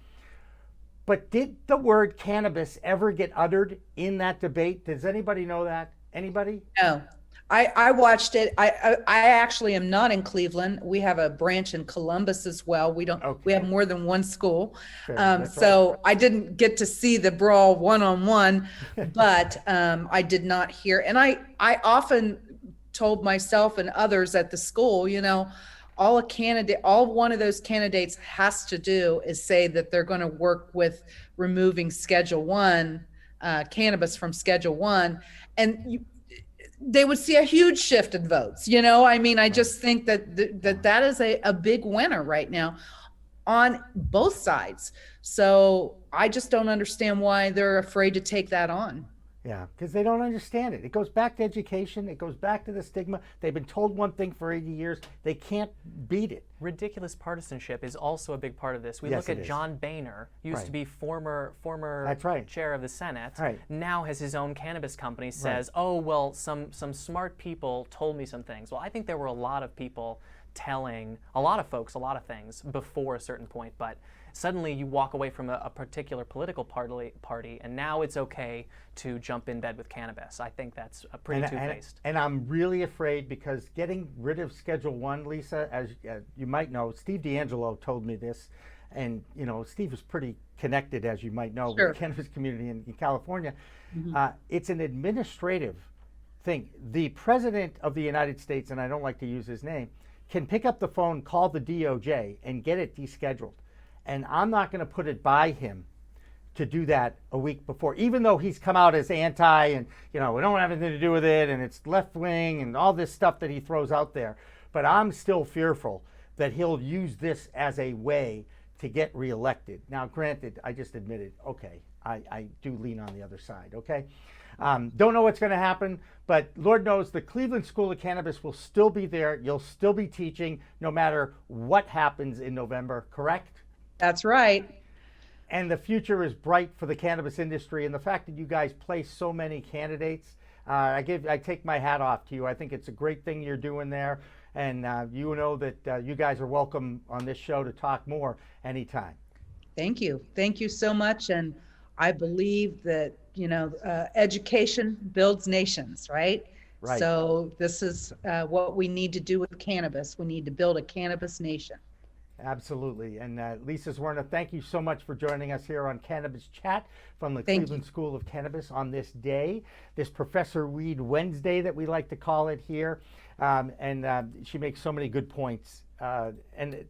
But did the word cannabis ever get uttered in that debate? Does anybody know that? Anybody? No. I watched it. I actually am not in Cleveland. We have a branch in Columbus as well. We have more than one school. So I didn't get to see the brawl one-on-one, but I did not hear. And I often told myself and others at the school, all one of those candidates has to do is say that they're going to work with removing Schedule 1 cannabis from Schedule 1, and they would see a huge shift in votes. I just think that is a big winner right now on both sides. So I just don't understand why they're afraid to take that on. Yeah, because they don't understand it. It goes back to education. It goes back to the stigma. They've been told one thing for 80 years. They can't beat it. Ridiculous partisanship is also a big part of this. We look at John Boehner, used to be former chair of the Senate, now has his own cannabis company, says, oh, well, some smart people told me some things. Well, I think there were a lot of people telling a lot of folks a lot of things before a certain point, but suddenly you walk away from a particular political party, and now it's okay to jump in bed with cannabis. I think that's a pretty two-faced. And I'm really afraid because getting rid of Schedule 1, Lisa, as you might know, Steve D'Angelo told me this, and Steve is pretty connected, as you might know, Sure. with the cannabis community in California. It's an administrative thing. The President of the United States, and I don't like to use his name, can pick up the phone, call the DOJ, and get it descheduled. And I'm not going to put it by him to do that a week before, even though he's come out as anti and, we don't have anything to do with it and it's left wing and all this stuff that he throws out there. But I'm still fearful that he'll use this as a way to get reelected. Now, granted, I just admitted, okay, I do lean on the other side, okay? Don't know what's going to happen, but Lord knows the Cleveland School of Cannabis will still be there. You'll still be teaching no matter what happens in November, correct? That's right. And the future is bright for the cannabis industry. And the fact that you guys place so many candidates, I take my hat off to you. I think it's a great thing you're doing there. And you know that you guys are welcome on this show to talk more anytime. Thank you. Thank you so much. And I believe that, education builds nations, right? Right. So this is what we need to do with cannabis. We need to build a cannabis nation. Absolutely. And Lisa Zwerna, thank you so much for joining us here on Cannabis Chat from the Thank Cleveland School of Cannabis on this day, this Professor Weed Wednesday that we like to call it here. And she makes so many good points. And